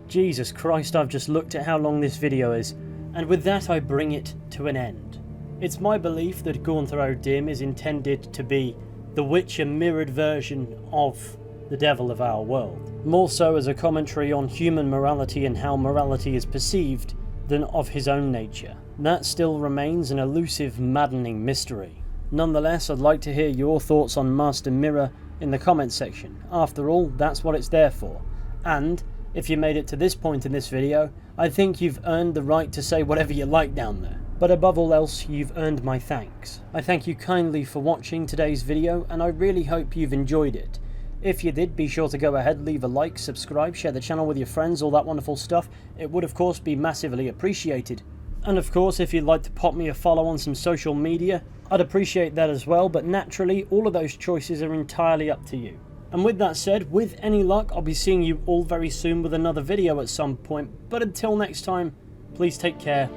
Jesus Christ, I've just looked at how long this video is, and with that I bring it to an end. It's my belief that Gaunter O'Dimm is intended to be the Witcher mirrored version of the devil of our world, more so as a commentary on human morality and how morality is perceived than of his own nature. That still remains an elusive, maddening mystery. Nonetheless, I'd like to hear your thoughts on Master Mirror in the comments section. After all, that's what it's there for. And if you made it to this point in this video, I think you've earned the right to say whatever you like down there. But above all else, you've earned my thanks. I thank you kindly for watching today's video, and I really hope you've enjoyed it. If you did, be sure to go ahead, leave a like, subscribe, share the channel with your friends, all that wonderful stuff. It would of course be massively appreciated. And of course, if you'd like to pop me a follow on some social media, I'd appreciate that as well, but naturally, all of those choices are entirely up to you. And with that said, with any luck, I'll be seeing you all very soon with another video at some point. But until next time, please take care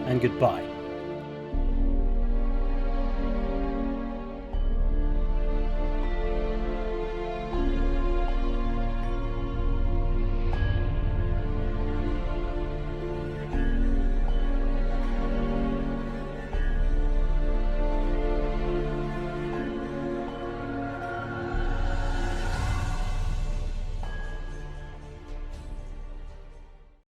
and goodbye.